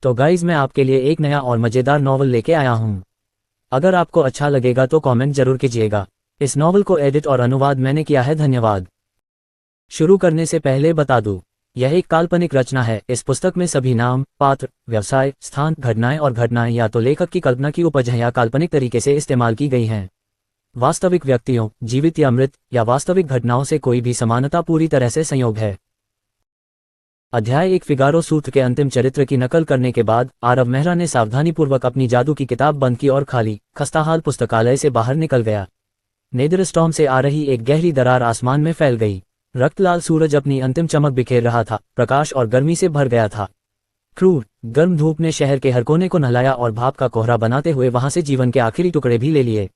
तो गाइज मैं आपके लिए एक नया और मज़ेदार नॉवल लेके आया हूँ। अगर आपको अच्छा लगेगा तो कमेंट जरूर कीजिएगा। इस नॉवल को एडिट और अनुवाद मैंने किया है, धन्यवाद। शुरू करने से पहले बता दूं, यह एक काल्पनिक रचना है। इस पुस्तक में सभी नाम, पात्र, व्यवसाय, स्थान, घटनाएं और घटनाएं या तो लेखक की कल्पना की उपज है या काल्पनिक तरीके से इस्तेमाल की गई हैं। वास्तविक व्यक्तियों, जीवित या मृत, या वास्तविक घटनाओं से कोई भी समानता पूरी तरह से संयोग है। अध्याय 1। फिगारो सूत्र के अंतिम चरित्र की नकल करने के बाद आरव मेहरा ने सावधानीपूर्वक अपनी जादू की किताब बंद की और खाली खस्ताहाल पुस्तकालय से बाहर निकल गया। नेदरस्टॉर्म से आ रही एक गहरी दरार आसमान में फैल गई। रक्तलाल सूरज अपनी अंतिम चमक बिखेर रहा था, प्रकाश और गर्मी से भर गया था। क्रूर गर्म धूप ने शहर के हर कोने को नहलाया और भाप का कोहरा बनाते हुए वहां से जीवन के आखिरी टुकड़े भी ले लिए।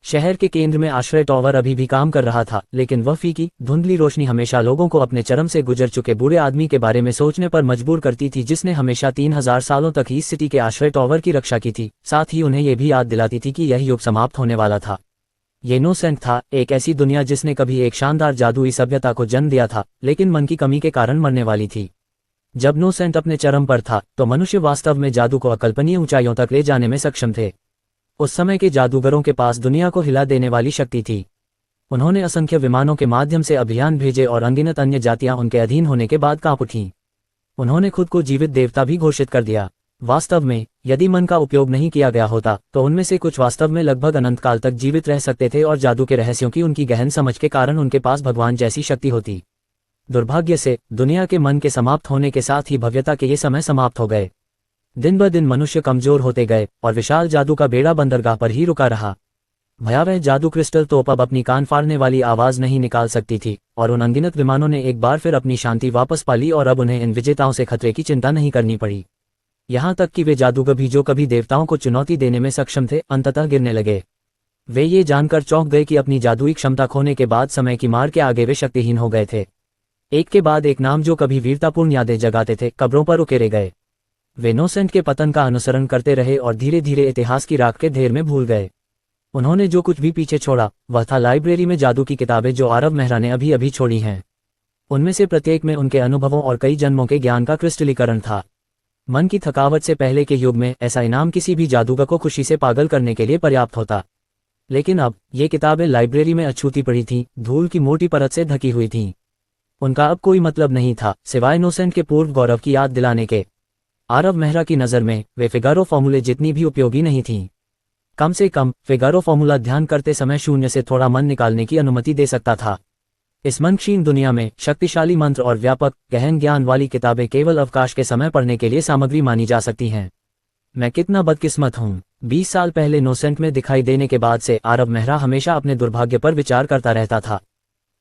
शहर के केंद्र में आश्रय टावर अभी भी काम कर रहा था, लेकिन वह फीकी धुंधली रोशनी हमेशा लोगों को अपने चरम से गुजर चुके बूढ़े आदमी के बारे में सोचने पर मजबूर करती थी, जिसने हमेशा 3000 सालों तक इस सिटी के आश्रय टावर की रक्षा की थी। साथ ही उन्हें यह भी याद दिलाती थी कि यह युग समाप्त होने वाला था। ये नोसेंट था, एक ऐसी दुनिया जिसने कभी एक शानदार जादुई सभ्यता को जन्म दिया था, लेकिन मन की कमी के कारण मरने वाली थी। जब नोसेंट अपने चरम पर था तो मनुष्य वास्तव में जादू को अकल्पनीय ऊंचाइयों तक ले जाने में सक्षम थे। उस समय के जादूगरों के पास दुनिया को हिला देने वाली शक्ति थी। उन्होंने असंख्य विमानों के माध्यम से अभियान भेजे और अनगिनत अन्य जातियां उनके अधीन होने के बाद कांप उठीं। उन्होंने खुद को जीवित देवता भी घोषित कर दिया। वास्तव में यदि मन का उपयोग नहीं किया गया होता तो उनमें से कुछ वास्तव में लगभग अनंत काल तक जीवित रह सकते थे और जादू के रहस्यों की उनकी गहन समझ के कारण उनके पास भगवान जैसी शक्ति होती। दुर्भाग्य से दुनिया के मन के समाप्त होने के साथ ही भव्यता के ये समय समाप्त हो गए। दिन ब दिन मनुष्य कमजोर होते गए और विशाल जादू का बेड़ा बंदरगाह पर ही रुका रहा। भयावह जादू क्रिस्टल तोप अब अपनी कान फाड़ने वाली आवाज नहीं निकाल सकती थी और उन अनगिनत विमानों ने एक बार फिर अपनी शांति वापस पा ली और अब उन्हें इन विजेताओं से खतरे की चिंता नहीं करनी पड़ी। यहाँ तक कि वे जादूगर भी जो कभी देवताओं को चुनौती देने में सक्षम थे, अंततः गिरने लगे। वे ये जानकर चौंक गए कि अपनी जादुई क्षमता खोने के बाद समय की मार के आगे वे शक्तिहीन हो गए थे। एक के बाद एक नाम जो कभी वीरतापूर्ण यादें जगाते थे, कब्रों पर उकेरे गए। वे नोसेंट के पतन का अनुसरण करते रहे और धीरे धीरे इतिहास की राख के ढेर में भूल गए। उन्होंने जो कुछ भी पीछे छोड़ा वह था लाइब्रेरी में जादू की किताबें जो आरव मेहरा ने अभी अभी छोड़ी हैं। उनमें से प्रत्येक में उनके अनुभवों और कई जन्मों के ज्ञान का क्रिस्टलीकरण था। मन की थकावट से पहले के युग में ऐसा इनाम किसी भी जादूगर को खुशी से पागल करने के लिए पर्याप्त होता, लेकिन अब ये किताबें लाइब्रेरी में अछूती पड़ी थीं, धूल की मोटी परत से ढकी हुई थीं। उनका अब कोई मतलब नहीं था सिवाय नोसेंट के पूर्व गौरव की याद दिलाने के। आरव मेहरा की नज़र में वे फिगारो फॉर्मूले जितनी भी उपयोगी नहीं थीं। कम से कम फिगारो फॉर्मूला ध्यान करते समय शून्य से थोड़ा मन निकालने की अनुमति दे सकता था। इस मनक्षीण दुनिया में शक्तिशाली मंत्र और व्यापक गहन ज्ञान वाली किताबें केवल अवकाश के समय पढ़ने के लिए सामग्री मानी जा सकती हैं। मैं कितना बदकिस्मत हूँ। 20 साल पहले नोसेंट में दिखाई देने के बाद से आरव मेहरा हमेशा अपने दुर्भाग्य पर विचार करता रहता था।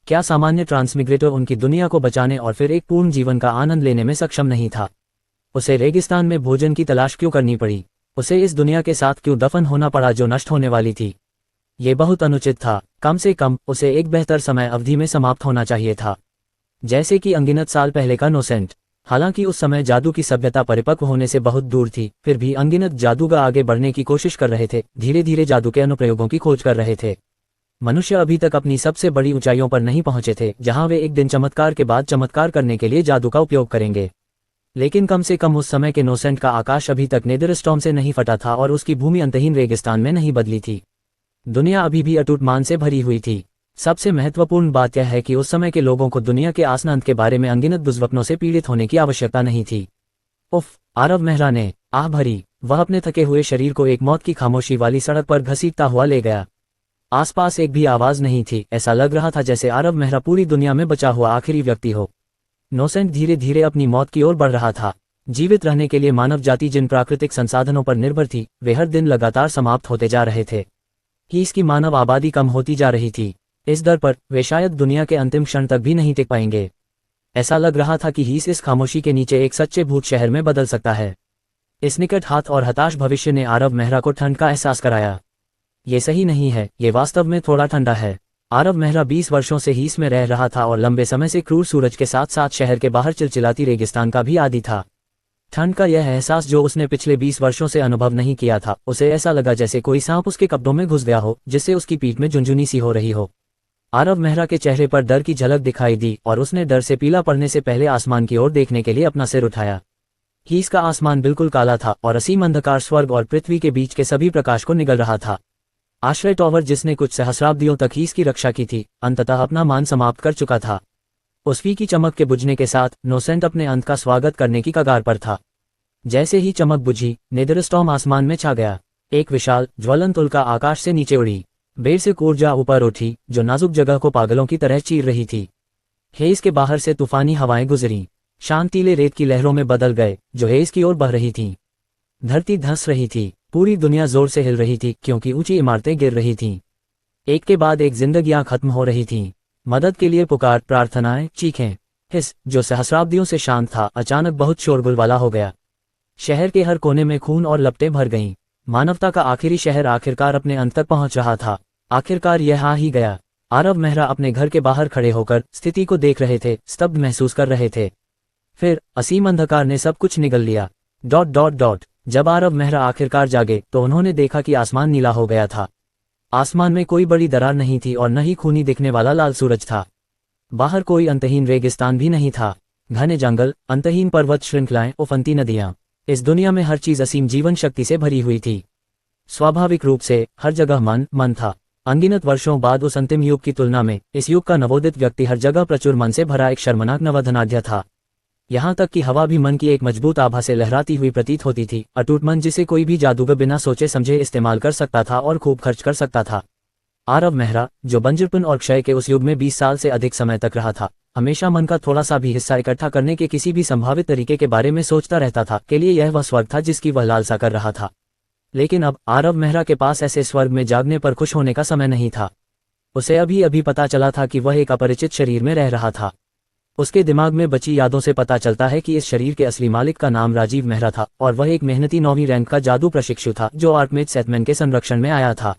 क्या सामान्य ट्रांसमिग्रेटर उनकी दुनिया को बचाने और फिर एक पूर्ण जीवन का आनंद लेने में सक्षम नहीं था? उसे रेगिस्तान में भोजन की तलाश क्यों करनी पड़ी? उसे इस दुनिया के साथ क्यों दफन होना पड़ा जो नष्ट होने वाली थी? ये बहुत अनुचित था। कम से कम उसे एक बेहतर समय अवधि में समाप्त होना चाहिए था, जैसे कि अनगिनत साल पहले का नोसेंट। हालांकि उस समय जादू की सभ्यता परिपक्व होने से बहुत दूर थी, फिर भी अनगिनत जादूगर आगे बढ़ने की कोशिश कर रहे थे, धीरे धीरे जादू के अनुप्रयोगों की खोज कर रहे थे। मनुष्य अभी तक अपनी सबसे बड़ी ऊंचाइयों पर नहीं पहुंचे थे, जहां वे एक दिन चमत्कार के बाद चमत्कार करने के लिए जादू का उपयोग करेंगे। लेकिन कम से कम उस समय के नोसेंट का आकाश अभी तक नेदरस्टॉर्म से नहीं फटा था और उसकी भूमि अंतहीन रेगिस्तान में नहीं बदली थी। दुनिया अभी भी अटूट मान से भरी हुई थी। सबसे महत्वपूर्ण बात यह है कि उस समय के लोगों को दुनिया के आसनांत के बारे में अनगिनत दुष्वप्नों से पीड़ित होने की आवश्यकता नहीं थी। उफ! आरव मेहरा ने आह भरी। वह अपने थके हुए शरीर को एक मौत की खामोशी वाली सड़क पर घसीटता हुआ ले गया। आसपास एक भी आवाज नहीं थी। ऐसा लग रहा था जैसे आरव मेहरा पूरी दुनिया में बचा हुआ आखिरी व्यक्ति हो। नोसेंट धीरे धीरे अपनी मौत की ओर बढ़ रहा था। जीवित रहने के लिए मानव जाति जिन प्राकृतिक संसाधनों पर निर्भर थी, वे हर दिन लगातार समाप्त होते जा रहे थे। हीस की मानव आबादी कम होती जा रही थी। इस दर पर वे शायद दुनिया के अंतिम क्षण तक भी नहीं टिक पाएंगे। ऐसा लग रहा था कि हीस इस खामोशी के नीचे एक सच्चे भूत शहर में बदल सकता है। इस निकट हाथ और हताश भविष्य ने आरव मेहरा को ठंड का एहसास कराया। ये सही नहीं है, ये वास्तव में थोड़ा ठंडा है। आरव मेहरा 20 वर्षों से हीस में रह रहा था और लंबे समय से क्रूर सूरज के साथ साथ शहर के बाहर चिलचिलाती रेगिस्तान का भी आदी था। ठंड का यह एहसास जो उसने पिछले 20 वर्षों से अनुभव नहीं किया था, उसे ऐसा लगा जैसे कोई सांप उसके कपड़ों में घुस गया हो, जिससे उसकी पीठ में झुनझुनी सी हो रही हो। आरव मेहरा के चेहरे पर डर की झलक दिखाई दी और उसने डर से पीला पड़ने से पहले आसमान की ओर देखने के लिए अपना सिर उठाया। हीस का आसमान बिल्कुल काला था और असीम अंधकार स्वर्ग और पृथ्वी के बीच के सभी प्रकाश को निगल रहा था। आश्रय टॉवर, जिसने कुछ सहस्राब्दियों तक हीस की रक्षा की थी, अंततः अपना मान समाप्त कर चुका था। उसकी की चमक के बुझने के साथ नोसेंट अपने अंत का स्वागत करने की कगार पर था। जैसे ही चमक बुझी, नेदरस्टॉर्म आसमान में छा गया। एक विशाल ज्वलंत उल्का आकाश से नीचे उड़ी। बेर से ऊर्जा ऊपर उठी, जो नाजुक जगह को पागलों की तरह चीर रही थी। हेज के बाहर से तूफानी हवाएं गुजरी, शांतिले रेत की लहरों में बदल गए, जो हेज की ओर बह रही थीं। धरती धंस रही थी, पूरी दुनिया जोर से हिल रही थी, क्योंकि ऊंची इमारतें गिर रही थीं। एक के बाद एक जिंदगियां खत्म हो रही थीं। मदद के लिए पुकार, प्रार्थनाएं, चीखें। हिस, जो सहस्राब्दियों से शांत था, अचानक बहुत शोरगुल वाला हो गया। शहर के हर कोने में खून और लपटें भर गईं। मानवता का आखिरी शहर आखिरकार अपने अंत तक पहुंच रहा था। आखिरकार यह आ ही गया। आरव मेहरा अपने घर के बाहर खड़े होकर स्थिति को देख रहे थे, स्तब्ध महसूस कर रहे थे। फिर असीम अंधकार ने सब कुछ निगल लिया। ... जब आरव मेहरा आखिरकार जागे तो उन्होंने देखा कि आसमान नीला हो गया था। आसमान में कोई बड़ी दरार नहीं थी और न ही खूनी दिखने वाला लाल सूरज था। बाहर कोई अंतहीन रेगिस्तान भी नहीं था। घने जंगल, अंतहीन पर्वत श्रृंखलाएं, उफनती नदियां। इस दुनिया में हर चीज असीम जीवन शक्ति से भरी हुई थी। स्वाभाविक रूप से हर जगह मन था। अनगिनत वर्षों बाद उस अंतिम युग की तुलना में इस युग का नवोदित व्यक्ति हर जगह प्रचुर मन से भरा एक शर्मनाक नवधनाढ्य था। यहाँ तक कि हवा भी मन की एक मजबूत आभा से लहराती हुई प्रतीत होती थी। अटूट मन, जिसे कोई भी जादूगर बिना सोचे समझे इस्तेमाल कर सकता था और खूब खर्च कर सकता था। आरव मेहरा, जो बंजरपन और क्षय के उस युग में 20 साल से अधिक समय तक रहा था, हमेशा मन का थोड़ा सा भी हिस्सा इकट्ठा करने के किसी भी संभावित तरीके के बारे में सोचता रहता था। के लिए यह वह स्वर्ग था जिसकी वह लालसा कर रहा था। लेकिन अब आरव मेहरा के पास ऐसे स्वर्ग में जागने पर खुश होने का समय नहीं था। उसे अभी अभी पता चला था कि वह एक अपरिचित शरीर में रह रहा था। उसके दिमाग में बची यादों से पता चलता है कि इस शरीर के असली मालिक का नाम राजीव मेहरा था और वह एक मेहनती 9वीं रैंक का जादू प्रशिक्षु था जो आर्कमेज सेथमैन के संरक्षण में आया था।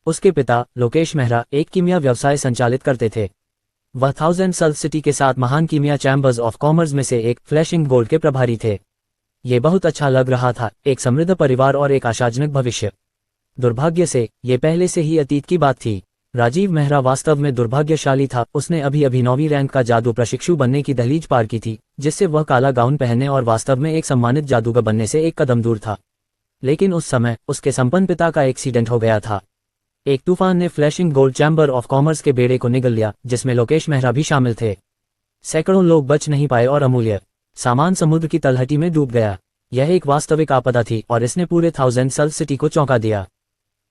उसके पिता लोकेश मेहरा एक कीमिया व्यवसाय संचालित करते थे। वह 1000 सल्फ सिटी के साथ महान कीमिया चैम्बर्स ऑफ कॉमर्स में से एक, फ्लैशिंग गोल्ड के प्रभारी थे। ये बहुत अच्छा लग रहा था, एक समृद्ध परिवार और एक आशाजनक भविष्य। दुर्भाग्य से ये पहले से ही अतीत की बात थी। राजीव मेहरा वास्तव में दुर्भाग्यशाली था। उसने अभी अभी 9वीं रैंक का जादू प्रशिक्षु बनने की दहलीज पार की थी, जिससे वह काला गाउन पहनने और वास्तव में एक सम्मानित जादूगर बनने से एक कदम दूर था। लेकिन उस समय उसके संपन्न पिता का एक्सीडेंट हो गया था। एक तूफान ने flashing gold chamber of commerce के बेड़े को निगल लिया, जिसमें लोकेश मेहरा भी शामिल थे। सैकड़ों लोग बच नहीं पाए और अमूल्य सामान समुद्र की तलहटी में डूब गया। यह एक वास्तविक आपदा थी और इसने पूरे 1000 सल्फ सिटी को चौंका दिया।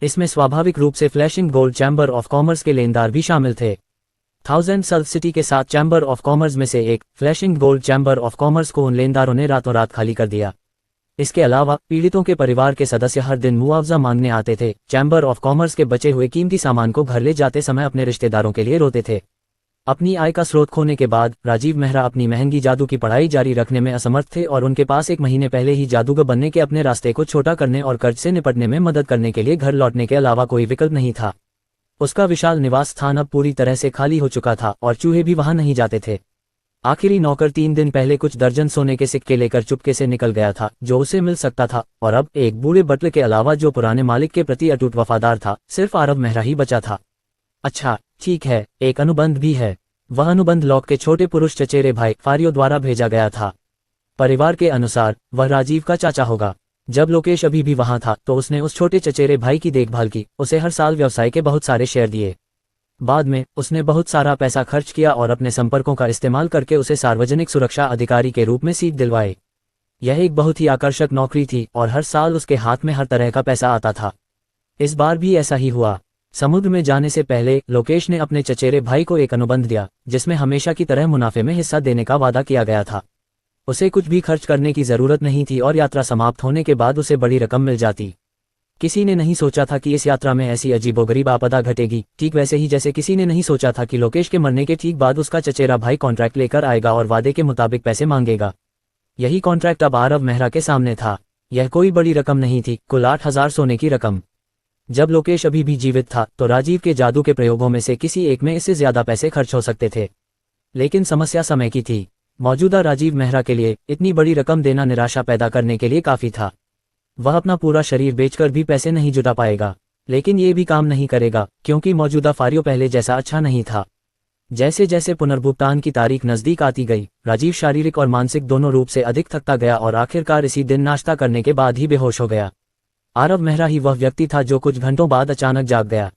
इसमें स्वाभाविक रूप से flashing gold chamber of commerce के लेनदार भी शामिल थे। 1000 सल्फ सिटी के साथ चैम्बर ऑफ कॉमर्स में से एक, flashing gold chamber of commerce को उन लेनदारों ने रातों रात खाली कर दिया। इसके अलावा पीड़ितों के परिवार के सदस्य हर दिन मुआवजा मांगने आते थे। चैम्बर ऑफ कॉमर्स के बचे हुए कीमती सामान को घर ले जाते समय अपने रिश्तेदारों के लिए रोते थे। अपनी आय का स्रोत खोने के बाद राजीव मेहरा अपनी महंगी जादू की पढ़ाई जारी रखने में असमर्थ थे और उनके पास 1 महीने पहले ही जादूगर बनने के अपने रास्ते को छोटा करने और कर्ज से निपटने में मदद करने के लिए घर लौटने के अलावा कोई विकल्प नहीं था। उसका विशाल निवास स्थान अब पूरी तरह से खाली हो चुका था और चूहे भी वहां नहीं जाते थे। आखिरी नौकर 3 दिन पहले कुछ दर्जन सोने के सिक्के लेकर चुपके से निकल गया था, जो उसे मिल सकता था, और अब एक बूढ़े बटले के अलावा जो पुराने मालिक के प्रति अटूट वफादार था, सिर्फ आरव मेहरा ही बचा था। अच्छा, ठीक है, एक अनुबंध भी है। वह अनुबंध लॉक के छोटे पुरुष चचेरे भाई फारियो द्वारा भेजा गया था। परिवार के अनुसार वह राजीव का चाचा होगा। जब लोकेश अभी भी वहां था तो उसने उस छोटे चचेरे भाई की देखभाल की, उसे हर साल व्यवसाय के बहुत सारे शेयर दिए। बाद में उसने बहुत सारा पैसा खर्च किया और अपने संपर्कों का इस्तेमाल करके उसे सार्वजनिक सुरक्षा अधिकारी के रूप में सीट दिलवाई। यह एक बहुत ही आकर्षक नौकरी थी और हर साल उसके हाथ में हर तरह का पैसा आता था। इस बार भी ऐसा ही हुआ। समुद्र में जाने से पहले लोकेश ने अपने चचेरे भाई को एक अनुबंध दिया, जिसमें हमेशा की तरह मुनाफे में हिस्सा देने का वादा किया गया था। उसे कुछ भी खर्च करने की जरूरत नहीं थी और यात्रा समाप्त होने के बाद उसे बड़ी रकम मिल जाती। किसी ने नहीं सोचा था कि इस यात्रा में ऐसी अजीबोगरीब आपदा घटेगी, ठीक वैसे ही जैसे किसी ने नहीं सोचा था कि लोकेश के मरने के ठीक बाद उसका चचेरा भाई कॉन्ट्रैक्ट लेकर आएगा और वादे के मुताबिक पैसे मांगेगा। यही कॉन्ट्रैक्ट अब आरव मेहरा के सामने था। यह कोई बड़ी रकम नहीं थी, कुल 8000 सोने की रकम। जब लोकेश अभी भी जीवित था तो राजीव के जादू के प्रयोगों में से किसी एक में इससे ज्यादा पैसे खर्च हो सकते थे, लेकिन समस्या समय की थी। मौजूदा राजीव मेहरा के लिए इतनी बड़ी रकम देना निराशा पैदा करने के लिए काफी था। वह अपना पूरा शरीर बेचकर भी पैसे नहीं जुटा पाएगा, लेकिन ये भी काम नहीं करेगा क्योंकि मौजूदा फारियो पहले जैसा अच्छा नहीं था। जैसे जैसे पुनर्भुगतान की तारीख नजदीक आती गई, राजीव शारीरिक और मानसिक दोनों रूप से अधिक थकता गया और आखिरकार इसी दिन नाश्ता करने के बाद ही बेहोश हो गया। आरव मेहरा ही वह व्यक्ति था जो कुछ घंटों बाद अचानक जाग गया।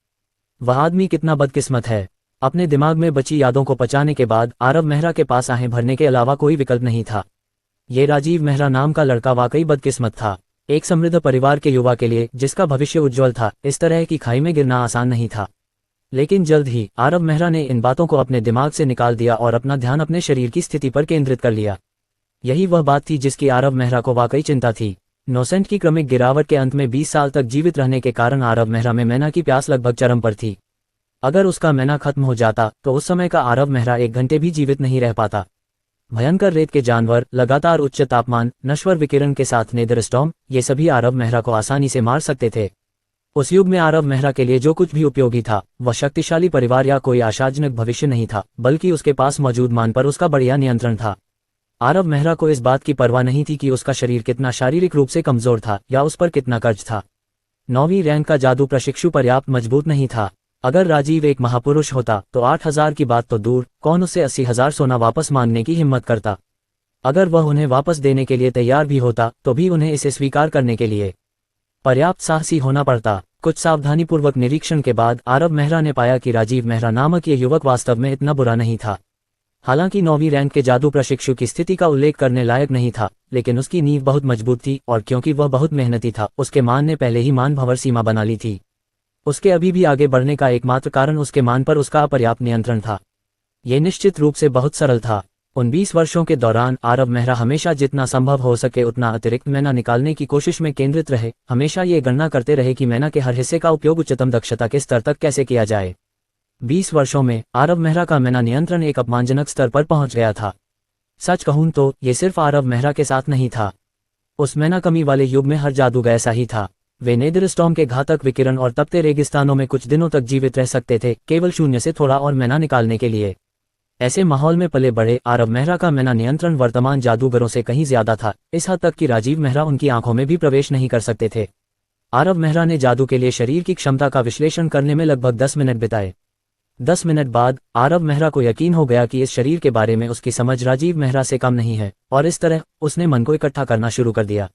वह आदमी कितना बदकिस्मत है। अपने दिमाग में बची यादों को पचाने के बाद आरव मेहरा के पास आहें भरने के अलावा कोई विकल्प नहीं था। ये राजीव मेहरा नाम का लड़का वाकई बदकिस्मत था। एक समृद्ध परिवार के युवा के लिए, जिसका भविष्य उज्ज्वल था, इस तरह की खाई में गिरना आसान नहीं था। लेकिन जल्द ही आरव मेहरा ने इन बातों को अपने दिमाग से निकाल दिया और अपना ध्यान अपने शरीर की स्थिति पर केंद्रित कर लिया। यही वह बात थी जिसकी आरव मेहरा को वाकई चिंता थी। नोसेंट की क्रमिक गिरावट के अंत में 20 साल तक जीवित रहने के कारण आरव मेहरा में मैना की प्यास लगभग चरम पर थी। अगर उसका मैना खत्म हो जाता तो उस समय का आरव मेहरा 1 घंटे भी जीवित नहीं रह पाता। भयंकर रेत के जानवर, लगातार उच्च तापमान, नश्वर विकिरण के साथ नेदरस्टॉर्म, ये सभी आरव मेहरा को आसानी से मार सकते थे। उस युग में आरव मेहरा के लिए जो कुछ भी उपयोगी था, वह शक्तिशाली परिवार या कोई आशाजनक भविष्य नहीं था, बल्कि उसके पास मौजूद मान पर उसका बढ़िया नियंत्रण था। आरव मेहरा को इस बात की परवाह नहीं थी कि उसका शरीर कितना शारीरिक रूप से कमजोर था या उस पर कितना कर्ज था। 9वीं रैंक का जादू प्रशिक्षु पर्याप्त मजबूत नहीं था। अगर राजीव एक महापुरुष होता तो 8,000 की बात तो दूर, कौन उससे 80,000 सोना वापस मांगने की हिम्मत करता। अगर वह उन्हें वापस देने के लिए तैयार भी होता तो भी उन्हें इसे स्वीकार करने के लिए पर्याप्त साहसी होना पड़ता। कुछ सावधानीपूर्वक निरीक्षण के बाद आरव मेहरा ने पाया कि राजीव मेहरा नामक ये युवक वास्तव में इतना बुरा नहीं था। हालांकि 9वीं रैंक के जादू प्रशिक्षु की स्थिति का उल्लेख करने लायक नहीं था, लेकिन उसकी नींव बहुत मजबूत थी और क्योंकि वह बहुत मेहनती था, उसके मान ने पहले ही मान भंवर सीमा बना ली थी। उसके अभी भी आगे बढ़ने का एकमात्र कारण उसके मान पर उसका अपर्याप्त नियंत्रण था। ये निश्चित रूप से बहुत सरल था। उन 20 वर्षों के दौरान आरव मेहरा हमेशा जितना संभव हो सके उतना अतिरिक्त मैना निकालने की कोशिश में केंद्रित रहे, हमेशा ये गणना करते रहे कि मैना के हर हिस्से का उपयोग उच्चतम दक्षता के स्तर तक कैसे किया जाए। 20 वर्षों में आरव मेहरा का मैना नियंत्रण एक अपमानजनक स्तर पर पहुंच गया था। सच कहूं तो ये सिर्फ आरव मेहरा के साथ नहीं था। उस मैना कमी वाले युग में हर जादूगर ऐसा ही था। वे नेदरस्टॉर्म के घातक विकिरण और तपते रेगिस्तानों में कुछ दिनों तक जीवित रह सकते थे, केवल शून्य से थोड़ा और मैना निकालने के लिए। ऐसे माहौल में पले बड़े आरव मेहरा का मैना नियंत्रण वर्तमान जादूगरों से कहीं ज्यादा था, इस हद तक कि राजीव मेहरा उनकी आंखों में भी प्रवेश नहीं कर सकते थे। आरव मेहरा ने जादू के लिए शरीर की क्षमता का विश्लेषण करने में लगभग 10 मिनट बिताए। 10 मिनट बाद आरव मेहरा को यकीन हो गया कि इस शरीर के बारे में उसकी समझ राजीव मेहरा से कम नहीं है, और इस तरह उसने मन को इकट्ठा करना शुरू कर दिया।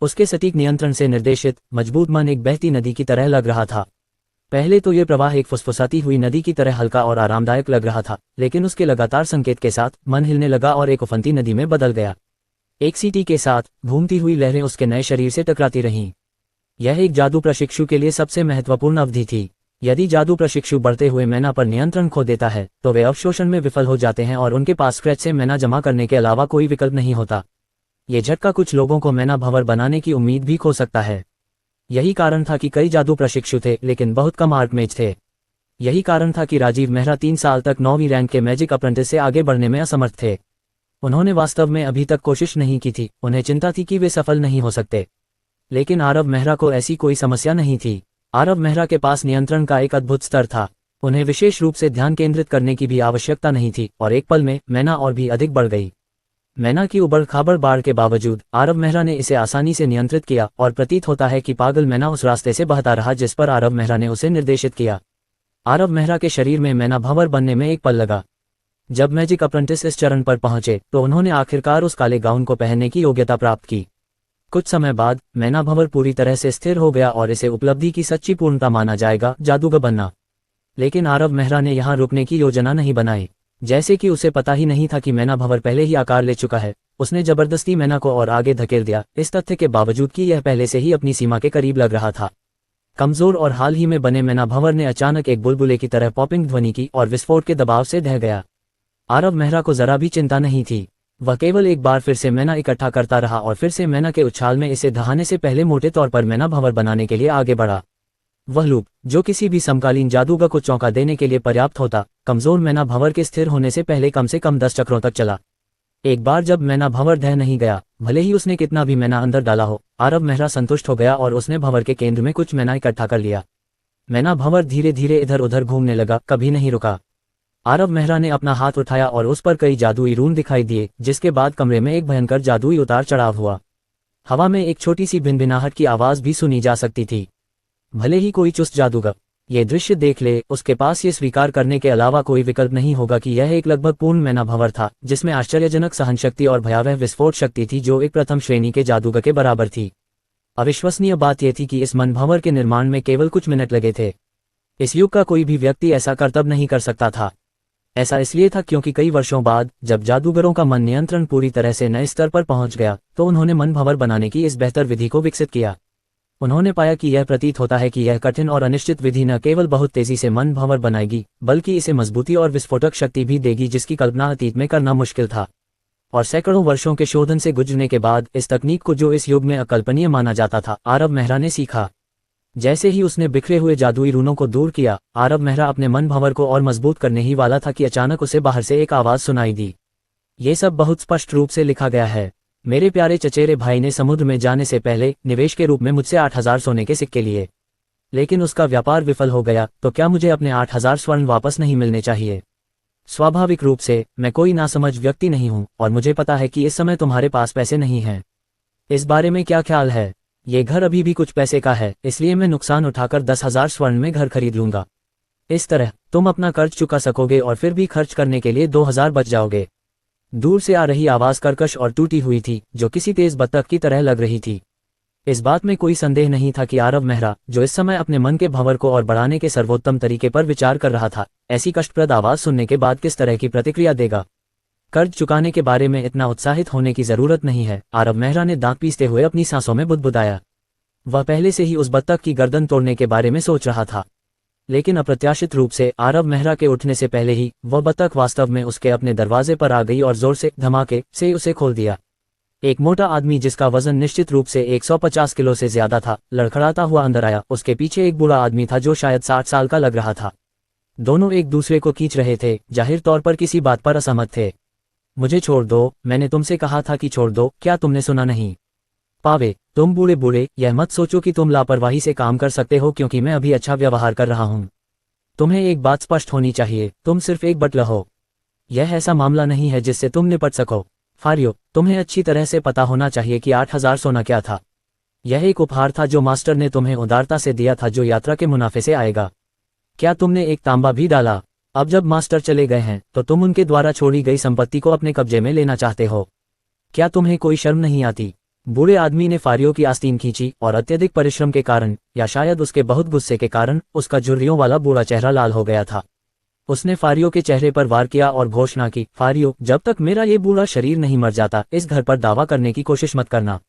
उसके सटीक नियंत्रण से निर्देशित मजबूत मन एक बहती नदी की तरह लग रहा था। पहले तो ये प्रवाह एक फुसफुसाती हुई नदी की तरह हल्का और आरामदायक लग रहा था, लेकिन उसके लगातार संकेत के साथ मन हिलने लगा और एक उफनती नदी में बदल गया। एक सीटी के साथ घूमती हुई लहरें उसके नए शरीर से टकराती रहीं। यह एक जादू प्रशिक्षु के लिए सबसे महत्वपूर्ण अवधि थी। यदि जादू प्रशिक्षु बढ़ते हुए मैना पर नियंत्रण खो देता है तो वे अवशोषण में विफल हो जाते हैं और उनके पास स्क्रैच से मैना जमा करने के अलावा कोई विकल्प नहीं होता। ये झटका कुछ लोगों को मैना भंवर बनाने की उम्मीद भी खो सकता है। यही कारण था कि कई जादू प्रशिक्षु थे लेकिन बहुत कम आर्कमेज थे। यही कारण था कि राजीव मेहरा 3 साल तक 9वीं रैंक के मैजिक अप्रेंटिस से आगे बढ़ने में असमर्थ थे। उन्होंने वास्तव में अभी तक कोशिश नहीं की थी, उन्हें चिंता थी कि वे सफल नहीं हो सकते। लेकिन आरव मेहरा को ऐसी कोई समस्या नहीं थी। आरव मेहरा के पास नियंत्रण का एक अद्भुत स्तर था। उन्हें विशेष रूप से ध्यान केंद्रित करने की भी आवश्यकता नहीं थी और एक पल में मैना और भी अधिक बढ़ गई। मैना की उबड़ खाबड़ बाढ़ के बावजूद आरव मेहरा ने इसे आसानी से नियंत्रित किया और प्रतीत होता है कि पागल मैना उस रास्ते से बहता रहा जिस पर आरव मेहरा ने उसे निर्देशित किया। आरव मेहरा के शरीर में मैना भंवर बनने में एक पल लगा। जब मैजिक अप्रेंटिस इस चरण पर पहुंचे तो उन्होंने आखिरकार उस काले गाउन को पहनने की योग्यता प्राप्त की। कुछ समय बाद मैना भंवर पूरी तरह से स्थिर हो गया और इसे उपलब्धि की सच्ची पूर्णता माना जाएगा, जादूगर बनना। लेकिन आरव मेहरा ने यहाँ रुकने की योजना नहीं बनाई। जैसे कि उसे पता ही नहीं था कि मैना भंवर पहले ही आकार ले चुका है, उसने जबरदस्ती मैना को और आगे धकेल दिया, इस तथ्य के बावजूद कि यह पहले से ही अपनी सीमा के करीब लग रहा था। कमजोर और हाल ही में बने मैना भंवर ने अचानक एक बुलबुले की तरह पॉपिंग ध्वनि की और विस्फोट के दबाव से ढह गया। आरव मेहरा को जरा भी चिंता नहीं थी। वह केवल एक बार फिर से मैना इकट्ठा करता रहा और फिर से मैना के उछाल में इसे दहाने से पहले मोटे तौर पर मैना भंवर बनाने के लिए आगे बढ़ा। वह लूप जो किसी भी समकालीन जादूगर को चौंका देने के लिए पर्याप्त होता, कमजोर मैना भंवर के स्थिर होने से कम 10 चक्रों तक चला। एक बार जब मैना भंवर ढह नहीं गया, भले ही उसने कितना भी मैना अंदर डाला हो, आरव मेहरा संतुष्ट हो गया और उसने भंवर के केंद्र में कुछ मैना इकट्ठा कर लिया। मैना भंवर धीरे धीरे इधर उधर घूमने लगा, कभी नहीं रुका। आरव मेहरा ने अपना हाथ उठाया और उस पर कई जादुई रून दिखाई दिए, जिसके बाद कमरे में एक भयंकर जादुई उतार चढ़ाव हुआ। हवा में एक छोटी सी भिनभिनाहट की आवाज भी सुनी जा सकती थी। भले ही कोई चुस्त जादूगर ये दृश्य देख ले, उसके पास ये स्वीकार करने के अलावा कोई विकल्प नहीं होगा कि यह एक लगभग पूर्ण मैना भंवर था, जिसमें आश्चर्यजनक सहनशक्ति और भयावह विस्फोट शक्ति थी जो एक प्रथम श्रेणी के जादूगर के बराबर थी। अविश्वसनीय बात यह थी कि इस मनभंवर के निर्माण में केवल कुछ मिनट लगे थे। इस युग का कोई भी व्यक्ति ऐसा करतब नहीं कर सकता था। ऐसा इसलिए था क्योंकि कई वर्षों बाद जब जादूगरों का मन नियंत्रण पूरी तरह से नए स्तर पर पहुंच गया, तो उन्होंने मनभंवर बनाने की इस बेहतर विधि को विकसित किया। उन्होंने पाया कि यह प्रतीत होता है कि यह कठिन और अनिश्चित विधि न केवल बहुत तेजी से मनभंवर बनाएगी, बल्कि इसे मजबूती और विस्फोटक शक्ति भी देगी जिसकी कल्पना अतीत में करना मुश्किल था। और सैकड़ों वर्षों के शोधन से गुजरने के बाद इस तकनीक को, जो इस युग में अकल्पनीय माना जाता था, आरव मेहरा ने सीखा। जैसे ही उसने बिखरे हुए जादुई रूनों को दूर किया, आरव मेहरा अपने मनभंवर को और मजबूत करने ही वाला था कि अचानक उसे बाहर से एक आवाज सुनाई दी। ये सब बहुत स्पष्ट रूप से लिखा गया है। मेरे प्यारे चचेरे भाई ने समुद्र में जाने से पहले निवेश के रूप में मुझसे 8000 सोने के सिक्के लिए, लेकिन उसका व्यापार विफल हो गया। तो क्या मुझे अपने 8000 स्वर्ण वापस नहीं मिलने चाहिए? स्वाभाविक रूप से मैं कोई नासमझ व्यक्ति नहीं हूं, और मुझे पता है कि इस समय तुम्हारे पास पैसे नहीं हैं। इस बारे में क्या ख्याल है? ये घर अभी भी कुछ पैसे का है, इसलिए मैं नुकसान उठाकर 10,000 स्वर्ण में घर खरीद लूंगा। इस तरह तुम अपना कर्ज चुका सकोगे और फिर भी खर्च करने के लिए 2000 बच जाओगे। दूर से आ रही आवाज कर्कश और टूटी हुई थी, जो किसी तेज बत्तख की तरह लग रही थी। इस बात में कोई संदेह नहीं था कि आरव मेहरा, जो इस समय अपने मन के भंवर को और बढ़ाने के सर्वोत्तम तरीके पर विचार कर रहा था, ऐसी कष्टप्रद आवाज सुनने के बाद किस तरह की प्रतिक्रिया देगा। कर्ज चुकाने के बारे में इतना उत्साहित होने की जरूरत नहीं है, आरव मेहरा ने दांत पीसते हुए अपनी सांसों में बुदबुदाया। वह पहले से ही उस बत्तख की गर्दन तोड़ने के बारे में सोच रहा था, लेकिन अप्रत्याशित रूप से आरव मेहरा के उठने से पहले ही वह बत्तख वास्तव में उसके अपने दरवाजे पर आ गई और जोर से धमाके से उसे खोल दिया। एक मोटा आदमी जिसका वजन निश्चित रूप से 150 किलो से ज्यादा था, लड़खड़ाता हुआ अंदर आया। उसके पीछे एक बूढ़ा आदमी था जो शायद 60 साल का लग रहा था। दोनों एक दूसरे को खींच रहे थे, जाहिर तौर पर किसी बात पर असहमत थे। मुझे छोड़ दो, मैंने तुमसे कहा था कि छोड़ दो, क्या तुमने सुना नहीं? पावे, तुम बूढ़े बूढ़े, यह मत सोचो कि तुम लापरवाही से काम कर सकते हो क्योंकि मैं अभी अच्छा व्यवहार कर रहा हूं। तुम्हें एक बात स्पष्ट होनी चाहिए, तुम सिर्फ एक बटला हो। यह ऐसा मामला नहीं है जिससे तुम निपट सको। फारियो, तुम्हें अच्छी तरह से पता होना चाहिए कि 8000 सोना क्या था। यह एक उपहार था जो मास्टर ने तुम्हें उदारता से दिया था, जो यात्रा के मुनाफे से आएगा। क्या तुमने एक तांबा भी डाला? अब जब मास्टर चले गए हैं तो तुम उनके द्वारा छोड़ी गई संपत्ति को अपने कब्जे में लेना चाहते हो। क्या तुम्हें कोई शर्म नहीं आती? बूढ़े आदमी ने फारियो की आस्तीन खींची और अत्यधिक परिश्रम के कारण, या शायद उसके बहुत गुस्से के कारण, उसका झुर्रियों वाला बूढ़ा चेहरा लाल हो गया था। उसने फारियो के चेहरे पर वार किया और घोषणा की, फारियो, जब तक मेरा ये बूढ़ा शरीर नहीं मर जाता, इस घर पर दावा करने की कोशिश मत करना।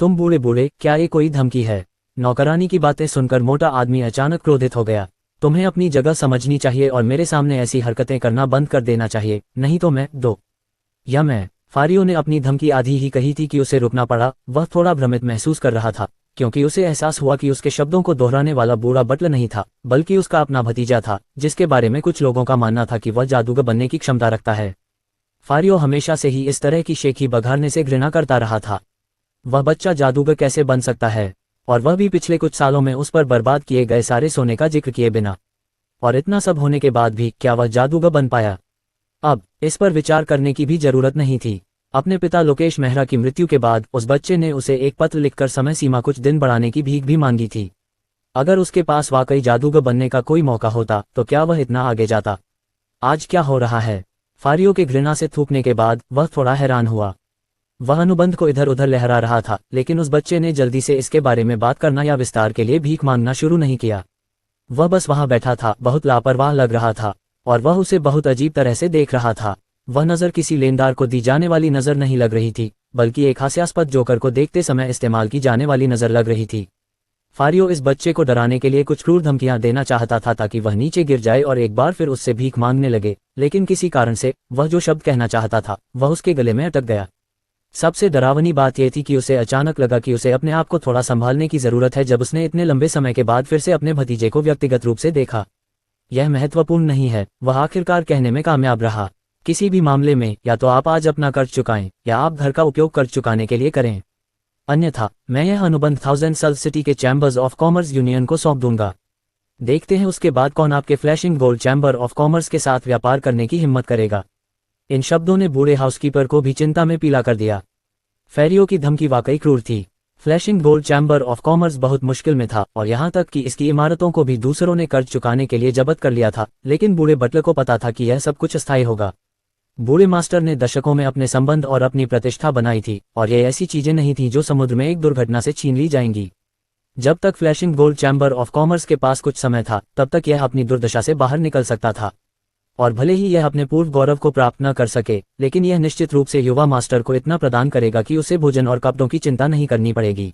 तुम बूढ़े बूढ़े, क्या ये कोई धमकी है? नौकरानी की बातें सुनकर मोटा आदमी अचानक क्रोधित हो गया। तुम्हें अपनी जगह समझनी चाहिए और मेरे सामने ऐसी हरकतें करना बंद कर देना चाहिए, नहीं तो मैं या मैं। फारियो ने अपनी धमकी आधी ही कही थी कि उसे रुकना पड़ा। वह थोड़ा भ्रमित महसूस कर रहा था, क्योंकि उसे एहसास हुआ कि उसके शब्दों को दोहराने वाला बूढ़ा बटल नहीं था, बल्कि उसका अपना भतीजा था, जिसके बारे में कुछ लोगों का मानना था कि वह जादूगर बनने की क्षमता रखता है। फारियो हमेशा से ही इस तरह की शेखी बघाड़ने से घृणा करता रहा था। वह बच्चा जादूगर कैसे बन सकता है, और वह भी पिछले कुछ सालों में उस पर बर्बाद किए गए सारे सोने का जिक्र किए बिना। और इतना सब होने के बाद भी क्या वह जादूगर बन पाया? अब इस पर विचार करने की भी जरूरत नहीं थी। अपने पिता लोकेश मेहरा की मृत्यु के बाद उस बच्चे ने उसे एक पत्र लिखकर समय सीमा कुछ दिन बढ़ाने की भीख भी मांगी थी। अगर उसके पास वाकई जादूगर बनने का कोई मौका होता तो क्या वह इतना आगे जाता? आज क्या हो रहा है? फारियो के घृणा से थूकने के बाद वह थोड़ा हैरान हुआ। वह अनुबंध को इधर उधर लहरा रहा था, लेकिन उस बच्चे ने जल्दी से इसके बारे में बात करना या विस्तार के लिए भीख मांगना शुरू नहीं किया। वह बस वहां बैठा था, बहुत लापरवाह लग रहा था, और वह उसे बहुत अजीब तरह से देख रहा था। वह नज़र किसी लेनदार को दी जाने वाली नज़र नहीं लग रही थी, बल्कि एक हास्यास्पद जोकर को देखते समय इस्तेमाल की जाने वाली नज़र लग रही थी। फारियो इस बच्चे को डराने के लिए कुछ क्रूर धमकियां देना चाहता था ताकि वह नीचे गिर जाए और एक बार फिर उससे भीख मांगने लगे, लेकिन किसी कारण से वह जो शब्द कहना चाहता था वह उसके गले में अटक गया। सबसे डरावनी बात यह थी कि उसे अचानक लगा कि उसे अपने आप को थोड़ा संभालने की जरूरत है जब उसने इतने लंबे समय के बाद फिर से अपने भतीजे को व्यक्तिगत रूप से देखा। यह महत्वपूर्ण नहीं है, वह आखिरकार कहने में कामयाब रहा। किसी भी मामले में या तो आप आज अपना कर्ज चुकाएं या आप घर का उपयोग कर्ज चुकाने के लिए करें, अन्यथा मैं यह अनुबंध 1000 सल सिटी के चैम्बर्स ऑफ कॉमर्स यूनियन को सौंप दूंगा। देखते हैं उसके बाद कौन आपके flashing gold chamber of commerce के साथ व्यापार करने की हिम्मत करेगा। इन शब्दों ने बूढ़े हाउसकीपर को भी चिंता में पीला कर दिया। फेरियो की धमकी वाकई क्रूर थी। Flashing gold chamber of commerce बहुत मुश्किल में था और यहाँ तक कि इसकी इमारतों को भी दूसरों ने कर्ज चुकाने के लिए जब्त कर लिया था, लेकिन बूढ़े बटलर को पता था कि यह सब कुछ अस्थायी होगा। बूढ़े मास्टर ने दशकों में अपने संबंध और अपनी प्रतिष्ठा बनाई थी और ये ऐसी चीजें नहीं थीं जो समुद्र में एक दुर्घटना से छीन ली जाएंगी। जब तक flashing gold chamber of commerce के पास कुछ समय था, तब तक यह अपनी दुर्दशा से बाहर निकल सकता था। और भले ही यह अपने पूर्व गौरव को प्राप्त न कर सके, लेकिन यह निश्चित रूप से युवा मास्टर को इतना प्रदान करेगा कि उसे भोजन और कपड़ों की चिंता नहीं करनी पड़ेगी।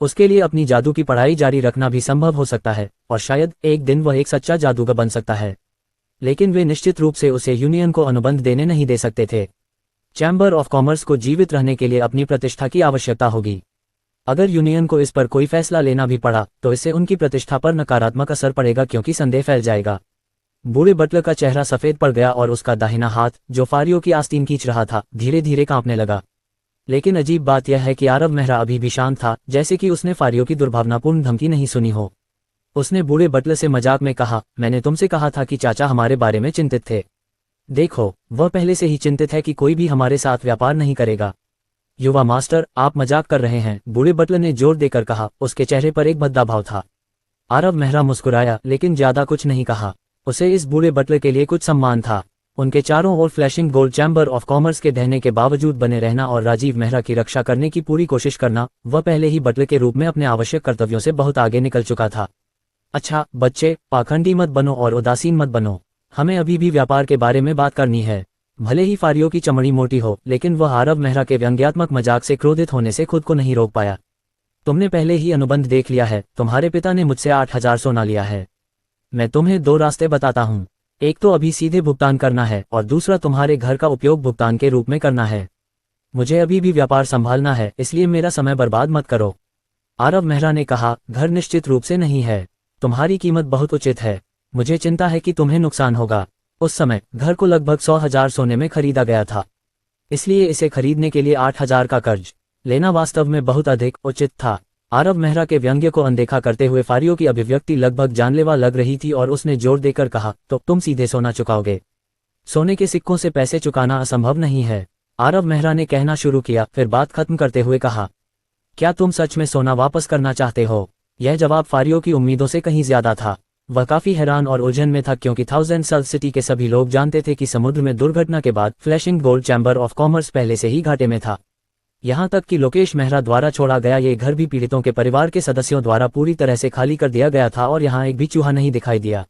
उसके लिए अपनी जादू की पढ़ाई जारी रखना भी संभव हो सकता है और शायद एक दिन वह एक सच्चा जादूगर बन सकता है। लेकिन वे निश्चित रूप से उसे यूनियन को अनुबंध देने नहीं दे सकते थे। चैम्बर ऑफ कॉमर्स को जीवित रहने के लिए अपनी प्रतिष्ठा की आवश्यकता होगी। अगर यूनियन को इस पर कोई फैसला लेना भी पड़ा तो इससे उनकी प्रतिष्ठा पर नकारात्मक असर पड़ेगा, क्योंकि संदेह फैल जाएगा। बूढ़े बटलर का चेहरा सफेद पड़ गया और उसका दाहिना हाथ, जो फारियो की आस्तीन खींच रहा था, धीरे धीरे कांपने लगा। लेकिन अजीब बात यह है कि आरव मेहरा अभी भी शांत था, जैसे कि उसने फारियो की दुर्भावनापूर्ण धमकी नहीं सुनी हो। उसने बूढ़े बटलर से मजाक में कहा, मैंने तुमसे कहा था कि चाचा हमारे बारे में चिंतित थे। देखो, वह पहले से ही चिंतित है कि कोई भी हमारे साथ व्यापार नहीं करेगा। युवा मास्टर, आप मजाक कर रहे हैं, बूढ़े बटलर ने जोर देकर कहा। उसके चेहरे पर एक भद्दा भाव था। आरव मेहरा मुस्कुराया, लेकिन ज्यादा कुछ नहीं कहा। उसे इस बूढ़े बटलर के लिए कुछ सम्मान था। उनके चारों ओर flashing gold chamber of commerce के रहने के बावजूद बने रहना और राजीव मेहरा की रक्षा करने की पूरी कोशिश करना, वह पहले ही बटलर के रूप में अपने आवश्यक कर्तव्यों से बहुत आगे निकल चुका था। अच्छा बच्चे, पाखंडी मत बनो और उदासीन मत बनो। हमें अभी भी व्यापार के बारे में बात करनी है। भले ही फारियो की चमड़ी मोटी हो, लेकिन वह आरव मेहरा के व्यंग्यात्मक मजाक से क्रोधित होने से खुद को नहीं रोक पाया। तुमने पहले ही अनुबंध देख लिया है। तुम्हारे पिता ने मुझसे 8,000 सोना लिया है। मैं तुम्हें दो रास्ते बताता हूँ। एक तो अभी सीधे भुगतान करना है और दूसरा तुम्हारे घर का उपयोग भुगतान के रूप में करना है। मुझे अभी भी व्यापार संभालना है, इसलिए मेरा समय बर्बाद मत करो। आरव मेहरा ने कहा, घर निश्चित रूप से नहीं है। तुम्हारी कीमत बहुत उचित है। मुझे चिंता है कि तुम्हें नुकसान होगा। उस समय घर को लगभग 100,000 सोने में खरीदा गया था, इसलिए इसे खरीदने के लिए 8,000 का कर्ज लेना वास्तव में बहुत अधिक उचित था। आरव मेहरा के व्यंग्य को अनदेखा करते हुए फारियो की अभिव्यक्ति लगभग जानलेवा लग रही थी और उसने जोर देकर कहा, तो तुम सीधे सोना चुकाओगे? सोने के सिक्कों से पैसे चुकाना असंभव नहीं है। आरव मेहरा ने कहना शुरू किया, फिर बात खत्म करते हुए कहा, क्या तुम सच में सोना वापस करना चाहते हो? यह जवाब फारियो की उम्मीदों से कहीं ज्यादा था। वह काफी हैरान और उलझन में था, क्योंकि थाउजेंड सल सिटी के सभी लोग जानते थे कि समुद्र में दुर्घटना के बाद flashing gold chamber of commerce पहले से ही घाटे में था। यहाँ तक कि लोकेश मेहरा द्वारा छोड़ा गया ये घर भी पीड़ितों के परिवार के सदस्यों द्वारा पूरी तरह से खाली कर दिया गया था और यहाँ एक भी चूहा नहीं दिखाई दिया।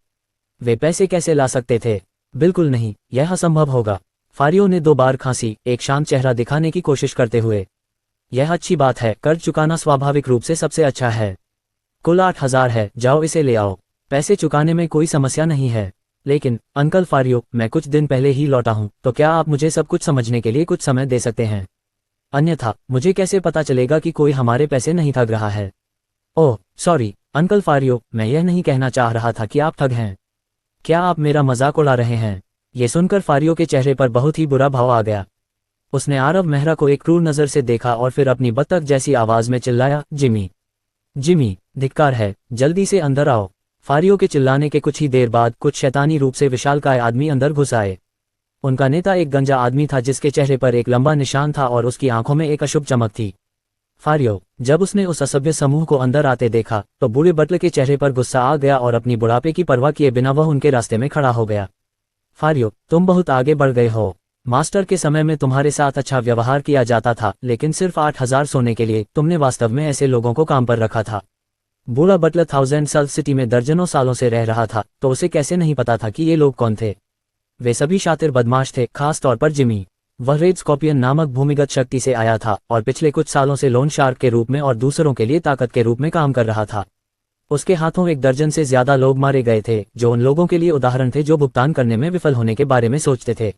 वे पैसे कैसे ला सकते थे? बिल्कुल नहीं, यह असंभव होगा। फारियो ने 2 बार खांसी, एक शांत चेहरा दिखाने की कोशिश करते हुए। यह अच्छी बात है, कर्ज चुकाना स्वाभाविक रूप से सबसे अच्छा है। कुल 8,000 है, जाओ इसे ले आओ। पैसे चुकाने में कोई समस्या नहीं है। लेकिन अंकल फारियो, मैं कुछ दिन पहले ही लौटा हूँ, तो क्या आप मुझे सब कुछ समझने के लिए कुछ समय दे सकते हैं? अन्यथा मुझे कैसे पता चलेगा कि कोई हमारे पैसे नहीं ठग रहा है? ओह सॉरी अंकल फारियो, मैं यह नहीं कहना चाह रहा था कि आप ठग हैं। क्या आप मेरा मजाक उड़ा रहे हैं? ये सुनकर फारियो के चेहरे पर बहुत ही बुरा भाव आ गया। उसने आरव मेहरा को एक क्रूर नजर से देखा और फिर अपनी बत्तख जैसी आवाज में चिल्लाया, जिमी, जिमी, धिक्कार है, जल्दी से अंदर आओ। फारियो के चिल्लाने के कुछ ही देर बाद कुछ शैतानी रूप से विशालकाय आदमी अंदर घुस आए। उनका नेता एक गंजा आदमी था जिसके चेहरे पर एक लंबा निशान था और उसकी आंखों में एक अशुभ चमक थी। फारियो, जब उसने उस असभ्य समूह को अंदर आते देखा तो बूढ़े बटलर के चेहरे पर गुस्सा आ गया और अपनी बुढ़ापे की परवाह किए बिना वह उनके रास्ते में खड़ा हो गया। फारियो, तुम बहुत आगे बढ़ गए हो। मास्टर के समय में तुम्हारे साथ अच्छा व्यवहार किया जाता था, लेकिन सिर्फ 8,000 सोने के लिए तुमने वास्तव में ऐसे लोगों को काम पर रखा था। बूढ़ा बटलर थाउजेंड सल सिटी में दर्जनों सालों से रह रहा था, तो उसे कैसे नहीं पता था कि ये लोग कौन थे? वे सभी शातिर बदमाश थे, खास तौर पर जिमी। वह रेड स्कॉर्पियन नामक भूमिगत शक्ति से आया था और पिछले कुछ सालों से लोन शार्क के रूप में और दूसरों के लिए ताकत के रूप में काम कर रहा था। उसके हाथों 1 दर्जन से ज्यादा लोग मारे गए थे, जो उन लोगों के लिए उदाहरण थे जो भुगतान करने में विफल होने के बारे में सोचते थे।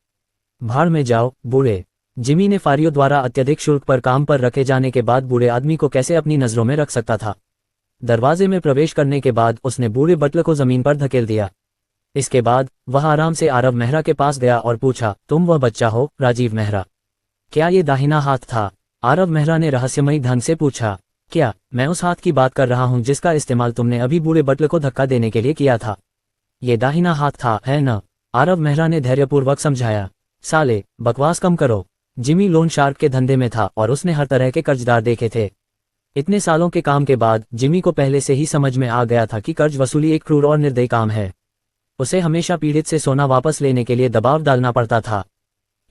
भाड़ में जाओ बूढ़े। जिमी ने फारियो द्वारा अत्यधिक शुल्क पर काम पर रखे जाने के बाद बूढ़े आदमी को कैसे अपनी नजरों में रख सकता था। दरवाजे में प्रवेश करने के बाद उसने बूढ़े बटलर को जमीन पर धकेल दिया। इसके बाद वह आराम से आरव मेहरा के पास गया और पूछा, तुम वह बच्चा हो, राजीव मेहरा? क्या ये दाहिना हाथ था? आरव मेहरा ने रहस्यमयी ढंग से पूछा। क्या मैं उस हाथ की बात कर रहा हूँ जिसका इस्तेमाल तुमने अभी बूढ़े बटलर को धक्का देने के लिए किया था? ये दाहिना हाथ था, है न? आरव मेहरा ने धैर्यपूर्वक समझाया। साले, बकवास कम करो। जिमी लोन शार्क के धंधे में था और उसने हर तरह के कर्जदार देखे थे। इतने सालों के काम के बाद जिमी को पहले से ही समझ में आ गया था कि कर्ज वसूली एक क्रूर और निर्दयी काम है। उसे हमेशा पीड़ित से सोना वापस लेने के लिए दबाव डालना पड़ता था।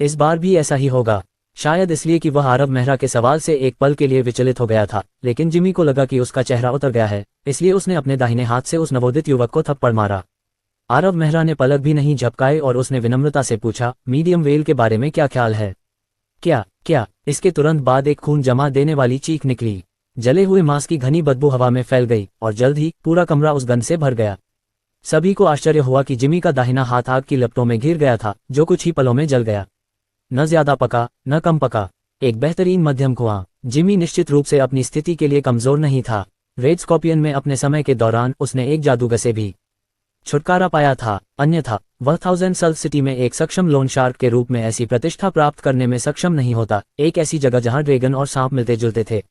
इस बार भी ऐसा ही होगा। शायद इसलिए कि वह आरव मेहरा के सवाल से एक पल के लिए विचलित हो गया था, लेकिन जिमी को लगा कि उसका चेहरा उतर गया है, इसलिए उसने अपने दाहिने हाथ से उस नवोदित युवक को थप्पड़ मारा। आरव मेहरा ने पलक भी नहीं झपकाए और उसने विनम्रता से पूछा, मीडियम वेल के बारे में क्या ख्याल है? क्या क्या? इसके तुरंत बाद एक खून जमा देने वाली चीख निकली। जले हुए मांस की घनी बदबू हवा में फैल गई और जल्द ही पूरा कमरा उस गंध से भर गया। सभी को आश्चर्य हुआ कि जिमी का दाहिना हाथ आग की लपटों में घिर गया था, जो कुछ ही पलों में जल गया। न ज्यादा पका न कम पका, एक बेहतरीन मध्यम कुआं। जिमी निश्चित रूप से अपनी स्थिति के लिए कमजोर नहीं था। रेड स्कॉर्पियन में अपने समय के दौरान उसने एक जादूगर से भी छुटकारा पाया था, अन्यथा वह 1000 सल्फ सिटी में एक सक्षम लोन शार्क के रूप में ऐसी प्रतिष्ठा प्राप्त करने में सक्षम नहीं होता, एक ऐसी जगह जहां ड्रैगन और सांप मिलते जुलते थे।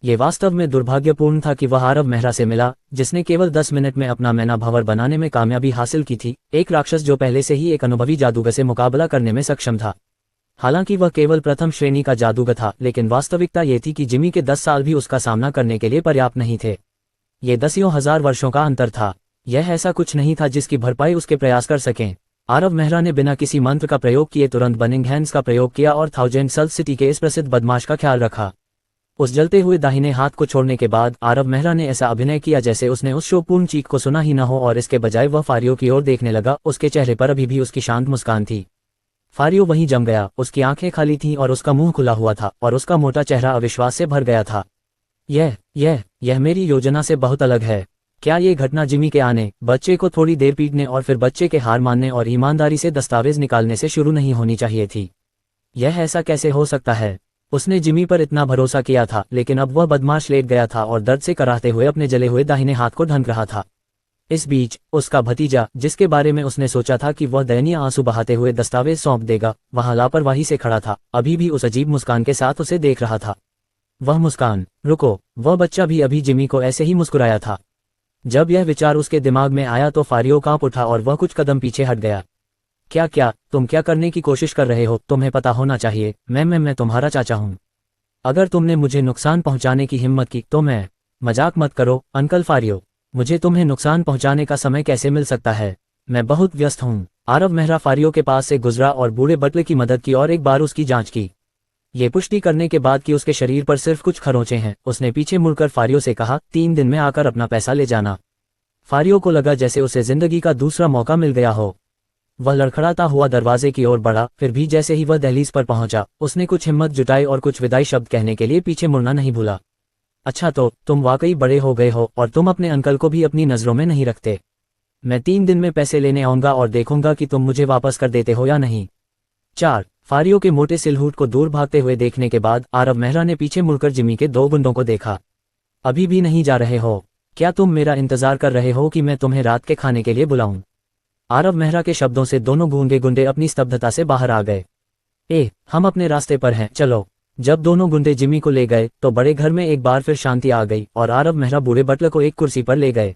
ये वास्तव में दुर्भाग्यपूर्ण था कि वह आरव मेहरा से मिला, जिसने केवल 10 मिनट में अपना मैना भंवर बनाने में कामयाबी हासिल की थी, एक राक्षस जो पहले से ही एक अनुभवी जादूगर से मुकाबला करने में सक्षम था। हालांकि वह केवल प्रथम श्रेणी का जादूगर था, लेकिन वास्तविकता ये थी कि जिमी के 10 साल भी उसका सामना करने के लिए पर्याप्त नहीं थे। ये दसियों हजार वर्षों का अंतर था। यह ऐसा कुछ नहीं था जिसकी भरपाई उसके प्रयास कर सकें। आरव मेहरा ने बिना किसी मंत्र का प्रयोग किए तुरंत बर्निंग हैंड्स का प्रयोग किया और 1000 सल्फ सिटी के इस प्रसिद्ध बदमाश का ख्याल रखा। उस जलते हुए दाहिने हाथ को छोड़ने के बाद आरव मेहरा ने ऐसा अभिनय किया जैसे उसने उस शोकपूर्ण चीख को सुना ही न हो, और इसके बजाय वह फारियो की ओर देखने लगा। उसके चेहरे पर अभी भी उसकी शांत मुस्कान थी। फारियो वहीं जम गया, उसकी आंखें खाली थीं और उसका मुंह खुला हुआ था और उसका मोटा चेहरा अविश्वास से भर गया था। यह मेरी योजना से बहुत अलग है। क्या ये घटना जिमी के आने, बच्चे को थोड़ी देर पीटने और फिर बच्चे के हार मानने और ईमानदारी से दस्तावेज निकालने से शुरू नहीं होनी चाहिए थी? यह ऐसा कैसे हो सकता है? उसने जिमी पर इतना भरोसा किया था, लेकिन अब वह बदमाश लेट गया था और दर्द से कराहते हुए अपने जले हुए दाहिने हाथ को ढंक रहा था। इस बीच उसका भतीजा, जिसके बारे में उसने सोचा था कि वह दयनीय आंसू बहाते हुए दस्तावेज सौंप देगा, वहां लापरवाही से खड़ा था, अभी भी उस अजीब मुस्कान के साथ उसे देख रहा था। वह मुस्कान, रुको, वह बच्चा भी अभी जिमी को ऐसे ही मुस्कुराया था। जब यह विचार उसके दिमाग में आया तो फारियो कांप उठा और वह कुछ कदम पीछे हट गया। क्या तुम क्या करने की कोशिश कर रहे हो? तुम्हें पता होना चाहिए, मैं तुम्हारा चाचा हूं। अगर तुमने मुझे नुकसान पहुंचाने की हिम्मत की तो मैं... मजाक मत करो अंकल फारियो, मुझे तुम्हें नुकसान पहुंचाने का समय कैसे मिल सकता है? मैं बहुत व्यस्त हूं। आरव मेहरा फारियो के पास से गुजरा और बूढ़े बटले की मदद की और एक बार उसकी जांच की। ये पुष्टि करने के बाद कि उसके शरीर पर सिर्फ कुछ खरोंचे हैं, उसने पीछे मुड़कर फारियो से कहा, 3 दिन में आकर अपना पैसा ले जाना। फारियो को लगा जैसे उसे जिंदगी का दूसरा मौका मिल गया हो। वह लड़खड़ाता हुआ दरवाजे की ओर बढ़ा, फिर भी जैसे ही वह दहलीज पर पहुंचा, उसने कुछ हिम्मत जुटाई और कुछ विदाई शब्द कहने के लिए पीछे मुड़ना नहीं भूला। अच्छा, तो तुम वाकई बड़े हो गए हो और तुम अपने अंकल को भी अपनी नजरों में नहीं रखते। मैं 3 दिन में पैसे लेने आऊंगा और देखूंगा कि तुम मुझे वापस कर देते हो या नहीं। 4 फारियो के मोटे सिलहूट को दूर भागते हुए देखने के बाद आरव मेहरा ने पीछे मुड़कर जिमी के 2 गुंडों को देखा। अभी भी नहीं जा रहे हो? क्या तुम मेरा इंतजार कर रहे हो कि मैं तुम्हें रात के खाने के लिए बुलाऊं? आरव मेहरा के शब्दों से दोनों गूंगे गुंडे अपनी स्तब्धता से बाहर आ गए। हम अपने रास्ते पर हैं, चलो। जब दोनों गुंडे जिमी को ले गए तो बड़े घर में एक बार फिर शांति आ गई और आरव मेहरा बूढ़े बटलर को एक कुर्सी पर ले गए।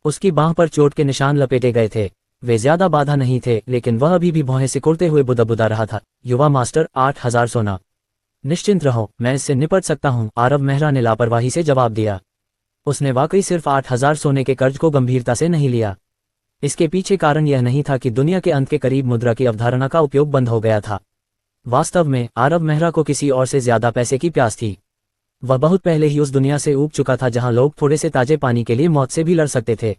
उसकी बांह पर चोट के निशान लपेटे गए थे। वे ज्यादा बाधा नहीं थे, लेकिन वह अभी भी भौहें सिकुड़ते हुए बुदबुदा रहा था। युवा मास्टर, 8000 सोना। निश्चिंत रहो, मैं इससे निपट सकता हूं, आरव मेहरा ने लापरवाही से जवाब दिया। उसने वाकई सिर्फ 8000 सोने के कर्ज को गंभीरता से नहीं लिया। इसके पीछे कारण यह नहीं था कि दुनिया के अंत के करीब मुद्रा की अवधारणा का उपयोग बंद हो गया था। वास्तव में आरव मेहरा को किसी और से ज्यादा पैसे की प्यास थी। वह बहुत पहले ही उस दुनिया से ऊब चुका था जहां लोग थोड़े से ताजे पानी के लिए मौत से भी लड़ सकते थे।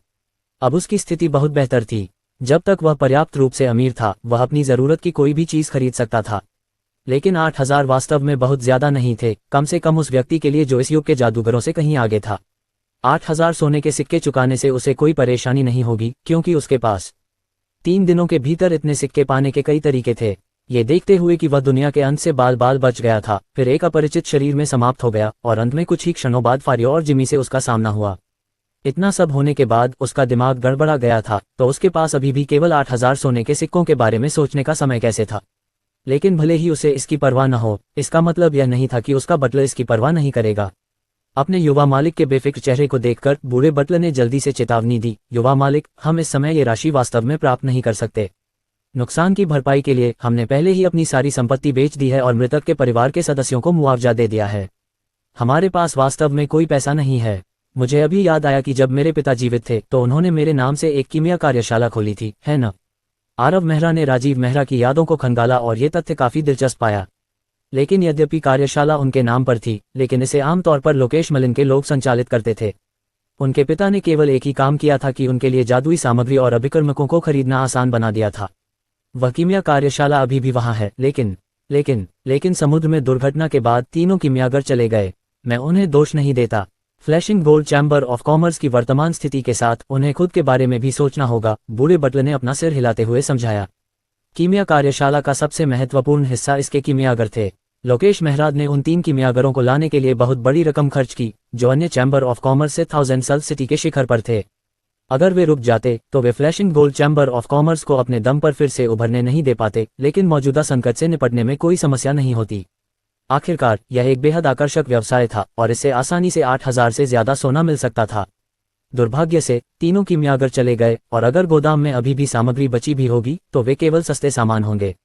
अब उसकी स्थिति बहुत बेहतर थी। जब तक वह पर्याप्त रूप से अमीर था, वह अपनी जरूरत की कोई भी चीज खरीद सकता था। लेकिन 8000 वास्तव में बहुत ज्यादा नहीं थे, कम से कम उस व्यक्ति के लिए जो इस युग के जादूगरों से कहीं आगे था। 8000 सोने के सिक्के चुकाने से उसे कोई परेशानी नहीं होगी, क्योंकि उसके पास 3 दिनों के भीतर इतने सिक्के पाने के कई तरीके थे। ये देखते हुए कि वह दुनिया के अंत से बाल बाल बच गया था, फिर एक अपरिचित शरीर में समाप्त हो गया और अंत में कुछ ही क्षणों बाद फारियो और जिमी से उसका सामना हुआ। इतना सब होने के बाद उसका दिमाग गड़बड़ा गया था, तो उसके पास अभी भी केवल 8000 सोने के सिक्कों के बारे में सोचने का समय कैसे था। लेकिन भले ही उसे इसकी परवाह न हो, इसका मतलब यह नहीं था कि उसका बटलर इसकी परवाह नहीं करेगा। अपने युवा मालिक के बेफिक्र चेहरे को देखकर बूढ़े बटलर ने जल्दी से चेतावनी दी, युवा मालिक, हम इस समय ये राशि वास्तव में प्राप्त नहीं कर सकते। नुकसान की भरपाई के लिए हमने पहले ही अपनी सारी संपत्ति बेच दी है और मृतक के परिवार के सदस्यों को मुआवजा दे दिया है। हमारे पास वास्तव में कोई पैसा नहीं है। मुझे अभी याद आया कि जब मेरे पिता जीवित थे तो उन्होंने मेरे नाम से एक कीमिया कार्यशाला खोली थी, है ना? आरव मेहरा ने राजीव मेहरा की यादों को खंगाला और ये तथ्य काफी दिलचस्प पाया। लेकिन यद्यपि कार्यशाला उनके नाम पर थी, लेकिन इसे आमतौर पर लोकेश मलिन के लोग संचालित करते थे। उनके पिता ने केवल एक ही काम किया था कि उनके लिए जादुई सामग्री और अभिकर्मकों को खरीदना आसान बना दिया था। वह कीमिया कार्यशाला अभी भी वहां है, लेकिन समुद्र में दुर्घटना के बाद तीनों कीमियागर चले गए। मैं उन्हें दोष नहीं देता। Flashing gold chamber of commerce की वर्तमान स्थिति के साथ उन्हें खुद के बारे में भी सोचना होगा, बूढ़े बटलर ने अपना सिर हिलाते हुए समझाया। कीमिया कार्यशाला का सबसे महत्वपूर्ण हिस्सा इसके कीमियागर थे। लोकेश मेहराज ने उन 3 कीमियागरों को लाने के लिए बहुत बड़ी रकम खर्च की, जो अन्य चैम्बर ऑफ कॉमर्स से 1000 सल सिटी के शिखर पर थे। अगर वे रुक जाते तो वे flashing gold chamber of commerce को अपने दम पर फिर से उभरने नहीं दे पाते, लेकिन मौजूदा संकट से निपटने में कोई समस्या नहीं होती। आखिरकार यह एक बेहद आकर्षक व्यवसाय था और इससे आसानी से 8000 से ज्यादा सोना मिल सकता था। दुर्भाग्य से तीनों कीमियागर चले गए और अगर गोदाम में अभी भी सामग्री बची भी होगी तो वे केवल सस्ते सामान होंगे।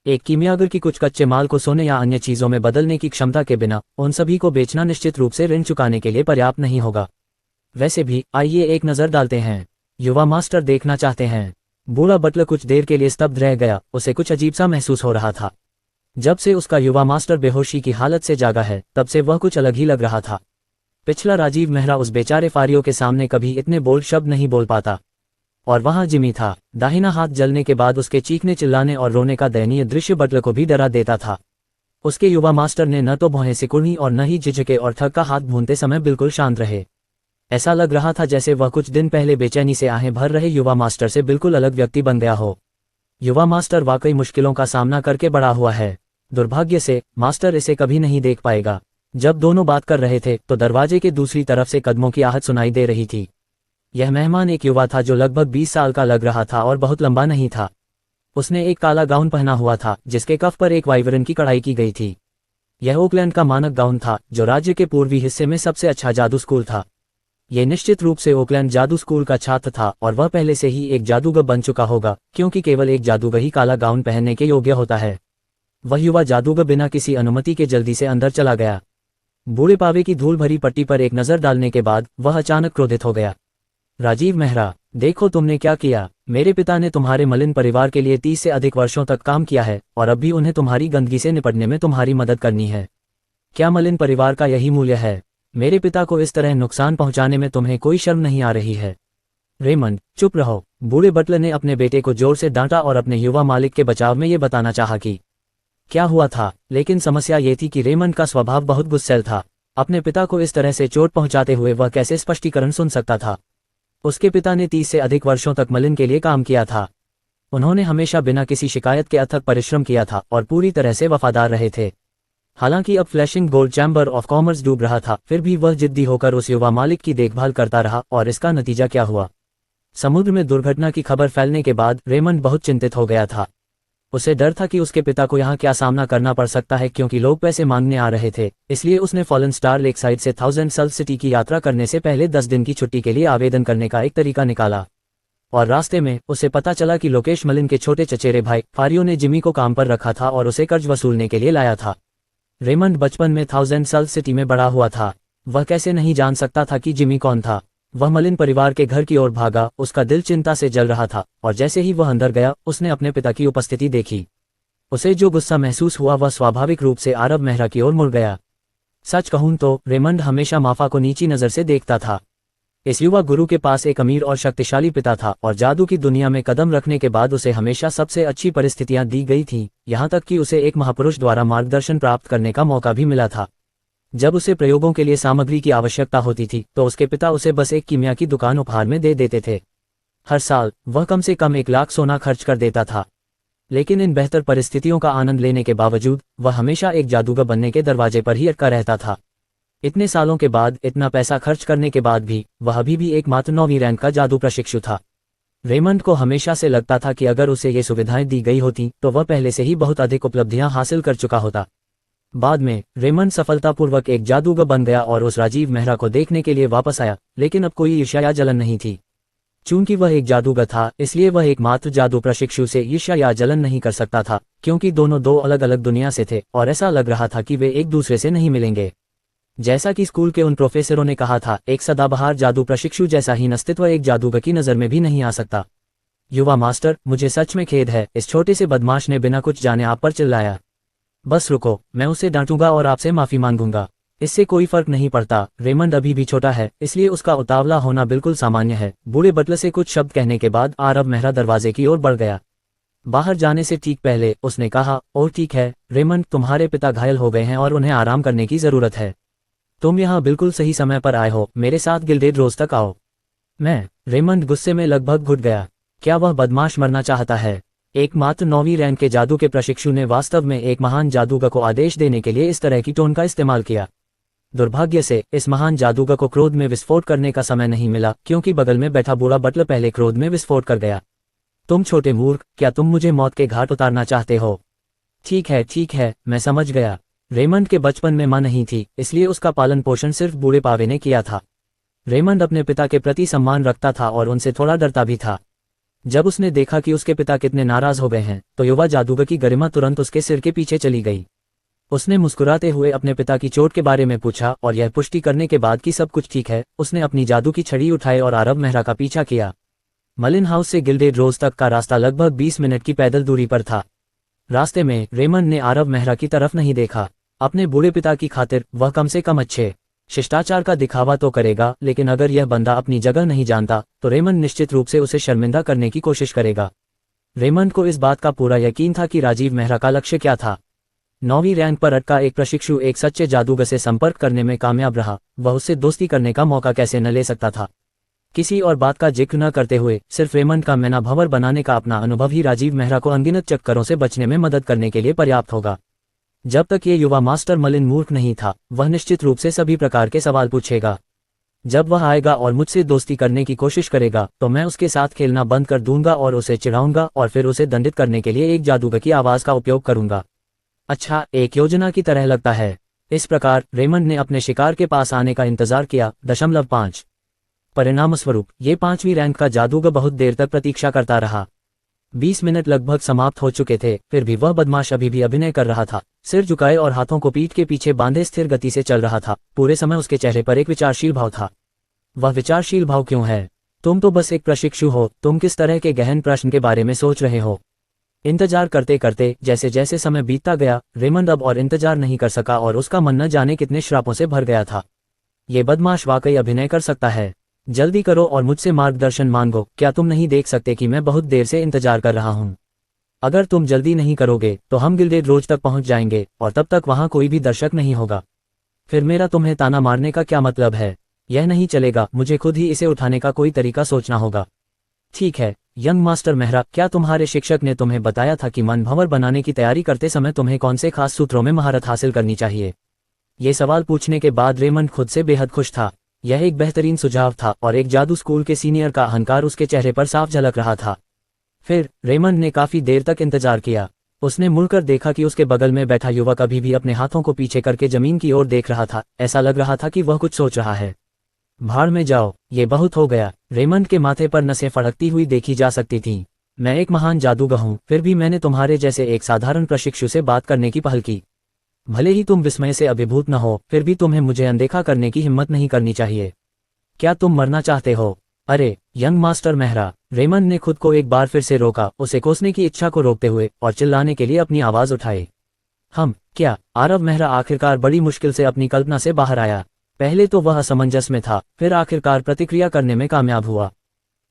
एक कीमियागर की कुछ कच्चे माल को सोने या अन्य चीजों में बदलने की क्षमता के बिना उन सभी को बेचना निश्चित रूप से ऋण चुकाने के लिए पर्याप्त नहीं होगा। वैसे भी आइए एक नजर डालते हैं। युवा मास्टर देखना चाहते हैं। बूढ़ा बटलर कुछ देर के लिए स्तब्ध रह गया, उसे कुछ अजीब सा महसूस हो रहा था। जब से उसका युवा मास्टर बेहोशी की हालत से जागा है, तब से वह कुछ अलग ही लग रहा था। पिछला राजीव मेहरा उस बेचारे फारियों के सामने कभी इतने बोल्ड शब्द नहीं बोल पाता। और वहां जिमी था। दाहिना हाथ जलने के बाद उसके चीखने चिल्लाने और रोने का दयनीय दृश्य बटलर को भी डरा देता था। उसके युवा मास्टर ने न तो भौहें सिकुड़ी और न ही झिझके और थक का हाथ भूनते समय बिल्कुल शांत रहे। ऐसा लग रहा था जैसे वह कुछ दिन पहले बेचैनी से आहें भर रहे युवा मास्टर से बिल्कुल अलग व्यक्ति बन गया हो। युवा मास्टर वाकई मुश्किलों का सामना करके बड़ा हुआ है। दुर्भाग्य से मास्टर इसे कभी नहीं देख पाएगा। जब दोनों बात कर रहे थे तो दरवाजे के दूसरी तरफ से कदमों की आहट सुनाई दे रही थी। यह मेहमान एक युवा था जो लगभग 20 साल का लग रहा था और बहुत लंबा नहीं था। उसने एक काला गाउन पहना हुआ था जिसके कफ पर एक वाइवरन की कढ़ाई की गई थी। यह ओकलैंड का मानक गाउन था, जो राज्य के पूर्वी हिस्से में सबसे अच्छा जादू स्कूल था। यह निश्चित रूप से ओकलैंड जादू स्कूल का छात्र था और वह पहले से ही एक जादूगर बन चुका होगा, क्योंकि केवल एक जादूगर ही काला गाउन पहनने के योग्य होता है। वह युवा जादूगर बिना किसी अनुमति के जल्दी से अंदर चला गया। बूढ़े पावे की धूल भरी पट्टी पर एक नजर डालने के बाद वह अचानक क्रोधित हो गया। राजीव मेहरा, देखो तुमने क्या किया। मेरे पिता ने तुम्हारे मलिन परिवार के लिए 30 से अधिक वर्षों तक काम किया है और अब भी उन्हें तुम्हारी गंदगी से निपटने में तुम्हारी मदद करनी है। क्या मलिन परिवार का यही मूल्य है? मेरे पिता को इस तरह नुकसान पहुंचाने में तुम्हें कोई शर्म नहीं आ रही है? रेमंड, चुप रहो। बूढ़े बटलर ने अपने बेटे को जोर से डांटा और अपने युवा मालिक के बचाव में ये बताना चाहा कि क्या हुआ था, लेकिन समस्या ये थी कि रेमंड का स्वभाव बहुत गुस्सैल था। अपने पिता को इस तरह से चोट पहुंचाते हुए वह कैसे स्पष्टीकरण सुन सकता था? उसके पिता ने 30 से अधिक वर्षों तक मलिन के लिए काम किया था। उन्होंने हमेशा बिना किसी शिकायत के अथक परिश्रम किया था और पूरी तरह से वफादार रहे थे। हालांकि अब flashing gold chamber of commerce डूब रहा था, फिर भी वह जिद्दी होकर उस युवा मालिक की देखभाल करता रहा। और इसका नतीजा क्या हुआ? समुद्र में दुर्घटना की खबर फैलने के बाद रेमंड बहुत चिंतित हो गया था। उसे डर था कि उसके पिता को यहाँ क्या सामना करना पड़ सकता है, क्योंकि लोग पैसे मांगने आ रहे थे। इसलिए उसने फॉलन स्टार लेक साइड से 1000 सल सिटी की यात्रा करने से पहले 10 दिन की छुट्टी के लिए आवेदन करने का एक तरीका निकाला। और रास्ते में उसे पता चला कि लोकेश मलिन के छोटे चचेरे भाई फारियो ने जिमी को काम पर रखा था और उसे कर्ज वसूलने के लिए लाया था। रेमंड बचपन में 1000 सल सिटी में बड़ा हुआ था। वह कैसे नहीं जान सकता था कि जिमी कौन था? वह मलिन परिवार के घर की ओर भागा। उसका दिल चिंता से जल रहा था और जैसे ही वह अंदर गया उसने अपने पिता की उपस्थिति देखी। उसे जो गुस्सा महसूस हुआ वह स्वाभाविक रूप से आरव मेहरा की ओर मुड़ गया। सच कहूं तो रेमंड हमेशा माफा को नीची नजर से देखता था। इस युवा गुरु के पास एक अमीर और शक्तिशाली पिता था और जादू की दुनिया में कदम रखने के बाद उसे हमेशा सबसे अच्छी परिस्थितियां दी गई थीं, यहाँ तक कि उसे एक महापुरुष द्वारा मार्गदर्शन प्राप्त करने का मौका भी मिला था। जब उसे प्रयोगों के लिए सामग्री की आवश्यकता होती थी तो उसके पिता उसे बस एक कीमिया की दुकान उपहार में दे देते थे। हर साल वह कम से कम 1 लाख सोना खर्च कर देता था। लेकिन इन बेहतर परिस्थितियों का आनंद लेने के बावजूद वह हमेशा एक जादूगर बनने के दरवाजे पर ही अटका रहता था। इतने सालों के बाद, इतना पैसा खर्च करने के बाद भी वह अभी भी एकमात्र 9वीं रैंक का जादू प्रशिक्षु था। रेमंड को हमेशा से लगता था कि अगर उसे ये सुविधाएं दी गई होती तो वह पहले से ही बहुत अधिक उपलब्धियां हासिल कर चुका होता। बाद में रेमंड सफलतापूर्वक एक जादूगर बन गया और उस राजीव मेहरा को देखने के लिए वापस आया, लेकिन अब कोई ईर्ष्या या जलन नहीं थी। चूंकि वह एक जादूगर था, इसलिए वह एकमात्र जादू प्रशिक्षु से ईर्ष्या या जलन नहीं कर सकता था, क्योंकि दोनों 2 अलग अलग दुनिया से थे और ऐसा लग रहा था कि वे एक दूसरे से नहीं मिलेंगे। जैसा कि स्कूल के उन प्रोफेसरों ने कहा था, एक सदाबहार जादू प्रशिक्षु जैसा हीन अस्तित्व एक जादूगर की नज़र में भी नहीं आ सकता। युवा मास्टर, मुझे सच में खेद है, इस छोटे से बदमाश ने बिना कुछ जाने आप पर चिल्लाया। बस रुको, मैं उसे डांटूंगा और आपसे माफी मांगूंगा। इससे कोई फर्क नहीं पड़ता, रेमंड अभी भी छोटा है, इसलिए उसका उतावला होना बिल्कुल सामान्य है। बूढ़े बटलर से कुछ शब्द कहने के बाद आरव मेहरा दरवाजे की ओर बढ़ गया। बाहर जाने से ठीक पहले उसने कहा, और ठीक है रेमंड, तुम्हारे पिता घायल हो गए हैं और उन्हें आराम करने की जरूरत है। तुम यहाँ बिल्कुल सही समय पर आए हो, मेरे साथ गिल्डेड रोज तक आओ। रेमंड गुस्से में लगभग घुट गया। क्या वह बदमाश मरना चाहता है? एकमात्र 9वीं रैंक के जादू के प्रशिक्षु ने वास्तव में एक महान जादूगर को आदेश देने के लिए इस तरह की टोन का इस्तेमाल किया। दुर्भाग्य से इस महान जादूगर को क्रोध में विस्फोट करने का समय नहीं मिला, क्योंकि बगल में बैठा बूढ़ा बटलर पहले क्रोध में विस्फोट कर गया। तुम छोटे मूर्ख, क्या तुम मुझे मौत के घाट उतारना चाहते हो? ठीक है, मैं समझ गया। रेमंड के बचपन में मां नहीं थी, इसलिए उसका पालन पोषण सिर्फ बूढ़े पावे ने किया था। रेमंड अपने पिता के प्रति सम्मान रखता था और उनसे थोड़ा डरता भी था। जब उसने देखा कि उसके पिता कितने नाराज हो गए हैं, तो युवा जादूगर की गरिमा तुरंत उसके सिर के पीछे चली गई। उसने मुस्कुराते हुए अपने पिता की चोट के बारे में पूछा और यह पुष्टि करने के बाद कि सब कुछ ठीक है, उसने अपनी जादू की छड़ी उठाई और आरव मेहरा का पीछा किया। मलिन हाउस से गिल्डेड रोज तक का रास्ता लगभग 20 मिनट की पैदल दूरी पर था। रास्ते में रेमंड ने आरव मेहरा की तरफ नहीं देखा। अपने बूढ़े पिता की खातिर वह कम से कम अच्छे शिष्टाचार का दिखावा तो करेगा, लेकिन अगर यह बंदा अपनी जगह नहीं जानता तो रेमंड निश्चित रूप से उसे शर्मिंदा करने की कोशिश करेगा। रेमंड को इस बात का पूरा यकीन था कि राजीव मेहरा का लक्ष्य क्या था। 9वीं रैंक पर अटका एक प्रशिक्षु एक सच्चे जादूगर से संपर्क करने में कामयाब रहा, वह उससे दोस्ती करने का मौका कैसे न ले सकता था। किसी और बात का जिक्र न करते हुए सिर्फ रेमंड का मैना भंवर बनाने का अपना अनुभव ही राजीव मेहरा को अनगिनत चक्करों से बचने में मदद करने के लिए पर्याप्त होगा। जब तक ये युवा मास्टर मलिन मूर्ख नहीं था, वह निश्चित रूप से सभी प्रकार के सवाल पूछेगा। जब वह आएगा और मुझसे दोस्ती करने की कोशिश करेगा तो मैं उसके साथ खेलना बंद कर दूंगा और उसे चिढ़ाऊंगा और फिर उसे दंडित करने के लिए एक जादूगर की आवाज का उपयोग करूंगा। अच्छा, एक योजना की तरह लगता है। इस प्रकार रेमंड ने अपने शिकार के पास आने का इंतजार किया। 5 परिणामस्वरूप ये 5वीं रैंक का जादूगर बहुत देर तक प्रतीक्षा करता रहा। 20 मिनट लगभग समाप्त हो चुके थे, फिर भी वह बदमाश अभी भी अभिनय कर रहा था। सिर झुकाए और हाथों को पीठ के पीछे बांधे स्थिर गति से चल रहा था। पूरे समय उसके चेहरे पर एक विचारशील भाव था। वह विचारशील भाव क्यों है? तुम तो बस एक प्रशिक्षु हो, तुम किस तरह के गहन प्रश्न के बारे में सोच रहे हो? इंतजार करते करते जैसे जैसे समय बीतता गया, रेमंड अब और इंतजार नहीं कर सका और उसका मन न जाने कितने श्रापों से भर गया था। ये बदमाश वाकई अभिनय कर सकता है। जल्दी करो और मुझसे मार्गदर्शन मांगो। क्या तुम नहीं देख सकते कि मैं बहुत देर से इंतजार कर रहा हूँ? अगर तुम जल्दी नहीं करोगे तो हम गिल्डेड रोज तक पहुंच जाएंगे और तब तक वहां कोई भी दर्शक नहीं होगा। फिर मेरा तुम्हें ताना मारने का क्या मतलब है? यह नहीं चलेगा, मुझे खुद ही इसे उठाने का कोई तरीका सोचना होगा। ठीक है यंग मास्टर मेहरा, क्या तुम्हारे शिक्षक ने तुम्हें बताया था कि मन भंवर बनाने की तैयारी करते समय तुम्हें कौन से खास सूत्रों में महारत हासिल करनी चाहिए? ये सवाल पूछने के बाद रेमंड खुद से बेहद खुश था। यह एक बेहतरीन सुझाव था और एक जादू स्कूल के सीनियर का अहंकार उसके चेहरे पर साफ झलक रहा था। फिर रेमंड ने काफी देर तक इंतजार किया। उसने मुड़कर देखा कि उसके बगल में बैठा युवक अभी भी अपने हाथों को पीछे करके जमीन की ओर देख रहा था। ऐसा लग रहा था कि वह कुछ सोच रहा है। भाड़ में जाओ, ये बहुत हो गया। रेमंड के माथे पर नसें फड़कती हुई देखी जा सकती थीं। मैं एक महान जादूगर हूँ, फिर भी मैंने तुम्हारे जैसे एक साधारण प्रशिक्षु से बात करने की पहल की। भले ही तुम विस्मय से अभिभूत न हो, फिर भी तुम्हें मुझे अनदेखा करने की हिम्मत नहीं करनी चाहिए। क्या तुम मरना चाहते हो? अरे यंग मास्टर मेहरा, रेमंड ने खुद को एक बार फिर से रोका, उसे कोसने की इच्छा को रोकते हुए और चिल्लाने के लिए अपनी आवाज उठाई। क्या? आरव मेहरा आखिरकार बड़ी मुश्किल से अपनी कल्पना से बाहर आया। पहले तो वह असमंजस में था, फिर आखिरकार प्रतिक्रिया करने में कामयाब हुआ।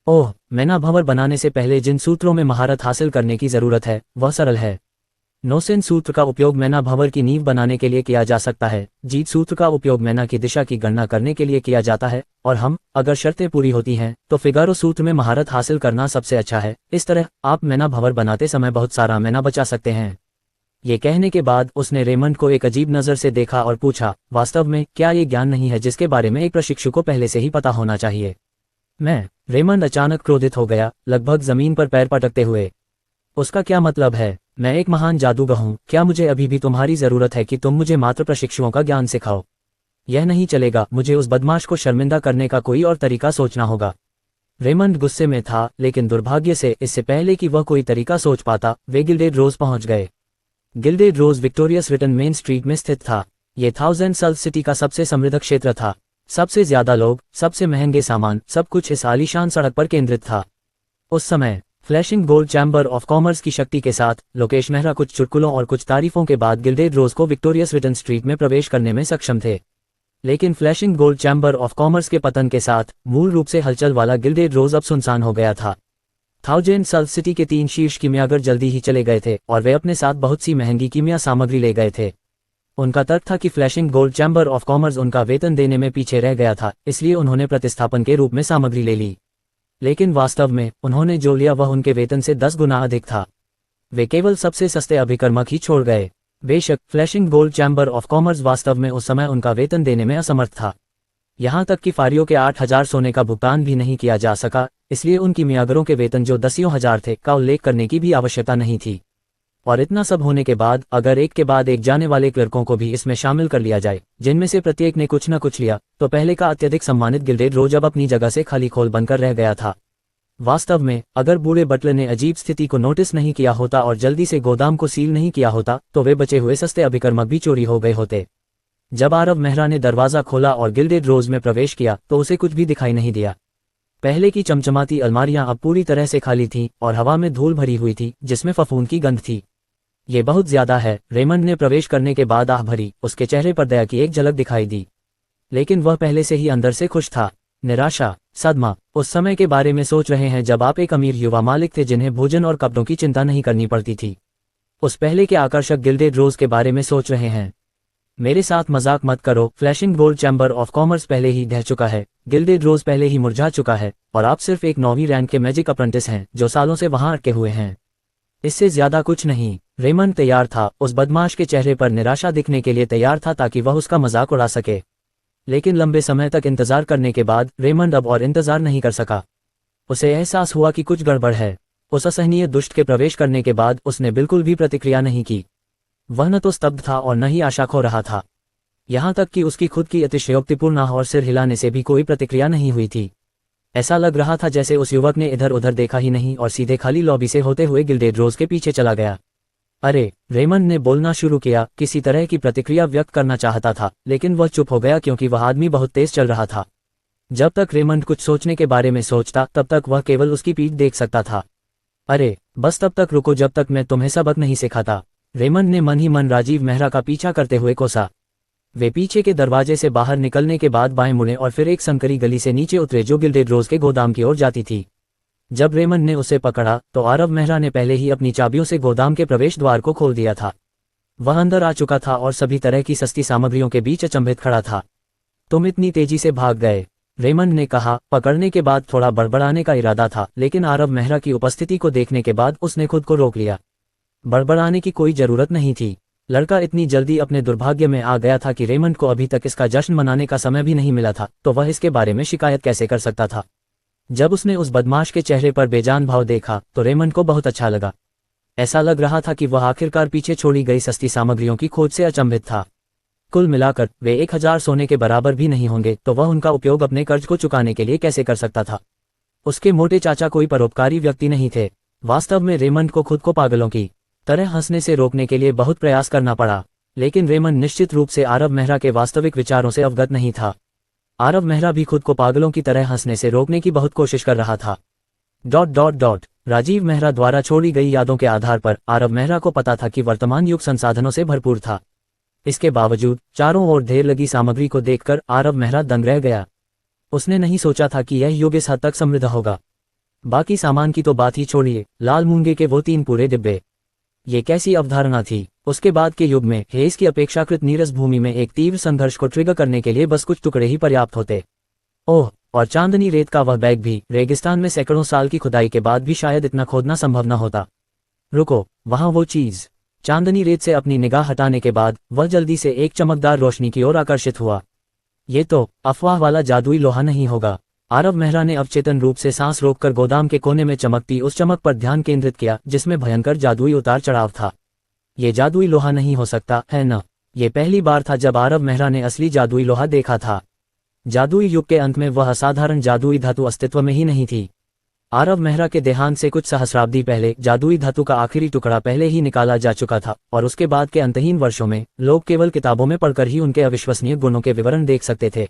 ओह, मैना भंवर बनाने से पहले जिन सूत्रों में महारत हासिल करने की जरूरत है वह सरल है। नौसेन सूत्र का उपयोग मैना भंवर की नींव बनाने के लिए किया जा सकता है। जीत सूत्र का उपयोग मैना की दिशा की गणना करने के लिए किया जाता है। और अगर शर्तें पूरी होती हैं तो फिगारो सूत्र में महारत हासिल करना सबसे अच्छा है। इस तरह आप मैना भंवर बनाते समय बहुत सारा मैना बचा सकते हैं। ये कहने के बाद उसने रेमंड को एक अजीब नज़र से देखा और पूछा, वास्तव में क्या ये ज्ञान नहीं है जिसके बारे में एक प्रशिक्षु को पहले से ही पता होना चाहिए? रेमंड अचानक क्रोधित हो गया, लगभग जमीन पर पैर पटकते हुए। उसका क्या मतलब है? मैं एक महान जादूगर हूँ, क्या मुझे अभी भी तुम्हारी जरूरत है कि तुम मुझे मात्र प्रशिक्षुओं का ज्ञान सिखाओ? यह नहीं चलेगा, मुझे उस बदमाश को शर्मिंदा करने का कोई और तरीका सोचना होगा। रेमंड गुस्से में था, लेकिन दुर्भाग्य से इससे पहले कि वह कोई तरीका सोच पाता, वे गिल्डेड रोज पहुंच गए। गिल्डेड रोज विक्टोरियस रिटन मेन स्ट्रीट में स्थित था। ये थाउजेंड सल सिटी का सबसे समृद्ध क्षेत्र था। सबसे ज्यादा लोग, सबसे महंगे सामान, सब कुछ इस आलीशान सड़क पर केंद्रित था। उस समय flashing gold chamber of commerce की शक्ति के साथ लोकेश मेहरा कुछ चुटकुलों और कुछ तारीफों के बाद गिल्डेड रोज को विक्टोरियस रिटन स्ट्रीट में प्रवेश करने में सक्षम थे। लेकिन flashing gold chamber of commerce के पतन के साथ मूल रूप से हलचल वाला गिल्डेड रोज अब सुनसान हो गया था। थाउजेंड सल सिटी के 3 शीर्ष कीमियागर जल्दी ही चले गए थे और वे अपने साथ बहुत सी महंगी कीमिया सामग्री ले गए थे। उनका तर्क था कि flashing gold chamber of commerce उनका वेतन देने में पीछे रह गया था, इसलिए उन्होंने प्रतिस्थापन के रूप में सामग्री ले ली। लेकिन वास्तव में उन्होंने जो लिया वह उनके वेतन से 10 गुना अधिक था। वे केवल सबसे सस्ते अभिकर्मक ही छोड़ गए। बेशक flashing gold chamber of commerce वास्तव में उस समय उनका वेतन देने में असमर्थ था। यहाँ तक कि फारियों के 8,000 सोने का भुगतान भी नहीं किया जा सका, इसलिए उन कीमियागरों के वेतन जो 10,000 थे का उल्लेख करने की भी आवश्यकता नहीं थी। और इतना सब होने के बाद अगर एक के बाद एक जाने वाले क्लर्कों को भी इसमें शामिल कर लिया जाए, जिनमें से प्रत्येक ने कुछ न कुछ लिया, तो पहले का अत्यधिक सम्मानित गिल्डेड रोज अब अपनी जगह से खाली खोल बनकर रह गया था। वास्तव में अगर बूढ़े बटलर ने अजीब स्थिति को नोटिस नहीं किया होता और जल्दी से गोदाम को सील नहीं किया होता, तो वे बचे हुए सस्ते अभिकर्मक भी चोरी हो गए होते। जब आरव मेहरा ने दरवाजा खोला और गिल्डेड रोज में प्रवेश किया तो उसे कुछ भी दिखाई नहीं दिया। पहले की चमचमाती अलमारियां अब पूरी तरह से खाली थीं और हवा में धूल भरी हुई थी जिसमें फफूंद की गंध थी। ये बहुत ज्यादा है, रेमंड ने प्रवेश करने के बाद आह भरी। उसके चेहरे पर दया की एक झलक दिखाई दी, लेकिन वह पहले से ही अंदर से खुश था। निराशा, सदमा उस समय के बारे में सोच रहे हैं जब आप एक अमीर युवा मालिक थे जिन्हें भोजन और कपड़ों की चिंता नहीं करनी पड़ती थी। उस पहले के आकर्षक गिल्डेड रोज के बारे में सोच रहे हैं। मेरे साथ मजाक मत करो। Flashing gold chamber of commerce पहले ही ढह चुका है, गिल्डेड रोज पहले ही मुरझा चुका है और आप सिर्फ एक 9वीं रैंक के मैजिक अप्रेंटिस हैं जो सालों से वहां अटके हुए हैं। इससे ज्यादा कुछ नहीं। रेमंड तैयार था, उस बदमाश के चेहरे पर निराशा दिखने के लिए तैयार था ताकि वह उसका मजाक उड़ा सके। लेकिन लंबे समय तक इंतजार करने के बाद रेमंड अब और इंतजार नहीं कर सका। उसे एहसास हुआ कि कुछ गड़बड़ है। उस असहनीय दुष्ट के प्रवेश करने के बाद उसने बिल्कुल भी प्रतिक्रिया नहीं की। वह न तो स्तब्ध था और न ही आशा खो रहा था। यहाँ तक कि उसकी खुद की अतिशयोक्तिपूर्ण आह और सिर हिलाने से भी कोई प्रतिक्रिया नहीं हुई थी। ऐसा लग रहा था जैसे उस युवक ने इधर उधर देखा ही नहीं और सीधे खाली लॉबी से होते हुए गिल्डेड रोज के पीछे चला गया। अरे, रेमंड ने बोलना शुरू किया, किसी तरह की प्रतिक्रिया व्यक्त करना चाहता था, लेकिन वह चुप हो गया क्योंकि वह आदमी बहुत तेज चल रहा था। जब तक रेमंड कुछ सोचने के बारे में सोचता तब तक वह केवल उसकी पीठ देख सकता था। अरे, बस तब तक रुको जब तक मैं तुम्हें सबक नहीं सिखाता। रेमंड ने मन ही मन राजीव मेहरा का पीछा करते हुए कोसा। वे पीछे के दरवाजे से बाहर निकलने के बाद बाएं मुड़े और फिर एक संकरी गली से नीचे उतरे जो गिल्डेड रोज के गोदाम की ओर जाती थी। जब रेमंड ने उसे पकड़ा तो आरव मेहरा ने पहले ही अपनी चाबियों से गोदाम के प्रवेश द्वार को खोल दिया था। वह अंदर आ चुका था और सभी तरह की सस्ती सामग्रियों के बीच अचंभित खड़ा था। तुम इतनी तेजी से भाग गए, रेमंड ने कहा। पकड़ने के बाद थोड़ा बड़बड़ाने का इरादा था, लेकिन आरव मेहरा की उपस्थिति को देखने के बाद उसने खुद को रोक लिया। बड़बड़ाने की कोई जरूरत नहीं थी। लड़का इतनी जल्दी अपने दुर्भाग्य में आ गया था कि रेमंड को अभी तक इसका जश्न मनाने का समय भी नहीं मिला था, तो वह इसके बारे में शिकायत कैसे कर सकता था। जब उसने उस बदमाश के चेहरे पर बेजान भाव देखा तो रेमंड को बहुत अच्छा लगा। ऐसा लग रहा था कि वह आखिरकार पीछे छोड़ी गई सस्ती सामग्रियों की खोज से अचंभित था। कुल मिलाकर वे 1000 सोने के बराबर भी नहीं होंगे, तो वह उनका उपयोग अपने कर्ज को चुकाने के लिए कैसे कर सकता था। उसके मोटे चाचा कोई परोपकारी व्यक्ति नहीं थे। वास्तव में रेमंड को खुद को पागलों की तरह हंसने से रोकने के लिए बहुत प्रयास करना पड़ा, लेकिन रेमंड निश्चित रूप से आरव मेहरा के वास्तविक विचारों से अवगत नहीं था। आरव मेहरा भी खुद को पागलों की तरह हंसने से रोकने की बहुत कोशिश कर रहा था। ... राजीव मेहरा द्वारा छोड़ी गई यादों के आधार पर आरव मेहरा को पता था कि वर्तमान युग संसाधनों से भरपूर था। इसके बावजूद चारों ओर ढेर लगी सामग्री को देखकर आरव मेहरा दंग रह गया। उसने नहीं सोचा था कि यह युग इस हद तक समृद्ध होगा। बाकी सामान की तो बात ही छोड़िए, लाल मूंगे के वो 3 पूरे डिब्बे, ये कैसी अवधारणा थी। उसके बाद के युग में हेस की अपेक्षाकृत नीरस भूमि में एक तीव्र संघर्ष को ट्रिगर करने के लिए बस कुछ टुकड़े ही पर्याप्त होते। ओह, और चांदनी रेत का वह बैग भी रेगिस्तान में सैकड़ों साल की खुदाई के बाद भी शायद इतना खोदना संभव न होता। रुको, वहां वो चीज। चांदनी रेत से अपनी निगाह हटाने के बाद वह जल्दी से एक चमकदार रोशनी की ओर आकर्षित हुआ। ये तो अफवाह वाला जादुई लोहा नहीं होगा। आरव मेहरा ने अवचेतन रूप से सांस रोककर गोदाम के कोने में चमकती उस चमक पर ध्यान केंद्रित किया जिसमें भयंकर जादुई उतार चढ़ाव था। ये जादुई लोहा नहीं हो सकता है न। ये पहली बार था जब आरव मेहरा ने असली जादुई लोहा देखा था। जादुई युग के अंत में वह असाधारण जादुई धातु अस्तित्व में ही नहीं थी। आरव मेहरा के देहांत से कुछ सहस्राब्दी पहले जादुई धातु का आखिरी टुकड़ा पहले ही निकाला जा चुका था और उसके बाद के अंतहीन वर्षों में लोग केवल किताबों में पढ़कर ही उनके अविश्वसनीय गुणों के विवरण देख सकते थे।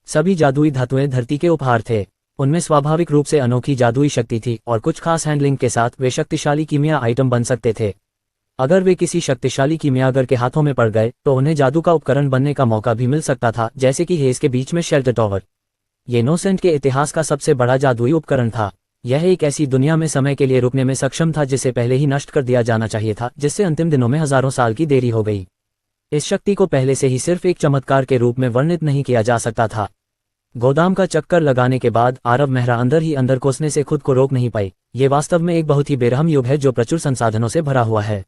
सभी जादुई धातुएं धरती के उपहार थे। उनमें स्वाभाविक रूप से अनोखी जादुई शक्ति थी और कुछ खास हैंडलिंग के साथ वे शक्तिशाली कीमिया आइटम बन सकते थे। अगर वे किसी शक्तिशाली कीमियागर के हाथों में पड़ गए तो उन्हें जादू का उपकरण बनने का मौका भी मिल सकता था, जैसे कि हेज के बीच में शेल्टर टॉवर। ये नोसेंट के इतिहास का सबसे बड़ा जादुई उपकरण था। यह एक ऐसी दुनिया में समय के लिए रुकने में सक्षम था जिसे पहले ही नष्ट कर दिया जाना चाहिए था, जिससे अंतिम दिनों में हजारों साल की देरी हो गई। इस शक्ति को पहले से ही सिर्फ एक चमत्कार के रूप में वर्णित नहीं किया जा सकता था। गोदाम का चक्कर लगाने के बाद आरव मेहरा अंदर ही अंदर कोसने से खुद को रोक नहीं पाई। ये वास्तव में एक बहुत ही बेरहम युग है जो प्रचुर संसाधनों से भरा हुआ है।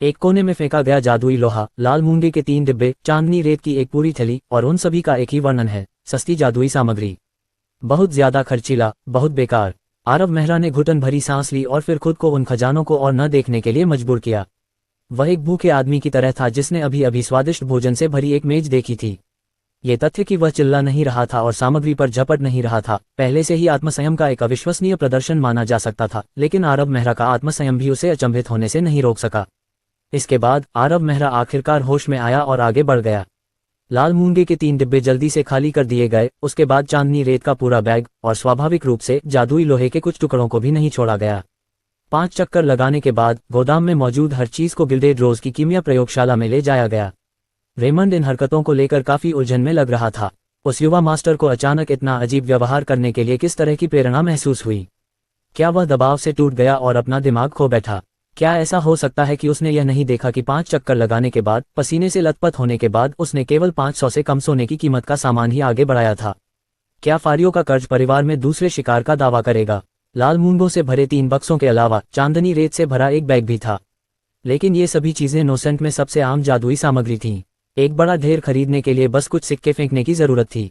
एक कोने में फेंका गया जादुई लोहा, लाल मूंगे के 3 डिब्बे, चांदनी रेत की एक पूरी थैली और उन सभी का एक ही वर्णन है, सस्ती जादुई सामग्री। बहुत ज्यादा खर्चीला, बहुत बेकार। आरव मेहरा ने घुटन भरी सांस ली और फिर खुद को उन खजानों को और न देखने के लिए मजबूर किया। वह एक भूखे आदमी की तरह था जिसने अभी अभी स्वादिष्ट भोजन से भरी एक मेज देखी थी। ये तथ्य कि वह चिल्ला नहीं रहा था और सामग्री पर झपट नहीं रहा था पहले से ही आत्मसंयम का एक अविश्वसनीय प्रदर्शन माना जा सकता था, लेकिन आरव मेहरा का आत्मसंयम भी उसे अचंभित होने से नहीं रोक सका। इसके बाद आरव मेहरा आखिरकार होश में आया और आगे बढ़ गया। लाल मूंगे के 3 डिब्बे जल्दी से खाली कर दिए गए, उसके बाद चांदनी रेत का पूरा बैग और स्वाभाविक रूप से जादुई लोहे के कुछ टुकड़ों को भी नहीं छोड़ा गया। 5 चक्कर लगाने के बाद गोदाम में मौजूद हर चीज को गिल्डेड रोज की कीमिया प्रयोगशाला में ले जाया गया। रेमंड इन हरकतों को लेकर काफी उलझन में लग रहा था। उस युवा मास्टर को अचानक इतना अजीब व्यवहार करने के लिए किस तरह की प्रेरणा महसूस हुई? क्या वह दबाव से टूट गया और अपना दिमाग खो बैठा? क्या ऐसा हो सकता है कि उसने यह नहीं देखा कि 5 चक्कर लगाने के बाद, पसीने से लथपथ होने के बाद उसने केवल 500 से कम सोने की कीमत का सामान ही आगे बढ़ाया था? क्या फारियों का कर्ज परिवार में दूसरे शिकार का दावा करेगा? लाल मूंगों से भरे 3 बक्सों के अलावा चांदनी रेत से भरा एक बैग भी था। लेकिन ये सभी चीजें नोसेंट में सबसे आम जादुई सामग्री थीं। एक बड़ा ढेर खरीदने के लिए बस कुछ सिक्के फेंकने की जरूरत थी।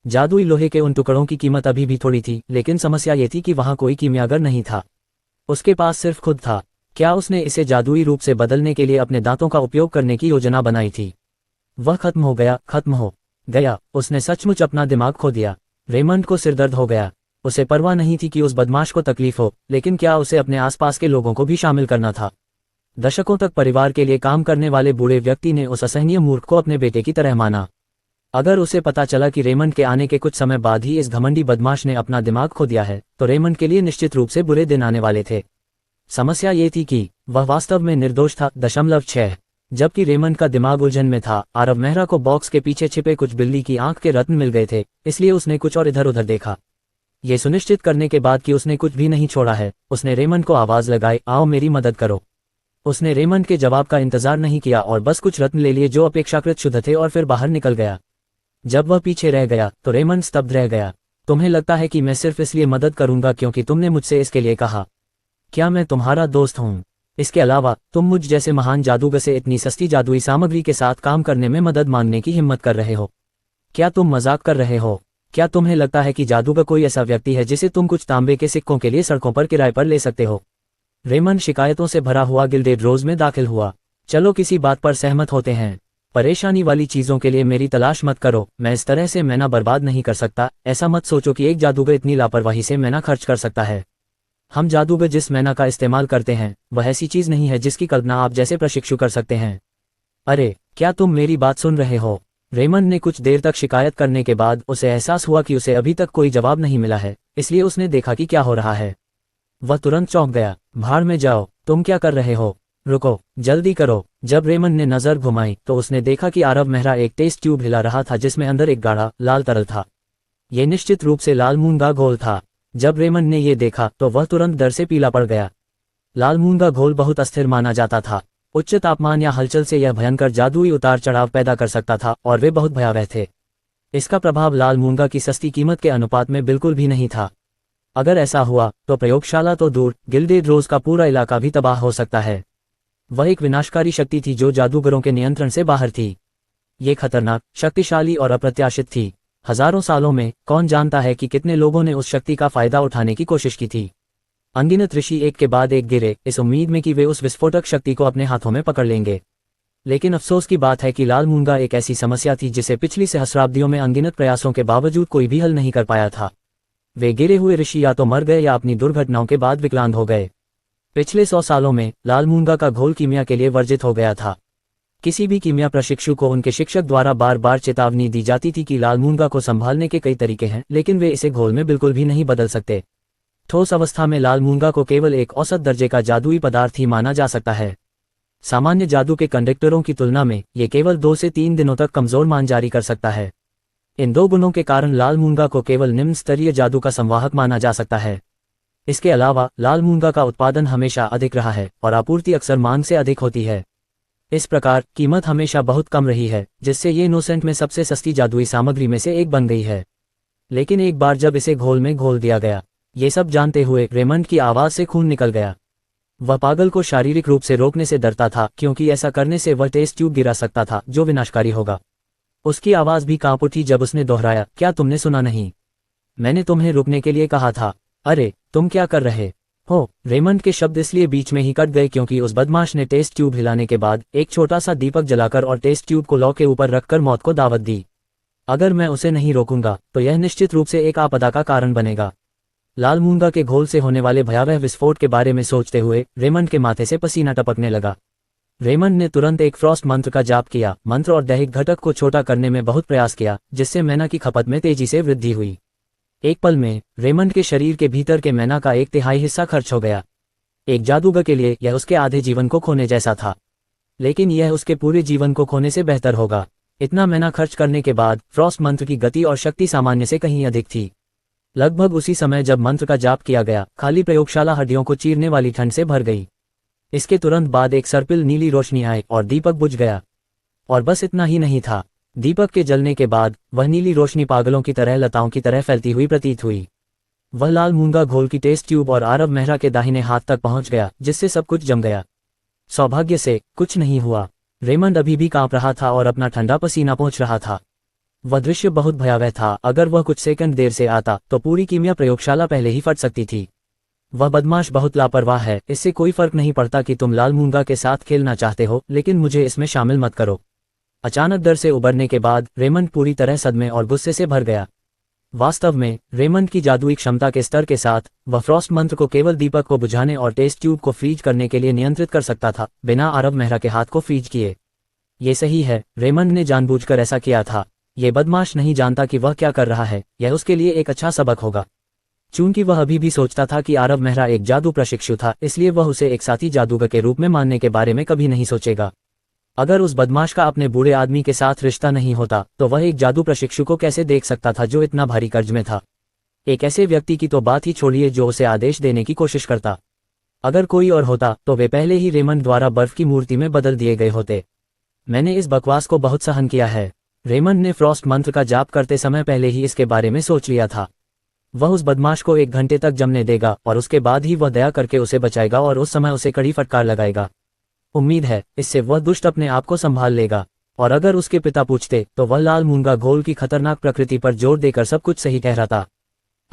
जादुई लोहे के उन टुकड़ों की कीमत अभी भी थोड़ी थी, लेकिन समस्या ये थी कि वहां कोई कीमियागर नहीं था। उसके पास सिर्फ खुद था। क्या उसने इसे जादुई रूप से बदलने के लिए अपने दांतों का उपयोग करने की योजना बनाई थी? वह खत्म हो गया। उसने सचमुच अपना दिमाग खो दिया। रेमंड को सिरदर्द हो गया। उसे परवाह नहीं थी कि उस बदमाश को तकलीफ हो, लेकिन क्या उसे अपने आसपास के लोगों को भी शामिल करना था? दशकों तक परिवार के लिए काम करने वाले बूढ़े व्यक्ति ने उस असहनीय मूर्ख को अपने बेटे की तरह माना। अगर उसे पता चला कि रेमंड के आने के कुछ समय बाद ही इस घमंडी बदमाश ने अपना दिमाग खो दिया है, तो रेमंड के लिए निश्चित रूप से बुरे दिन आने वाले थे। समस्या ये थी कि वह वास्तव में निर्दोष था। 6 जबकि रेमंड का दिमाग उलझन में था, आरव मेहरा को बॉक्स के पीछे छिपे कुछ बिल्ली की आंख के रत्न मिल गए थे, इसलिए उसने कुछ और इधर उधर देखा। ये सुनिश्चित करने के बाद कि उसने कुछ भी नहीं छोड़ा है, उसने रेमंड को आवाज लगाई, आओ मेरी मदद करो। उसने रेमंड के जवाब का इंतजार नहीं किया और बस कुछ रत्न ले लिए जो अपेक्षाकृत शुद्ध थे और फिर बाहर निकल गया। जब वह पीछे रह गया तो रेमंड स्तब्ध रह गया। तुम्हें लगता है कि मैं सिर्फ इसलिए मदद करूंगा क्योंकि तुमने मुझसे इसके लिए कहा? क्या मैं तुम्हारा दोस्त हूं? इसके अलावा तुम मुझ जैसे महान जादूगर से इतनी सस्ती जादुई सामग्री के साथ काम करने में मदद मांगने की हिम्मत कर रहे हो? क्या तुम मजाक कर रहे हो? क्या तुम्हें लगता है कि जादूगर कोई ऐसा व्यक्ति है जिसे तुम कुछ तांबे के सिक्कों के लिए सड़कों पर किराए पर ले सकते हो? रेमंड शिकायतों से भरा हुआ गिल्डेड रोज में दाखिल हुआ। चलो किसी बात पर सहमत होते हैं। परेशानी वाली चीजों के लिए मेरी तलाश मत करो। मैं इस तरह से मैना बर्बाद नहीं कर सकता। ऐसा मत सोचो कि एक जादूगर इतनी लापरवाही से मैना खर्च कर सकता है। हम जादूगर जिस मैना का इस्तेमाल करते हैं वह ऐसी चीज नहीं है जिसकी कल्पना आप जैसे प्रशिक्षु कर सकते हैं। अरे क्या तुम मेरी बात सुन रहे हो? रेमंड ने कुछ देर तक शिकायत करने के बाद उसे एहसास हुआ कि उसे अभी तक कोई जवाब नहीं मिला है, इसलिए उसने देखा कि क्या हो रहा है। वह तुरंत चौंक गया। भाड़ में जाओ, तुम क्या कर रहे हो? रुको, जल्दी करो। जब रेमंड ने नजर घुमाई तो उसने देखा कि आरव मेहरा एक टेस्ट ट्यूब हिला रहा था जिसमें अंदर एक गाढ़ा लाल तरल था। यह निश्चित रूप से लाल मूंगा घोल था। जब रेमंड ने यह देखा तो वह तुरंत डर से पीला पड़ गया। लाल मूंगा घोल बहुत अस्थिर माना जाता था। उच्च तापमान या हलचल से यह भयंकर जादुई उतार चढ़ाव पैदा कर सकता था और वे बहुत भयावह थे। इसका प्रभाव लाल मूंगा की सस्ती कीमत के अनुपात में बिल्कुल भी नहीं था। अगर ऐसा हुआ तो प्रयोगशाला तो दूर, गिल्डेड रोज का पूरा इलाका भी तबाह हो सकता है। वह एक विनाशकारी शक्ति थी जो जादूगरों के नियंत्रण से बाहर थी। ये खतरनाक, शक्तिशाली और अप्रत्याशित थी। हजारों सालों में कौन जानता है कि कितने लोगों ने उस शक्ति का फायदा उठाने की कोशिश की थी। अनगिनत ऋषि एक के बाद एक गिरे, इस उम्मीद में कि वे उस विस्फोटक शक्ति को अपने हाथों में पकड़ लेंगे। लेकिन अफसोस की बात है कि लाल मूंगा एक ऐसी समस्या थी जिसे पिछली सहस्राब्दियों में अनगिनत प्रयासों के बावजूद कोई भी हल नहीं कर पाया था। वे गिरे हुए ऋषि या तो मर गए या अपनी दुर्घटनाओं के बाद विकलांग हो गए। पिछले 100 सालों में लाल मूंगा का घोल कीमिया के लिए वर्जित हो गया था। किसी भी कीमिया प्रशिक्षु को उनके शिक्षक द्वारा बार बार चेतावनी दी जाती थी कि लाल मूंगा को संभालने के कई तरीके हैं, लेकिन वे इसे घोल में बिल्कुल भी नहीं बदल सकते। ठोस अवस्था में लाल मूंगा को केवल एक औसत दर्जे का जादुई पदार्थ ही माना जा सकता है। सामान्य जादू के कंडक्टरों की तुलना में ये केवल 2 से 3 दिनों तक कमजोर मान जारी कर सकता है। इन 2 गुणों के कारण लाल मूंगा को केवल निम्न स्तरीय जादू का संवाहक माना जा सकता है। इसके अलावा लाल मूंगा का उत्पादन हमेशा अधिक रहा है और आपूर्ति अक्सर मांग से अधिक होती है। इस प्रकार कीमत हमेशा बहुत कम रही है, जिससे ये इनोसेंट में सबसे सस्ती जादुई सामग्री में से एक बन गई है। लेकिन एक बार जब इसे घोल में घोल दिया गया, ये सब जानते हुए रेमंड की आवाज से खून निकल गया। वह पागल को शारीरिक रूप से रोकने से डरता था, क्योंकि ऐसा करने से वह टेस्ट ट्यूब गिरा सकता था जो विनाशकारी होगा। उसकी आवाज भी कांप उठी जब उसने दोहराया, क्या तुमने सुना नहीं? मैंने तुम्हें रुकने के लिए कहा था। अरे तुम क्या कर रहे हो? रेमंड के शब्द इसलिए बीच में ही कट गए क्योंकि उस बदमाश ने टेस्ट ट्यूब हिलाने के बाद एक छोटा सा दीपक जलाकर और टेस्ट ट्यूब को लौ के ऊपर रखकर मौत को दावत दी। अगर मैं उसे नहीं रोकूंगा तो यह निश्चित रूप से एक आपदा का कारण बनेगा। लाल मूंगा के घोल से होने वाले भयावह विस्फोट के बारे में सोचते हुए रेमंड के माथे से पसीना टपकने लगा। रेमंड ने तुरंत एक फ्रॉस्ट मंत्र का जाप किया। मंत्र और दैहिक घटक को छोटा करने में बहुत प्रयास किया, जिससे मैना की खपत में तेजी से वृद्धि हुई। एक पल में रेमंड के शरीर के भीतर के मैना का 1/3 हिस्सा खर्च हो गया। एक जादूगर के लिए यह उसके आधे जीवन को खोने जैसा था, लेकिन यह उसके पूरे जीवन को खोने से बेहतर होगा। इतना मैना खर्च करने के बाद फ्रॉस्ट मंत्र की गति और शक्ति सामान्य से कहीं अधिक थी। लगभग उसी समय जब मंत्र का जाप किया गया, खाली प्रयोगशाला हड्डियों को चीरने वाली ठंड से भर गई। इसके तुरंत बाद एक सर्पिल नीली रोशनी आई और दीपक बुझ गया। और बस इतना ही नहीं था, दीपक के जलने के बाद वह नीली रोशनी पागलों की तरह लताओं की तरह फैलती हुई प्रतीत हुई। वह लाल मूंगा घोल की टेस्ट ट्यूब और आरव मेहरा के दाहिने हाथ तक पहुंच गया, जिससे सब कुछ जम गया। सौभाग्य से कुछ नहीं हुआ। रेमंड अभी भी कांप रहा था और अपना ठंडा पसीना पहुंच रहा था। वह दृश्य बहुत भयावह था। अगर वह कुछ सेकंड देर से आता तो पूरी कीमिया प्रयोगशाला पहले ही फट सकती थी। वह बदमाश बहुत लापरवाह है। इससे कोई फर्क नहीं पड़ता कि तुम लाल मूंगा के साथ खेलना चाहते हो, लेकिन मुझे इसमें शामिल मत करो। अचानक डर से उबरने के बाद रेमंड पूरी तरह सदमे और गुस्से से भर गया। वास्तव में रेमंड की जादुई क्षमता के स्तर के साथ वह फ्रॉस्ट मंत्र को केवल दीपक को बुझाने और टेस्ट ट्यूब को फ्रीज करने के लिए नियंत्रित कर सकता था, बिना आरव मेहरा के हाथ को फ्रीज किए। ये सही है, रेमंड ने जानबूझकर ऐसा किया था। ये बदमाश नहीं जानता कि वह क्या कर रहा है। यह उसके लिए एक अच्छा सबक होगा। चूंकि वह अभी भी सोचता था कि आरव मेहरा एक जादू प्रशिक्षु था, इसलिए वह उसे एक साथी जादूगर के रूप में मानने के बारे में कभी नहीं सोचेगा। अगर उस बदमाश का अपने बूढ़े आदमी के साथ रिश्ता नहीं होता तो वह एक जादू प्रशिक्षु को कैसे देख सकता था जो इतना भारी कर्ज में था। एक ऐसे व्यक्ति की तो बात ही छोड़िए जो उसे आदेश देने की कोशिश करता। अगर कोई और होता तो वे पहले ही रेमंड द्वारा बर्फ की मूर्ति में बदल दिए गए होते। मैंने इस बकवास को बहुत सहन किया है। रेमंड ने फ्रॉस्ट मंत्र का जाप करते समय पहले ही इसके बारे में सोच लिया था। वह उस बदमाश को 1 घंटे तक जमने देगा और उसके बाद ही वह दया करके उसे बचाएगा और उस समय उसे कड़ी फटकार लगाएगा। उम्मीद है इससे वह दुष्ट अपने आप को संभाल लेगा। और अगर उसके पिता पूछते तो वह लाल मूंगा घोल की खतरनाक प्रकृति पर जोर देकर सब कुछ सही ठहराता।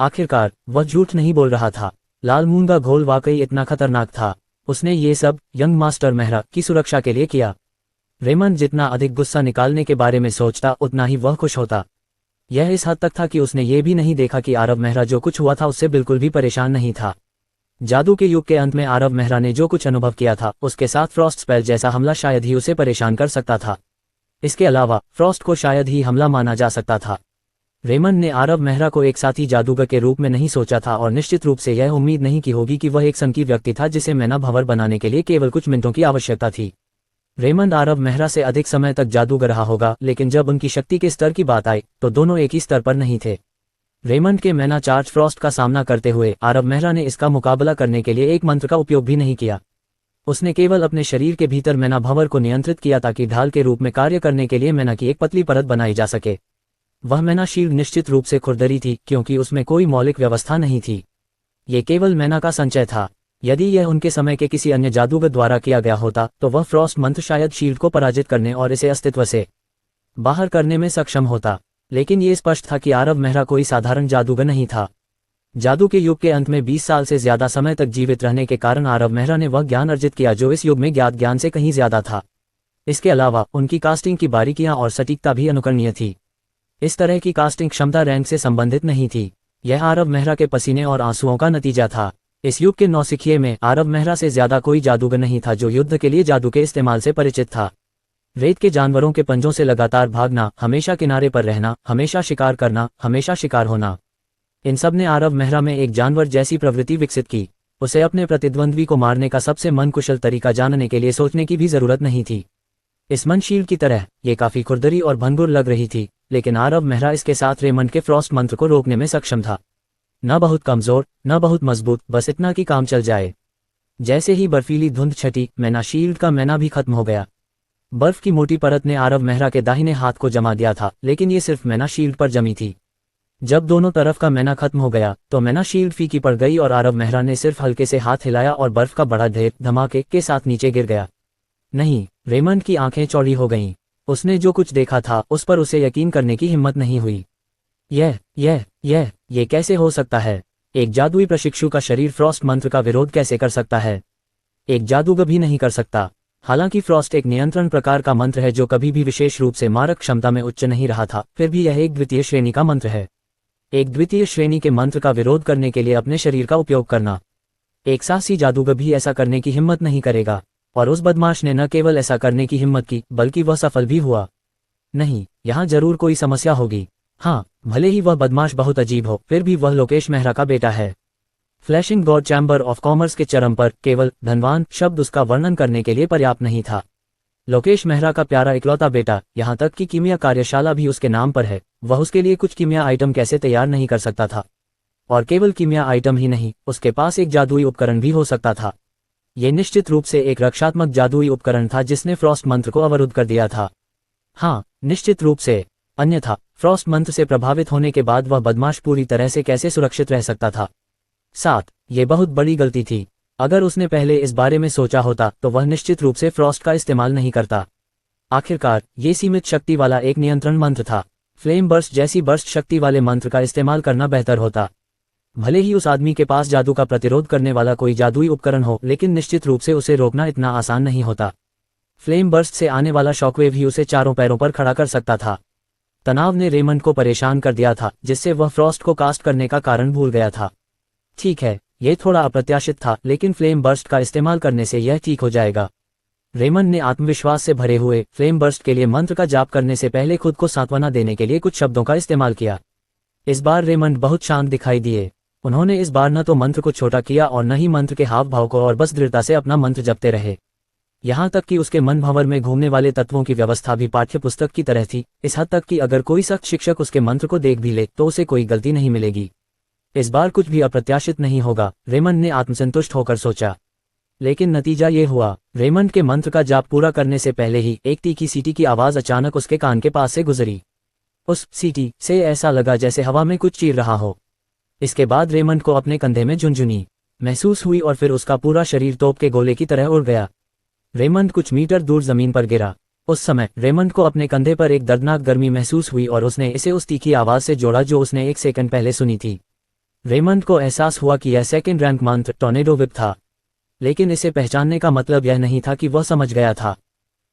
आखिरकार वह झूठ नहीं बोल रहा था। लाल मूंगा घोल वाकई इतना खतरनाक था। उसने ये सब यंग मास्टर मेहरा की सुरक्षा के लिए किया। रेमंड जितना अधिक गुस्सा निकालने के बारे में सोचता उतना ही वह खुश होता। यह इस हद तक था कि उसने ये भी नहीं देखा कि आरव मेहरा जो कुछ हुआ था उससे बिल्कुल भी परेशान नहीं था। जादू के युग के अंत में आरव मेहरा ने जो कुछ अनुभव किया था उसके साथ फ्रॉस्ट स्पेल जैसा हमला शायद ही उसे परेशान कर सकता था। इसके अलावा फ्रॉस्ट को शायद ही हमला माना जा सकता था। रेमंड ने आरव मेहरा को एक साथी जादूगर के रूप में नहीं सोचा था और निश्चित रूप से यह उम्मीद नहीं की होगी कि वह एक संकीर्ण व्यक्ति था जिसे मैना भंवर बनाने के लिए केवल कुछ मिनटों की आवश्यकता थी। रेमंड आरव मेहरा से अधिक समय तक जादूगर रहा होगा, लेकिन जब उनकी शक्ति के स्तर की बात आई तो दोनों एक ही स्तर पर नहीं थे। रेमंड के मैना चार्ज फ्रॉस्ट का सामना करते हुए आरव मेहरा ने इसका मुकाबला करने के लिए एक मंत्र का उपयोग भी नहीं किया। उसने केवल अपने शरीर के भीतर मैना भंवर को नियंत्रित किया ताकि ढाल के रूप में कार्य करने के लिए मैना की एक पतली परत बनाई जा सके। वह मैना शील्ड निश्चित रूप से खुरदरी थी क्योंकि उसमें कोई मौलिक व्यवस्था नहीं थी। ये केवल मैना का संचय था। यदि यह उनके समय के किसी अन्य जादूगर द्वारा किया गया होता तो वह फ्रॉस्ट मंत्र शायद शील्ड को पराजित करने और इसे अस्तित्व से बाहर करने में सक्षम होता। लेकिन ये स्पष्ट था कि आरव मेहरा कोई साधारण जादूगर नहीं था। जादू के युग के अंत में 20 साल से ज्यादा समय तक जीवित रहने के कारण आरव मेहरा ने वह ज्ञान अर्जित किया जो इस युग में ज्ञात ज्ञान से कहीं ज्यादा था। इसके अलावा उनकी कास्टिंग की बारीकियां और सटीकता भी अनुकरणीय थी। इस तरह की कास्टिंग क्षमता रैंक से संबंधित नहीं थी। यह आरव मेहरा के पसीने और आंसुओं का नतीजा था। इस युग के नौसिखिए में आरव मेहरा से ज्यादा कोई जादूगर नहीं था जो युद्ध के लिए जादू के इस्तेमाल से परिचित था। रेत के जानवरों के पंजों से लगातार भागना, हमेशा किनारे पर रहना, हमेशा शिकार करना, हमेशा शिकार होना, इन सब ने आरव मेहरा में एक जानवर जैसी प्रवृत्ति विकसित की। उसे अपने प्रतिद्वंद्वी को मारने का सबसे मनकुशल तरीका जानने के लिए सोचने की भी जरूरत नहीं थी। इस मनशील की तरह ये काफी खुरदरी और भंगुर लग रही थी, लेकिन आरव मेहरा इसके साथ रेमंड के फ्रॉस्ट मंत्र को रोकने में सक्षम था। न बहुत कमजोर, न बहुत मजबूत, बस इतना कि काम चल जाए। जैसे ही बर्फीली धुंध छटी, मैना शील्ड का मैना भी खत्म हो गया। बर्फ की मोटी परत ने आरव मेहरा के दाहिने हाथ को जमा दिया था, लेकिन ये सिर्फ मैना शील्ड पर जमी थी। जब दोनों तरफ का मैना खत्म हो गया तो मैना शील्ड फीकी पड़ गई और आरव मेहरा ने सिर्फ हल्के से हाथ हिलाया और बर्फ का बड़ा ढेर धमाके के साथ नीचे गिर गया। नहीं, रेमंड की आंखें चौड़ी हो गईं। उसने जो कुछ देखा था उस पर उसे यकीन करने की हिम्मत नहीं हुई। ये कैसे हो सकता है? एक जादुई प्रशिक्षु का शरीर फ्रॉस्ट मंत्र का विरोध कैसे कर सकता है? एक जादूगर भी नहीं कर सकता। हालांकि फ्रॉस्ट एक नियंत्रण प्रकार का मंत्र है जो कभी भी विशेष रूप से मारक क्षमता में उच्च नहीं रहा था, फिर भी यह एक द्वितीय श्रेणी का मंत्र है। एक द्वितीय श्रेणी के मंत्र का विरोध करने के लिए अपने शरीर का उपयोग करना, एक साहसी जादूगर भी ऐसा करने की हिम्मत नहीं करेगा। और उस बदमाश ने न केवल ऐसा करने की हिम्मत की, बल्कि वह सफल भी हुआ। नहीं, यहाँ जरूर कोई समस्या होगी। हाँ, भले ही वह बदमाश बहुत अजीब हो, फिर भी वह लोकेश मेहरा का बेटा है। Flashing God chamber of commerce के चरम पर केवल धनवान शब्द उसका वर्णन करने के लिए पर्याप्त नहीं था। लोकेश मेहरा का प्यारा इकलौता बेटा, यहाँ तक कि कीमिया कार्यशाला भी उसके नाम पर है। वह उसके लिए कुछ कीमिया आइटम कैसे तैयार नहीं कर सकता था? और केवल कीमिया आइटम ही नहीं, उसके पास एक जादुई उपकरण भी हो सकता था। ये निश्चित रूप से एक रक्षात्मक जादुई उपकरण था जिसने फ्रॉस्ट मंत्र को अवरुद्ध कर दिया था। हाँ, निश्चित रूप से। अन्यथा फ्रॉस्ट मंत्र से प्रभावित होने के बाद वह बदमाश पूरी तरह से कैसे सुरक्षित रह सकता था? 7. ये बहुत बड़ी गलती थी। अगर उसने पहले इस बारे में सोचा होता तो वह निश्चित रूप से फ्रॉस्ट का इस्तेमाल नहीं करता। आखिरकार ये सीमित शक्ति वाला एक नियंत्रण मंत्र था। फ्लेम बर्स्ट जैसी बर्स्ट शक्ति वाले मंत्र का इस्तेमाल करना बेहतर होता। भले ही उस आदमी के पास जादू का प्रतिरोध करने वाला कोई जादुई उपकरण हो, लेकिन निश्चित रूप से उसे रोकना इतना आसान नहीं होता। फ्लेम बर्स्ट से आने वाला शॉकवेव ही उसे चारों पैरों पर खड़ा कर सकता था। तनाव ने रेमंड को परेशान कर दिया था, जिससे वह फ्रॉस्ट को कास्ट करने का कारण भूल गया था। ठीक है, यह थोड़ा अप्रत्याशित था, लेकिन फ्लेम बर्स्ट का इस्तेमाल करने से यह ठीक हो जाएगा। रेमंड ने आत्मविश्वास से भरे हुए फ्लेम बर्स्ट के लिए मंत्र का जाप करने से पहले खुद को सांत्वना देने के लिए कुछ शब्दों का इस्तेमाल किया। इस बार रेमंड बहुत शांत दिखाई दिए। उन्होंने इस बार न तो मंत्र को छोटा किया और न ही मंत्र के हाव भाव को, और बस दृढ़ता से अपना मंत्र जपते रहे। यहाँ तक कि उसके मन भंवर में घूमने वाले तत्वों की व्यवस्था भी पाठ्य पुस्तक की तरह थी, इस हद तक कि अगर कोई सख्त शिक्षक उसके मंत्र को देख भी ले तो उसे कोई गलती नहीं मिलेगी। इस बार कुछ भी अप्रत्याशित नहीं होगा, रेमंड ने आत्मसंतुष्ट होकर सोचा। लेकिन नतीजा ये हुआ, रेमंड के मंत्र का जाप पूरा करने से पहले ही एक तीखी सीटी की आवाज अचानक उसके कान के पास से गुजरी। उस सीटी से ऐसा लगा जैसे हवा में कुछ चीर रहा हो। इसके बाद रेमंड को अपने कंधे में झुनझुनी महसूस हुई और फिर उसका पूरा शरीर तोप के गोले की तरह उड़ गया। रेमंड कुछ मीटर दूर जमीन पर गिरा। उस समय रेमंड को अपने कंधे पर एक दर्दनाक गर्मी महसूस हुई और उसने इसे उस तीखी आवाज से जोड़ा जो उसने 1 सेकंड पहले सुनी थी। रेमंड को एहसास हुआ कि यह सेकंड रैंक मंत्र टॉर्नेडो विप था, लेकिन इसे पहचानने का मतलब यह नहीं था कि वह समझ गया था।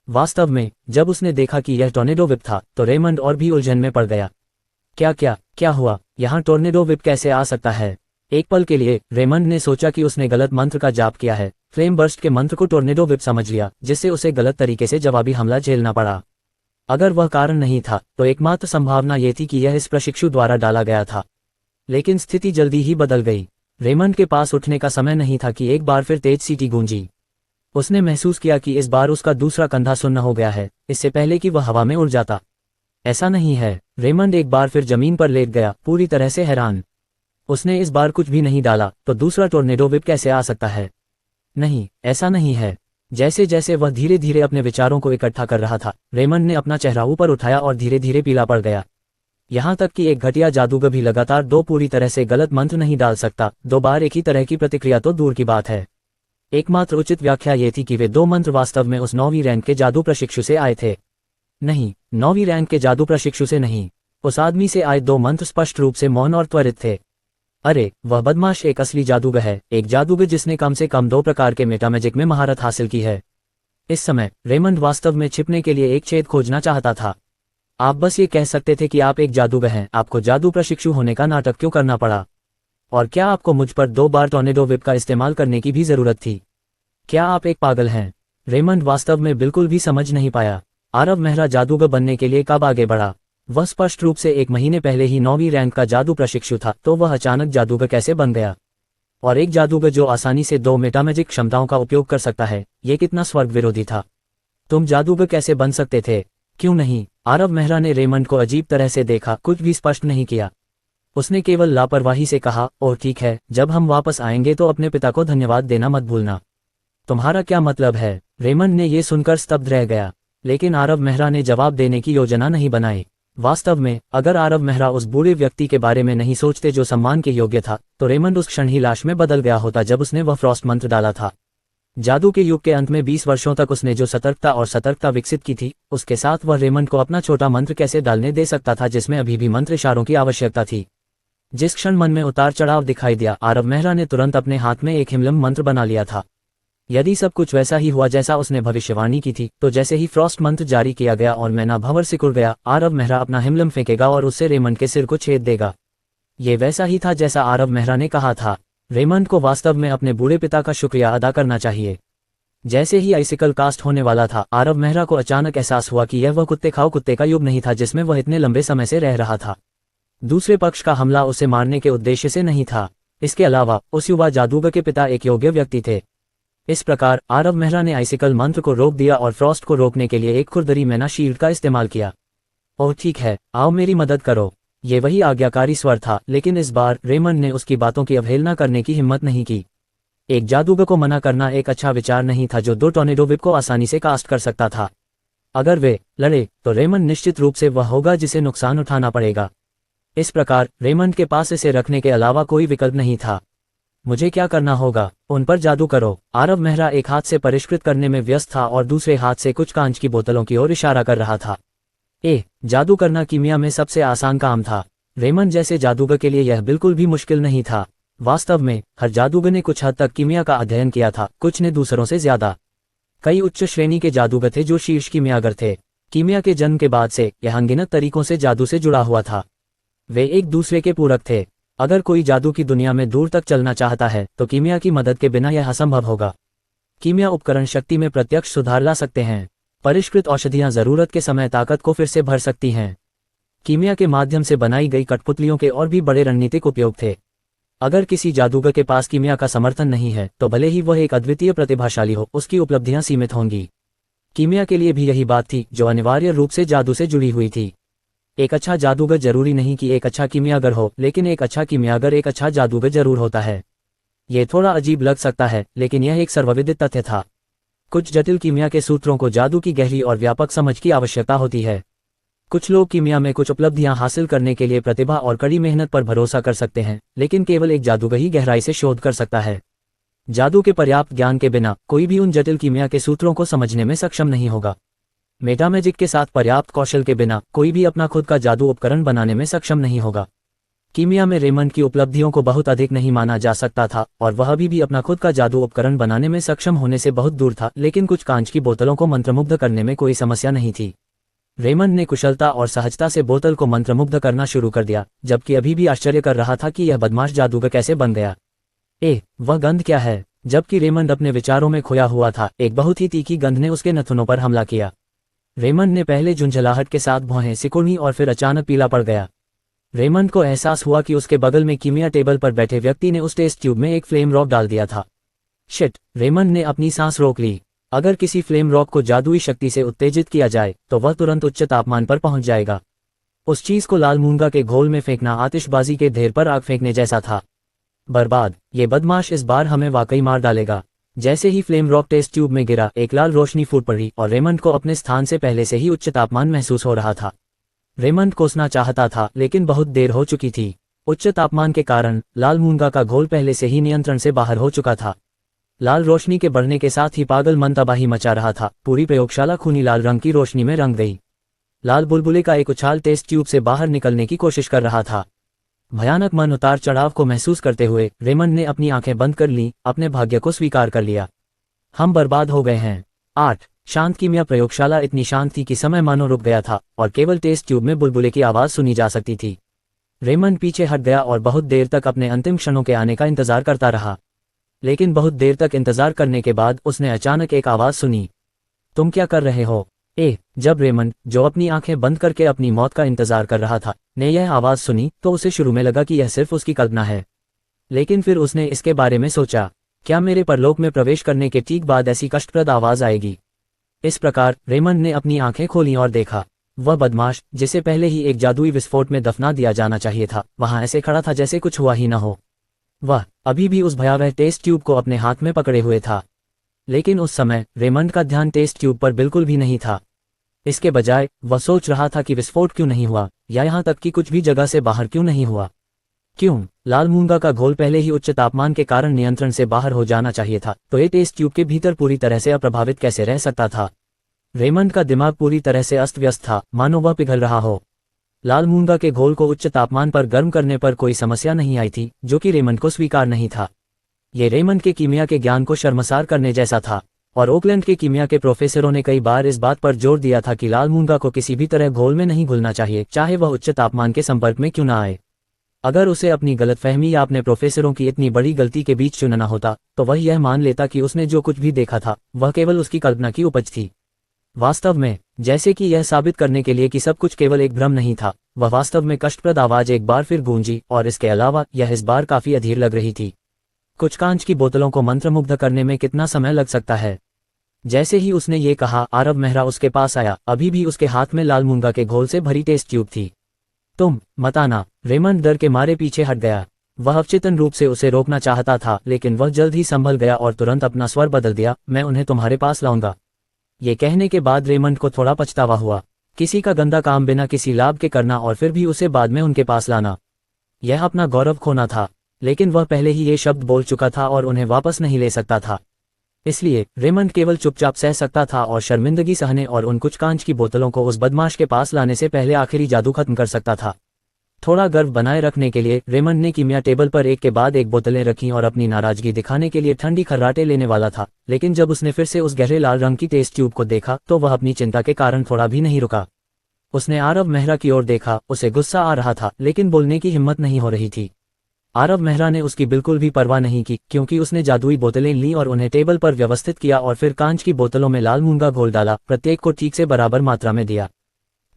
वास्तव में जब उसने देखा कि यह टॉर्नेडो विप था तो रेमंड और भी उलझन में पड़ गया। क्या हुआ? यहाँ टॉर्नेडो विप कैसे आ सकता है? एक पल के लिए रेमंड ने सोचा कि उसने गलत मंत्र का जाप किया है। फ्लेम बर्स्ट के मंत्र को टॉर्नेडो विप समझ लिया, जिससे उसे गलत तरीके से जवाबी हमला झेलना पड़ा। अगर वह कारण नहीं था तो एकमात्र संभावना यह थी कि यह इस प्रशिक्षु द्वारा डाला गया था। लेकिन स्थिति जल्दी ही बदल गई। रेमंड के पास उठने का समय नहीं था कि एक बार फिर तेज सीटी गूंजी। उसने महसूस किया कि इस बार उसका दूसरा कंधा सुन्न हो गया है, इससे पहले कि वह हवा में उड़ जाता। ऐसा नहीं है। रेमंड एक बार फिर जमीन पर लेट गया, पूरी तरह से हैरान। उसने इस बार कुछ भी नहीं डाला तो दूसरा टॉर्नेडो विप कैसे आ सकता है? नहीं, ऐसा नहीं है। जैसे जैसे वह धीरे धीरे अपने विचारों को इकट्ठा कर रहा था, रेमंड ने अपना चेहरा ऊपर उठाया और धीरे धीरे पीला पड़ गया। यहाँ तक कि एक घटिया जादूगर भी लगातार 2 पूरी तरह से गलत मंत्र नहीं डाल सकता। 2 बार एक ही तरह की प्रतिक्रिया तो दूर की बात है। एकमात्र उचित व्याख्या ये थी कि वे 2 मंत्र वास्तव में उस 9वीं रैंक के जादू प्रशिक्षु से आए थे। नहीं, 9वीं रैंक के जादू प्रशिक्षु से नहीं। उस आदमी से आए 2 मंत्र स्पष्ट रूप से मौन और त्वरित थे। अरे, वह बदमाश एक असली जादूगर है, एक जादूगर जिसने कम से कम 2 प्रकार के मेटामैजिक में महारत हासिल की है। इस समय रेमंड वास्तव में छिपने के लिए एक छेद खोजना चाहता था। आप बस ये कह सकते थे कि आप एक जादूगर हैं। आपको जादू प्रशिक्षु होने का नाटक क्यों करना पड़ा? और क्या आपको मुझ पर 2 बार टॉर्नेडो व्हिप का इस्तेमाल करने की भी जरूरत थी? क्या आप एक पागल हैं? रेमंड वास्तव में बिल्कुल भी समझ नहीं पाया। आरव मेहरा जादूगर बनने के लिए कब आगे बढ़ा? वह स्पष्ट रूप से 1 महीने पहले ही 9वीं रैंक का जादू प्रशिक्षु था, तो वह अचानक जादूगर कैसे बन गया? और एक जादूगर जो आसानी से 2 मेटामैजिक क्षमताओं का उपयोग कर सकता है, ये कितना स्वर्ग विरोधी था। तुम जादूगर कैसे बन सकते थे? क्यों नहीं? आरव मेहरा ने रेमंड को अजीब तरह से देखा, कुछ भी स्पष्ट नहीं किया। उसने केवल लापरवाही से कहा, ओह ठीक है, जब हम वापस आएंगे तो अपने पिता को धन्यवाद देना मत भूलना। तुम्हारा क्या मतलब है? रेमंड ने यह सुनकर स्तब्ध रह गया, लेकिन आरव मेहरा ने जवाब देने की योजना नहीं बनाई। वास्तव में, अगर आरव मेहरा उस बूढ़े व्यक्ति के बारे में नहीं सोचते जो सम्मान के योग्य था, तो रेमंड उस क्षण ही लाश में बदल गया होता जब उसने वह फ्रॉस्ट मंत्र डाला था। जादू के युग के अंत में 20 वर्षों तक उसने जो सतर्कता विकसित की थी, उसके साथ वह रेमंड को अपना छोटा मंत्र कैसे डालने दे सकता था जिसमें अभी भी मंत्र इशारों की आवश्यकता थी। जिस क्षण मन में उतार चढ़ाव दिखाई दिया, आरव मेहरा ने तुरंत अपने हाथ में एक हिमलम मंत्र बना लिया था। यदि सब कुछ वैसा ही हुआ जैसा उसने भविष्यवाणी की थी, तो जैसे ही फ्रॉस्ट मंत्र जारी किया गया और मैना भंवर सिकुड़ गया, आरव मेहरा अपना हिमलम फेंकेगा और उससे रेमंड के सिर को छेद देगा। ये वैसा ही था जैसा आरव मेहरा ने कहा था। रेमंड को वास्तव में अपने बूढ़े पिता का शुक्रिया अदा करना चाहिए। जैसे ही आइसिकल कास्ट होने वाला था, आरव मेहरा को अचानक एहसास हुआ कि यह वह कुत्ते खाओ कुत्ते का युग नहीं था जिसमें वह इतने लंबे समय से रह रहा था। दूसरे पक्ष का हमला उसे मारने के उद्देश्य से नहीं था। इसके अलावा उस युवा जादूगर के पिता एक योग्य व्यक्ति थे। इस प्रकार आरव मेहरा ने आइसिकल मंत्र को रोक दिया और फ्रॉस्ट को रोकने के लिए एक खुरदरी मैना शील्ड का इस्तेमाल किया। ओह ठीक है, आओ मेरी मदद करो। ये वही आज्ञाकारी स्वर था, लेकिन इस बार रेमंड ने उसकी बातों की अवहेलना करने की हिम्मत नहीं की। एक जादूगर को मना करना एक अच्छा विचार नहीं था जो 2 टॉर्नेडो व्हिप को आसानी से कास्ट कर सकता था। अगर वे लड़े तो रेमंड निश्चित रूप से वह होगा जिसे नुकसान उठाना पड़ेगा। इस प्रकार रेमंड के पास इसे रखने के अलावा कोई विकल्प नहीं था। मुझे क्या करना होगा? उन पर जादू करो। आरव मेहरा एक हाथ से परिष्कृत करने में व्यस्त था और दूसरे हाथ से कुछ कांच की बोतलों की ओर इशारा कर रहा था। जादू करना कीमिया में सबसे आसान काम था। रेमंड जैसे जादूगर के लिए यह बिल्कुल भी मुश्किल नहीं था। वास्तव में हर जादूगर ने कुछ हद तक कीमिया का अध्ययन किया था, कुछ ने दूसरों से ज्यादा। कई उच्च श्रेणी के जादूगर थे जो शीर्ष कीमियागर थे। कीमिया के जन्म के बाद से यह अनगिनत तरीकों से जादू से जुड़ा हुआ था। वे एक दूसरे के पूरक थे। अगर कोई जादू की दुनिया में दूर तक चलना चाहता है तो कीमिया की मदद के बिना यह असंभव होगा। कीमिया उपकरण शक्ति में प्रत्यक्ष सुधार ला सकते हैं। परिष्कृत औषधियां जरूरत के समय ताकत को फिर से भर सकती हैं। कीमिया के माध्यम से बनाई गई कठपुतलियों के और भी बड़े रणनीतिक उपयोग थे। अगर किसी जादूगर के पास कीमिया का समर्थन नहीं है तो भले ही वह एक अद्वितीय प्रतिभाशाली हो, उसकी उपलब्धियां सीमित होंगी। कीमिया के लिए भी यही बात थी जो अनिवार्य रूप से जादू से जुड़ी हुई थी। एक अच्छा जादूगर जरूरी नहीं कि एक अच्छा कीमियागर हो, लेकिन एक अच्छा कीमियागर एक अच्छा जादूगर जरूर होता है। यह थोड़ा अजीब लग सकता है, लेकिन यह एक सर्वविदित तथ्य था। कुछ जटिल कीमिया के सूत्रों को जादू की गहरी और व्यापक समझ की आवश्यकता होती है। कुछ लोग कीमिया में कुछ उपलब्धियां हासिल करने के लिए प्रतिभा और कड़ी मेहनत पर भरोसा कर सकते हैं, लेकिन केवल एक जादूगर ही गहराई से शोध कर सकता है। जादू के पर्याप्त ज्ञान के बिना कोई भी उन जटिल कीमिया के सूत्रों को समझने में सक्षम नहीं होगा। मेटामैजिक के साथ पर्याप्त कौशल के बिना कोई भी अपना खुद का जादू उपकरण बनाने में सक्षम नहीं होगा। कीमिया में रेमंड की उपलब्धियों को बहुत अधिक नहीं माना जा सकता था और वह अभी भी अपना खुद का जादू उपकरण बनाने में सक्षम होने से बहुत दूर था, लेकिन कुछ कांच की बोतलों को मंत्रमुग्ध करने में कोई समस्या नहीं थी। रेमंड ने कुशलता और सहजता से बोतल को मंत्रमुग्ध करना शुरू कर दिया, जबकि अभी भी आश्चर्य कर रहा था कि यह बदमाश जादूगर कैसे बन गया। वह गंध क्या है? जबकि रेमंड अपने विचारों में खोया हुआ था, एक बहुत ही तीखी गंध ने उसके नथुनों पर हमला किया। रेमंड ने पहले झुंझलाहट के साथ भौहें सिकुड़ी और फिर अचानक पीला पड़ गया। रेमंड को एहसास हुआ कि उसके बगल में कीमिया टेबल पर बैठे व्यक्ति ने उस टेस्ट ट्यूब में एक फ्लेम रॉक डाल दिया था। शिट! रेमंड ने अपनी सांस रोक ली। अगर किसी फ्लेम रॉक को जादुई शक्ति से उत्तेजित किया जाए तो वह तुरंत उच्च तापमान पर पहुंच जाएगा। उस चीज को लाल मूंगा के घोल में फेंकना आतिशबाजी के ढेर पर आग फेंकने जैसा था। बर्बाद! ये बदमाश इस बार हमें वाकई मार डालेगा। जैसे ही फ्लेम रॉक टेस्ट ट्यूब में गिरा, एक लाल रोशनी फूट पड़ी और रेमंड को अपने स्थान से पहले से ही उच्च तापमान महसूस हो रहा था। रेमंड कोसना चाहता था, लेकिन बहुत देर हो चुकी थी। उच्च तापमान के कारण लाल मूंगा का घोल पहले से ही नियंत्रण से बाहर हो चुका था। लाल रोशनी के बढ़ने के साथ ही पागल मन तबाही मचा रहा था। पूरी प्रयोगशाला खूनी लाल रंग की रोशनी में रंग गई। लाल बुलबुले का एक उछाल टेस्ट ट्यूब से बाहर निकलने की कोशिश कर रहा था। भयानक मन उतार चढ़ाव को महसूस करते हुए रेमंड ने अपनी आंखें बंद कर लीं, अपने भाग्य को स्वीकार कर लिया। हम बर्बाद हो गए हैं। 8 शांत कीमिया प्रयोगशाला इतनी शांत थी कि समय मानो रुक गया था और केवल टेस्ट ट्यूब में बुलबुले की आवाज़ सुनी जा सकती थी। रेमंड पीछे हट गया और बहुत देर तक अपने अंतिम क्षणों के आने का इंतजार करता रहा। लेकिन बहुत देर तक इंतजार करने के बाद उसने अचानक एक आवाज़ सुनी। तुम क्या कर रहे हो? जब रेमंड, जो अपनी आंखें बंद करके अपनी मौत का इंतजार कर रहा था, ने यह आवाज़ सुनी तो उसे शुरू में लगा कि यह सिर्फ उसकी कल्पना है। लेकिन फिर उसने इसके बारे में सोचा, क्या मेरे परलोक में प्रवेश करने के ठीक बाद ऐसी कष्टप्रद आवाज़ आएगी? इस प्रकार रेमंड ने अपनी आंखें खोलीं और देखा। वह बदमाश, जिसे पहले ही एक जादुई विस्फोट में दफना दिया जाना चाहिए था, वहां ऐसे खड़ा था जैसे कुछ हुआ ही न हो। वह अभी भी उस भयावह टेस्ट ट्यूब को अपने हाथ में पकड़े हुए था। लेकिन उस समय रेमंड का ध्यान टेस्ट ट्यूब पर बिल्कुल भी नहीं था। इसके बजाय वह सोच रहा था कि विस्फोट क्यों नहीं हुआ, या यहाँ तक कि कुछ भी जगह से बाहर क्यों नहीं हुआ। क्यों लाल मूंगा का घोल पहले ही उच्च तापमान के कारण नियंत्रण से बाहर हो जाना चाहिए था, तो ये टेस्ट ट्यूब के भीतर पूरी तरह से अप्रभावित कैसे रह सकता था? रेमंड का दिमाग पूरी तरह से अस्त व्यस्त था, मानो वह पिघल रहा हो। लाल मूंगा के घोल को उच्च तापमान पर गर्म करने पर कोई समस्या नहीं आई थी, जो कि रेमंड को स्वीकार नहीं था। ये रेमंड के कीमिया के ज्ञान को शर्मसार करने जैसा था, और ओकलैंड के कीमिया के प्रोफेसरों ने कई बार इस बात पर जोर दिया था कि लाल मूंगा को किसी भी तरह घोल में नहीं घुलना चाहिए, चाहे वह उच्च तापमान के संपर्क में क्यों न आए। अगर उसे अपनी गलतफहमी या अपने प्रोफेसरों की इतनी बड़ी गलती के बीच चुनना होता, तो वह यह मान लेता कि उसने जो कुछ भी देखा था वह केवल उसकी कल्पना की उपज थी। वास्तव में, जैसे कि यह साबित करने के लिए कि सब कुछ केवल एक भ्रम नहीं था, वह वास्तव में कष्टप्रद आवाज एक बार फिर गूंजी, और इसके अलावा यह इस बार काफी अधीर लग रही थी। कुछ कांच की बोतलों को मंत्रमुग्ध करने में कितना समय लग सकता है? जैसे ही उसने ये कहा, आरव मेहरा उसके पास आया। अभी भी उसके हाथ में लाल मूंगा के घोल से भरी टेस्ट ट्यूब थी। तुम मत आना। रेमंड डर के मारे पीछे हट गया। वह अवचेतन रूप से उसे रोकना चाहता था, लेकिन वह जल्द ही संभल गया और तुरंत अपना स्वर बदल दिया, मैं उन्हें तुम्हारे पास लाऊंगा। ये कहने के बाद रेमंड को थोड़ा पछतावा हुआ। किसी का गंदा काम बिना किसी लाभ के करना और फिर भी उसे बाद में उनके पास लाना, यह अपना गौरव खोना था। लेकिन वह पहले ही ये शब्द बोल चुका था और उन्हें वापस नहीं ले सकता था। इसलिए रेमंड केवल चुपचाप सह सकता था और शर्मिंदगी सहने और उन कुछ कांच की बोतलों को उस बदमाश के पास लाने से पहले आखिरी जादू खत्म कर सकता था। थोड़ा गर्व बनाए रखने के लिए रेमंड ने कीमिया टेबल पर एक के बाद एक बोतलें रखीं और अपनी नाराजगी दिखाने के लिए ठंडी खर्राटे लेने वाला था। लेकिन जब उसने फिर से उस गहरे लाल रंग की टेस्ट ट्यूब को देखा तो वह अपनी चिंता के कारण थोड़ा भी नहीं रुका। उसने आरव मेहरा की ओर देखा। उसे गुस्सा आ रहा था, लेकिन बोलने की हिम्मत नहीं हो रही थी। आरव मेहरा ने उसकी बिल्कुल भी परवाह नहीं की, क्योंकि उसने जादुई बोतलें लीं और उन्हें टेबल पर व्यवस्थित किया और फिर कांच की बोतलों में लाल मूंगा घोल डाला, प्रत्येक को ठीक से बराबर मात्रा में दिया।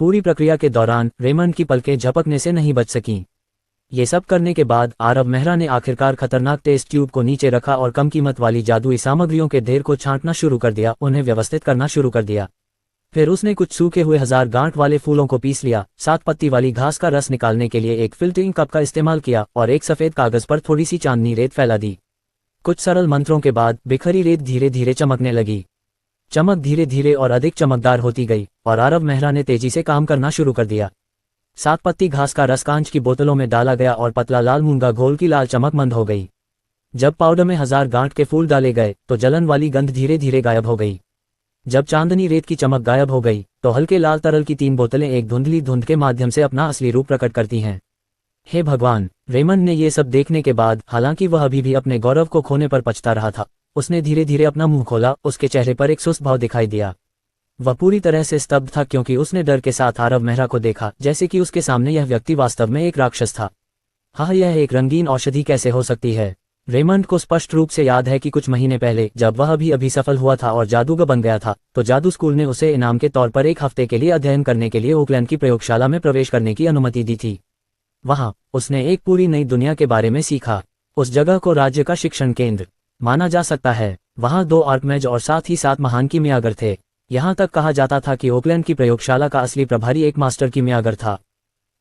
पूरी प्रक्रिया के दौरान रेमंड की पलकें झपकने से नहीं बच सकीं। ये सब करने के बाद आरव मेहरा ने आखिरकार खतरनाक टेस्ट ट्यूब को नीचे रखा और कम कीमत वाली जादुई सामग्रियों के ढेर को छांटना शुरू कर दिया, उन्हें व्यवस्थित करना शुरू कर दिया। फिर उसने कुछ सूखे हुए 1000 गांठ वाले फूलों को पीस लिया, 7 पत्ती वाली घास का रस निकालने के लिए एक फिल्टरिंग कप का इस्तेमाल किया और एक सफेद कागज पर थोड़ी सी चांदनी रेत फैला दी। कुछ सरल मंत्रों के बाद बिखरी रेत धीरे धीरे चमकने लगी। चमक धीरे धीरे और अधिक चमकदार होती गई और आरव मेहरा ने तेजी से काम करना शुरू कर दिया। 7 पत्ती घास का रस कांच की बोतलों में डाला गया और पतला लाल मूंगा घोल की लाल चमक मंद हो गई। जब पाउडर में 1000 गांठ के फूल डाले गए तो जलन वाली गंध धीरे धीरे गायब हो गई। जब चांदनी रेत की चमक गायब हो गई तो हल्के लाल तरल की 3 बोतलें एक धुंधली धुंध के माध्यम से अपना असली रूप प्रकट करती हैं। हे भगवान! रेमंड ने ये सब देखने के बाद, हालांकि वह अभी भी अपने गौरव को खोने पर पछता रहा था, उसने धीरे धीरे अपना मुंह खोला। उसके चेहरे पर एक सुस्त भाव दिखाई दिया। वह पूरी तरह से स्तब्ध था, क्योंकि उसने डर के साथ आरव मेहरा को देखा, जैसे कि उसके सामने यह व्यक्ति वास्तव में एक राक्षस था। हाँ, यह एक रंगीन औषधि कैसे हो सकती है? रेमंड को स्पष्ट रूप से याद है कि कुछ महीने पहले जब वह अभी सफल हुआ था और जादूगर बन गया था, तो जादू स्कूल ने उसे इनाम के तौर पर 1 हफ्ते के लिए अध्ययन करने के लिए ओकलैंड की प्रयोगशाला में प्रवेश करने की अनुमति दी थी। वहां उसने एक पूरी नई दुनिया के बारे में सीखा। उस जगह को राज्य का शिक्षण केंद्र माना जा सकता है। वहां 2 आर्कमेज और साथ ही 7 महान कीमियागर थे। यहाँ तक कहा जाता था कि ओकलैंड की प्रयोगशाला का असली प्रभारी एक मास्टर कीमियागर था।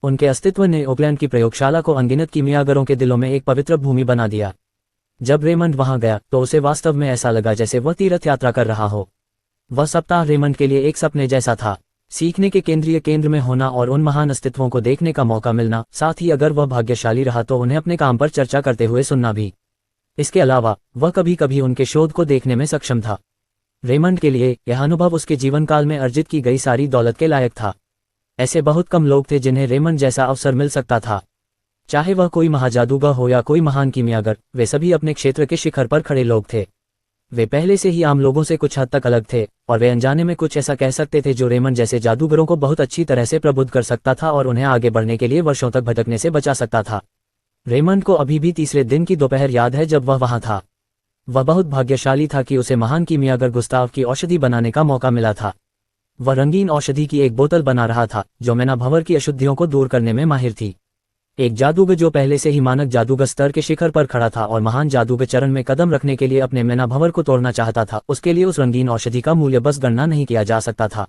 उनके अस्तित्व ने ओकलैंड की प्रयोगशाला को अनगिनत कीमियागरों के दिलों में एक पवित्र भूमि बना दिया। जब रेमंड वहां गया तो उसे वास्तव में ऐसा लगा जैसे वह तीर्थ यात्रा कर रहा हो। वह सप्ताह रेमंड के लिए एक सपने जैसा था, सीखने के केंद्रीय केंद्र में होना और उन महान अस्तित्वों को देखने का मौका मिलना, साथ ही अगर वह भाग्यशाली रहा तो उन्हें अपने काम पर चर्चा करते हुए सुनना भी। इसके अलावा वह कभी कभी उनके शोध को देखने में सक्षम था। रेमंड के लिए यह अनुभव उसके जीवन काल में अर्जित की गई सारी दौलत के लायक था। ऐसे बहुत कम लोग थे जिन्हें रेमंड जैसा अवसर मिल सकता था। चाहे वह कोई महाजादूगर हो या कोई महान कीमियागर, वे सभी अपने क्षेत्र के शिखर पर खड़े लोग थे। वे पहले से ही आम लोगों से कुछ हद तक अलग थे, और वे अनजाने में कुछ ऐसा कह सकते थे जो रेमंड जैसे जादूगरों को बहुत अच्छी तरह से प्रबुद्ध कर सकता था और उन्हें आगे बढ़ने के लिए वर्षों तक भटकने से बचा सकता था। रेमंड को अभी भी तीसरे दिन की दोपहर याद है जब वह वहां था। वह बहुत भाग्यशाली था कि उसे महान कीमियागर गुस्ताव की औषधि बनाने का मौका मिला था। वह रंगीन औषधि की एक बोतल बना रहा था जो मैना भंवर की अशुद्धियों को दूर करने में माहिर थी। एक जादूगर जो पहले से ही मानक जादूगर स्तर के शिखर पर खड़ा था और महान जादूगर चरण में कदम रखने के लिए अपने मैना भंवर को तोड़ना चाहता था, उसके लिए उस रंगीन औषधि का मूल्य बस गणना नहीं किया जा सकता था।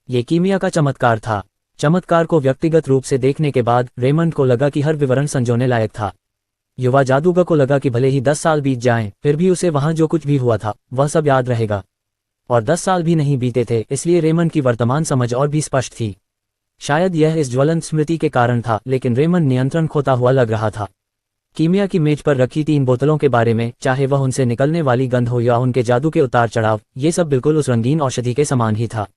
ये कीमिया का चमत्कार था। चमत्कार को व्यक्तिगत रूप से देखने के बाद रेमंड को लगा कि हर विवरण संजोने लायक था। युवा जादूगर को लगा कि भले ही 10 साल बीत जाएं, फिर भी उसे वहां जो कुछ भी हुआ था वह सब याद रहेगा। और 10 साल भी नहीं बीते थे, इसलिए रेमंड की वर्तमान समझ और भी स्पष्ट थी। शायद यह इस ज्वलंत स्मृति के कारण था, लेकिन रेमंड नियंत्रण खोता हुआ लग रहा था। कीमिया की मेज पर रखी 3 बोतलों के बारे में, चाहे वह उनसे निकलने वाली गंध हो या उनके जादू के उतार चढ़ाव, ये सब बिल्कुल उस रंगीन औषधि के समान ही था।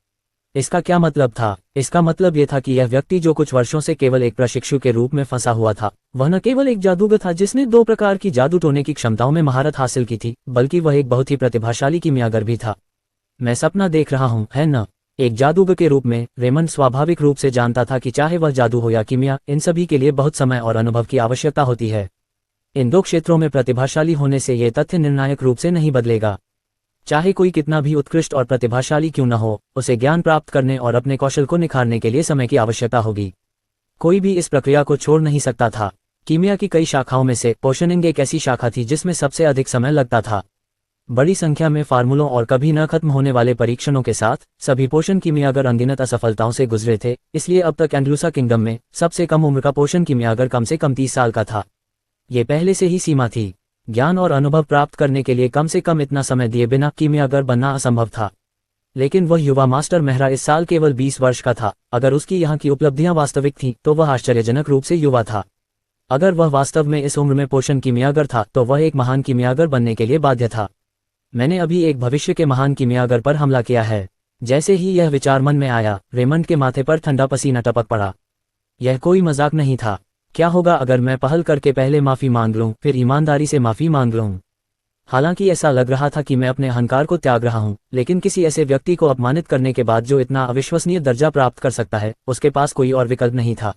इसका क्या मतलब था? इसका मतलब यह था कि यह व्यक्ति जो कुछ वर्षों से केवल एक प्रशिक्षु के रूप में फंसा हुआ था, वह न केवल एक जादूगर था जिसने 2 प्रकार की जादू टोने की क्षमताओं में महारत हासिल की थी, बल्कि वह एक बहुत ही प्रतिभाशाली कीमियागर भी था। मैं सपना देख रहा हूं, है न? एक जादूगर के रूप में रेमंड स्वाभाविक रूप से जानता था कि चाहे वह जादू हो या कीमिया, इन सभी के लिए बहुत समय और अनुभव की आवश्यकता होती है। इन 2 क्षेत्रों में प्रतिभाशाली होने से यह तथ्य निर्णायक रूप से नहीं बदलेगा। चाहे कोई कितना भी उत्कृष्ट और प्रतिभाशाली क्यों न हो, उसे ज्ञान प्राप्त करने और अपने कौशल को निखारने के लिए समय की आवश्यकता होगी। कोई भी इस प्रक्रिया को छोड़ नहीं सकता था। कीमिया की कई शाखाओं में से पोशनिंग एक ऐसी शाखा थी जिसमें सबसे अधिक समय लगता था। बड़ी संख्या में फार्मूलों और कभी न खत्म होने वाले परीक्षणों के साथ सभी पोषण कीमियागर अनगिनत असफलताओं से गुजरे थे, इसलिए अब तक एंड्रूसा किंगडम में सबसे कम उम्र का पोषण कीमियागर कम से कम 30 साल का था। ये पहले से ही सीमा थी। ज्ञान और अनुभव प्राप्त करने के लिए कम से कम इतना समय दिए बिना कीमियागर बनना असंभव था। लेकिन वह युवा मास्टर मेहरा इस साल केवल 20 वर्ष का था। अगर उसकी यहाँ की उपलब्धियां वास्तविक थीं, तो वह आश्चर्यजनक रूप से युवा था। अगर वह वास्तव में इस उम्र में पोषण कीमियागर था, तो वह एक महान कीमियागर बनने के लिए बाध्य था। मैंने अभी एक भविष्य के महान कीमियागर पर हमला किया है। जैसे ही यह विचार मन में आया, रेमंड के माथे पर ठंडा पसीना टपक पड़ा। यह कोई मजाक नहीं था। क्या होगा अगर मैं पहल करके पहले माफी मांग लूं, फिर ईमानदारी से माफी मांग लूं? हालांकि ऐसा लग रहा था कि मैं अपने अहंकार को त्याग रहा हूं, लेकिन किसी ऐसे व्यक्ति को अपमानित करने के बाद जो इतना अविश्वसनीय दर्जा प्राप्त कर सकता है, उसके पास कोई और विकल्प नहीं था।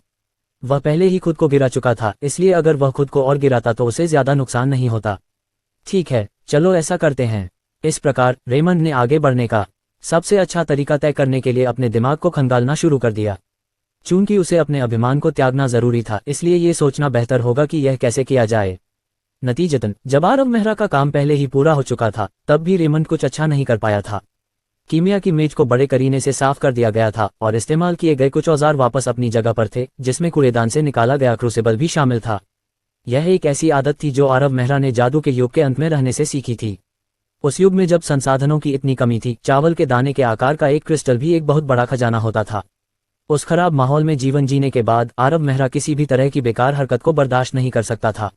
वह पहले ही खुद को गिरा चुका था, इसलिए अगर वह खुद को और गिराता तो उसे ज्यादा नुकसान नहीं होता। ठीक है, चलो ऐसा करते हैं। इस प्रकार रेमंड ने आगे बढ़ने का सबसे अच्छा तरीका तय करने के लिए अपने दिमाग को खंगालना शुरू कर दिया। चूंकि उसे अपने अभिमान को त्यागना जरूरी था, इसलिए ये सोचना बेहतर होगा कि यह कैसे किया जाए। नतीजतन जब आरव मेहरा का काम पहले ही पूरा हो चुका था, तब भी रेमंड कुछ अच्छा नहीं कर पाया था। कीमिया की मेज को बड़े करीने से साफ कर दिया गया था और इस्तेमाल किए गए कुछ औजार वापस अपनी जगह पर थे, जिसमें कूड़ेदान से निकाला गया क्रूसिबल भी शामिल था। यह एक ऐसी आदत थी जो आरव मेहरा ने जादू के युग के अंत में रहने से सीखी थी। उस युग में जब संसाधनों की इतनी कमी थी, चावल के दाने के आकार का एक क्रिस्टल भी एक बहुत बड़ा खजाना होता था। उस खराब माहौल में जीवन जीने के बाद आरव मेहरा किसी भी तरह की बेकार हरकत को बर्दाश्त नहीं कर सकता था।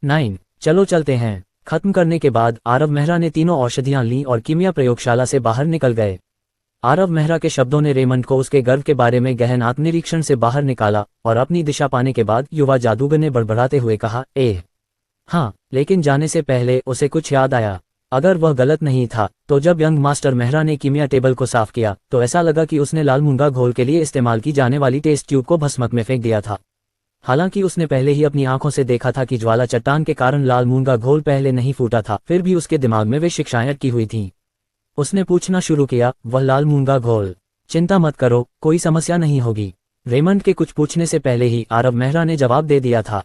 9 चलो चलते हैं। खत्म करने के बाद आरव मेहरा ने तीनों औषधियां लीं और कीमिया प्रयोगशाला से बाहर निकल गए। आरव मेहरा के शब्दों ने रेमंड को उसके गर्व के बारे में गहन आत्मनिरीक्षण से बाहर निकाला और अपनी दिशा पाने के बाद युवा जादूगर ने बड़बड़ाते हुए कहा, हाँ, लेकिन जाने से पहले उसे कुछ याद आया। अगर वह गलत नहीं था, तो जब यंग मास्टर मेहरा ने कीमिया टेबल को साफ किया, तो ऐसा लगा कि उसने लाल मूंगा घोल के लिए इस्तेमाल की जाने वाली टेस्ट ट्यूब को भस्मक में फेंक दिया था। हालांकि उसने पहले ही अपनी आंखों से देखा था कि ज्वाला चट्टान के कारण लाल मूंगा घोल पहले नहीं फूटा था, फिर भी उसके दिमाग में वे शिक्षाएं अटकी हुई थीं। उसने पूछना शुरू किया, वह लाल मूंगा घोल? चिंता मत करो, कोई समस्या नहीं होगी। रेमंड के कुछ पूछने से पहले ही आरव मेहरा ने जवाब दे दिया था।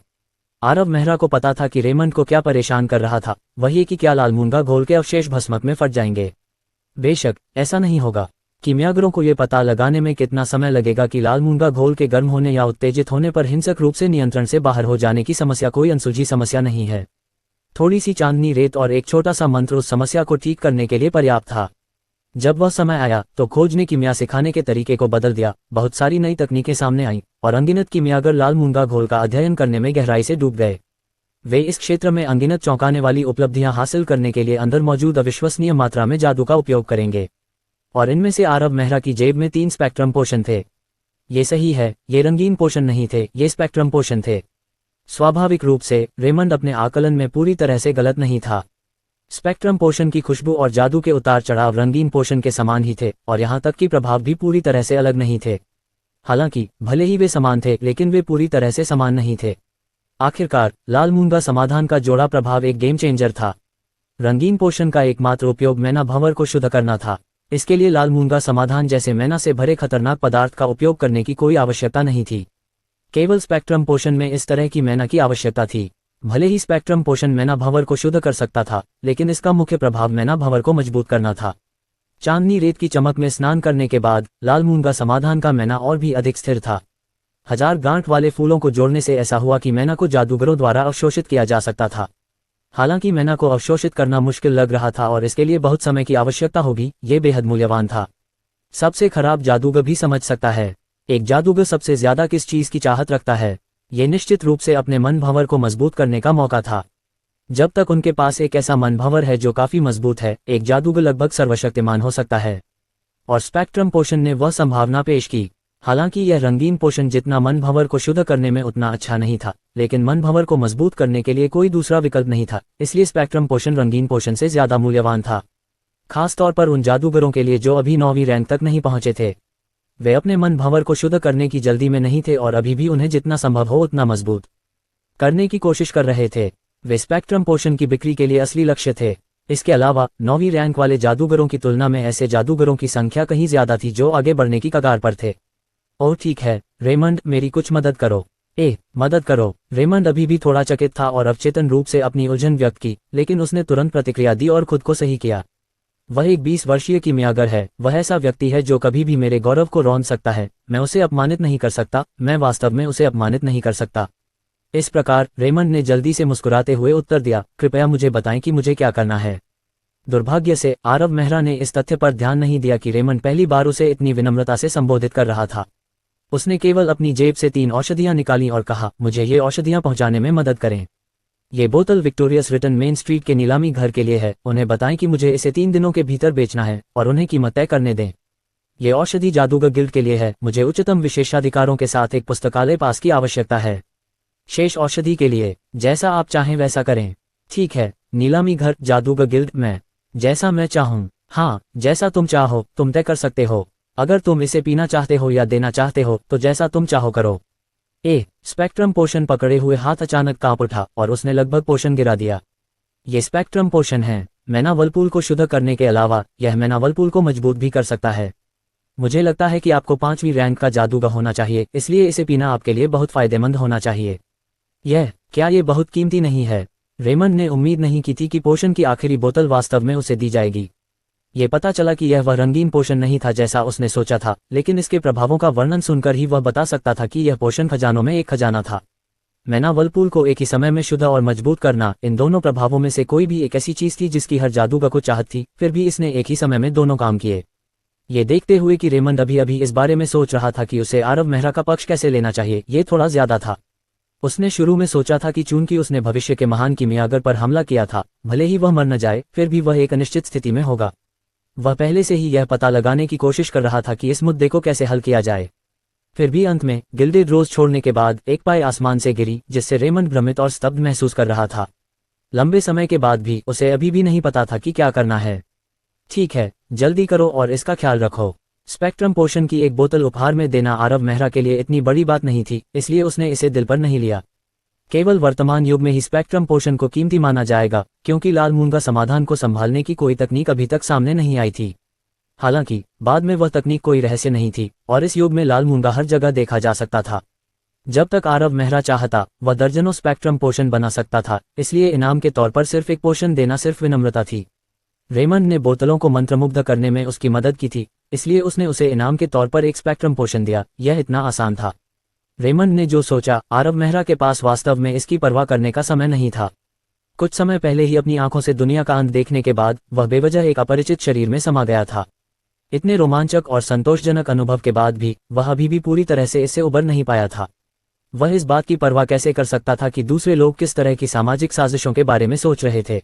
आरव मेहरा को पता था कि रेमंड को क्या परेशान कर रहा था, वही कि क्या लाल मूंगा घोल के अवशेष भस्मक में फट जाएंगे। बेशक ऐसा नहीं होगा। कीमियागरों को यह पता लगाने में कितना समय लगेगा कि लाल मूंगा घोल के गर्म होने या उत्तेजित होने पर हिंसक रूप से नियंत्रण से बाहर हो जाने की समस्या कोई अनसुलझी समस्या नहीं है। थोड़ी सी चांदनी रेत और एक छोटा सा मंत्र उस समस्या को ठीक करने के लिए पर्याप्त था। जब वह समय आया तो खोज ने कीमिया सिखाने के तरीके को बदल दिया। बहुत सारी नई तकनीकें सामने आईं और अनगिनत कीमियागर लाल मूंगा घोल का अध्ययन करने में गहराई से डूब गए। वे इस क्षेत्र में अनगिनत चौंकाने वाली उपलब्धियां हासिल करने के लिए अंदर मौजूद अविश्वसनीय मात्रा में जादू का उपयोग करेंगे। और इनमें से आरव मेहरा की जेब में 3 स्पेक्ट्रम पोशन थे। ये सही है, ये रंगीन पोशन नहीं थे, ये स्पेक्ट्रम पोशन थे। स्वाभाविक रूप से रेमंड अपने आकलन में पूरी तरह से गलत नहीं था। स्पेक्ट्रम पोशन की खुशबू और जादू के उतार चढ़ाव रंगीन पोशन के समान ही थे और यहाँ तक कि प्रभाव भी पूरी तरह से अलग नहीं थे। हालांकि भले ही वे समान थे लेकिन वे पूरी तरह से समान नहीं थे। आखिरकार लाल मूंगा समाधान का जोड़ा प्रभाव एक गेम चेंजर था। रंगीन पोशन का एकमात्र उपयोग मैना भंवर को शुद्ध करना था। इसके लिए लाल मूंगा समाधान जैसे मैना से भरे खतरनाक पदार्थ का उपयोग करने की कोई आवश्यकता नहीं थी। केवल स्पेक्ट्रम पोशन में इस तरह की मैना की आवश्यकता थी। भले ही स्पेक्ट्रम पोशन मैना भंवर को शुद्ध कर सकता था लेकिन इसका मुख्य प्रभाव मैना भंवर को मजबूत करना था। चांदनी रेत की चमक में स्नान करने के बाद लाल मूंगा समाधान का मैना और भी अधिक स्थिर था। 1000 गांठ वाले फूलों को जोड़ने से ऐसा हुआ कि मैना को जादूगरों द्वारा अवशोषित किया जा सकता था। हालांकि मैना को अवशोषित करना मुश्किल लग रहा था और इसके लिए बहुत समय की आवश्यकता होगी, ये बेहद मूल्यवान था। सबसे खराब जादूगर भी समझ सकता है। एक जादूगर सबसे ज्यादा किस चीज की चाहत रखता है? ये निश्चित रूप से अपने मन भंवर को मजबूत करने का मौका था। जब तक उनके पास एक ऐसा मन भंवर है जो काफी मजबूत है, एक जादूगर लगभग सर्वशक्तिमान हो सकता है। और स्पेक्ट्रम पोशन ने वह संभावना पेश की। हालांकि यह रंगीन पोशन जितना मन भंवर को शुद्ध करने में उतना अच्छा नहीं था, लेकिन मन भंवर को मजबूत करने के लिए कोई दूसरा विकल्प नहीं था, इसलिए स्पेक्ट्रम पोशन रंगीन पोशन से ज्यादा मूल्यवान था। खास तौर पर उन जादूगरों के लिए जो अभी 9वीं रैंक तक नहीं पहुंचे थे। वे अपने मन भंवर को शुद्ध करने की जल्दी में नहीं थे और अभी भी उन्हें जितना संभव हो उतना मजबूत करने की कोशिश कर रहे थे। वे स्पेक्ट्रम पोशन की बिक्री के लिए असली लक्ष्य थे। इसके अलावा 9वीं रैंक वाले जादूगरों की तुलना में ऐसे जादूगरों की संख्या कहीं ज्यादा थी जो आगे बढ़ने की कगार पर थे। ओह ठीक है रेमंड, मेरी कुछ मदद करो। मदद करो। रेमंड अभी भी थोड़ा चकित था और अवचेतन रूप से अपनी उलझन व्यक्त की, लेकिन उसने तुरंत प्रतिक्रिया दी और खुद को सही किया। वह एक 20 वर्षीय कीमियागर है। वह ऐसा व्यक्ति है जो कभी भी मेरे गौरव को रौंद सकता है। मैं उसे अपमानित नहीं कर सकता। मैं वास्तव में उसे अपमानित नहीं कर सकता। इस प्रकार रेमंड ने जल्दी से मुस्कुराते हुए उत्तर दिया, कृपया मुझे बताएं कि मुझे क्या करना है। दुर्भाग्य से आरव मेहरा ने इस तथ्य पर ध्यान नहीं दिया कि रेमंड पहली बार उसे इतनी विनम्रता से संबोधित कर रहा था। उसने केवल अपनी जेब से 3 औषधियां निकाली और कहा, मुझे ये औषधियां पहुंचाने में मदद करें। ये बोतल विक्टोरियस रिटन मेन स्ट्रीट के नीलामी घर के लिए है। उन्हें बताएं कि मुझे इसे 3 दिनों के भीतर बेचना है और उन्हें कीमत तय करने दें। ये औषधि जादूगर गिल्ड के लिए है। मुझे उच्चतम विशेषाधिकारों के साथ एक पुस्तकालय पास की आवश्यकता है। शेष औषधि के लिए जैसा आप चाहें वैसा करें। ठीक है। नीलामी घर, जादूगर गिल्ड, मैं जैसा मैं चाहूँ। हाँ, जैसा तुम चाहो तुम तय कर सकते हो। अगर तुम इसे पीना चाहते हो या देना चाहते हो तो जैसा तुम चाहो करो। स्पेक्ट्रम पोशन पकड़े हुए हाथ अचानक कांप उठा और उसने लगभग पोशन गिरा दिया। ये स्पेक्ट्रम पोशन है। मैना वर्लपूल को शुद्ध करने के अलावा यह मैना वर्लपूल को मजबूत भी कर सकता है। मुझे लगता है कि आपको 5वीं रैंक का जादूगर होना चाहिए, इसलिए इसे पीना आपके लिए बहुत फायदेमंद होना चाहिए। क्या ये बहुत कीमती नहीं है? रेमंड ने उम्मीद नहीं की थी कि पोशन की आखिरी बोतल वास्तव में उसे दी जाएगी। ये पता चला कि यह वह रंगीन पोशन नहीं था जैसा उसने सोचा था, लेकिन इसके प्रभावों का वर्णन सुनकर ही वह बता सकता था कि यह पोशन खजानों में एक खजाना था। मैना वर्लपूल को एक ही समय में शुद्ध और मजबूत करना, इन दोनों प्रभावों में से कोई भी एक ऐसी चीज थी जिसकी हर जादूगर को चाहत थी, फिर भी इसने एक ही समय में दोनों काम किए। ये देखते हुए कि रेमंड अभी अभी इस बारे में सोच रहा था कि उसे आरव मेहरा का पक्ष कैसे लेना चाहिए, ये थोड़ा ज्यादा था। उसने शुरू में सोचा था कि चूंकि उसने भविष्य के महान कीमियागर पर हमला किया था, भले ही वह मर न जाए, फिर भी वह एक अनिश्चित स्थिति में होगा। वह पहले से ही यह पता लगाने की कोशिश कर रहा था कि इस मुद्दे को कैसे हल किया जाए। फिर भी अंत में गिल्डेड रोज छोड़ने के बाद एक पाए आसमान से गिरी, जिससे रेमंड भ्रमित और स्तब्ध महसूस कर रहा था। लंबे समय के बाद भी उसे अभी भी नहीं पता था कि क्या करना है। ठीक है, जल्दी करो और इसका ख्याल रखो। स्पेक्ट्रम पोशन की एक बोतल उपहार में देना आरव मेहरा के लिए इतनी बड़ी बात नहीं थी, इसलिए उसने इसे दिल पर नहीं लिया। केवल वर्तमान युग में ही स्पेक्ट्रम पोशन को कीमती माना जाएगा, क्योंकि लाल मूंगा समाधान को संभालने की कोई तकनीक अभी तक सामने नहीं आई थी। हालांकि बाद में वह तकनीक कोई रहस्य नहीं थी और इस युग में लाल मूंगा हर जगह देखा जा सकता था। जब तक आरव मेहरा चाहता, वह दर्जनों स्पेक्ट्रम पोशन बना सकता था, इसलिए इनाम के तौर पर सिर्फ एक पोशन देना सिर्फ विनम्रता थी। रेमंड ने बोतलों को मंत्रमुग्ध करने में उसकी मदद की थी, इसलिए उसने उसे इनाम के तौर पर एक स्पेक्ट्रम पोशन दिया। यह इतना आसान था। रेमंड ने जो सोचा, आरव मेहरा के पास वास्तव में इसकी परवाह करने का समय नहीं था। कुछ समय पहले ही अपनी आंखों से दुनिया का अंत देखने के बाद वह बेवजह एक अपरिचित शरीर में समा गया था। इतने रोमांचक और संतोषजनक अनुभव के बाद भी वह अभी भी पूरी तरह से इससे उबर नहीं पाया था। वह इस बात की परवाह कैसे कर सकता था कि दूसरे लोग किस तरह की सामाजिक साजिशों के बारे में सोच रहे थे। ...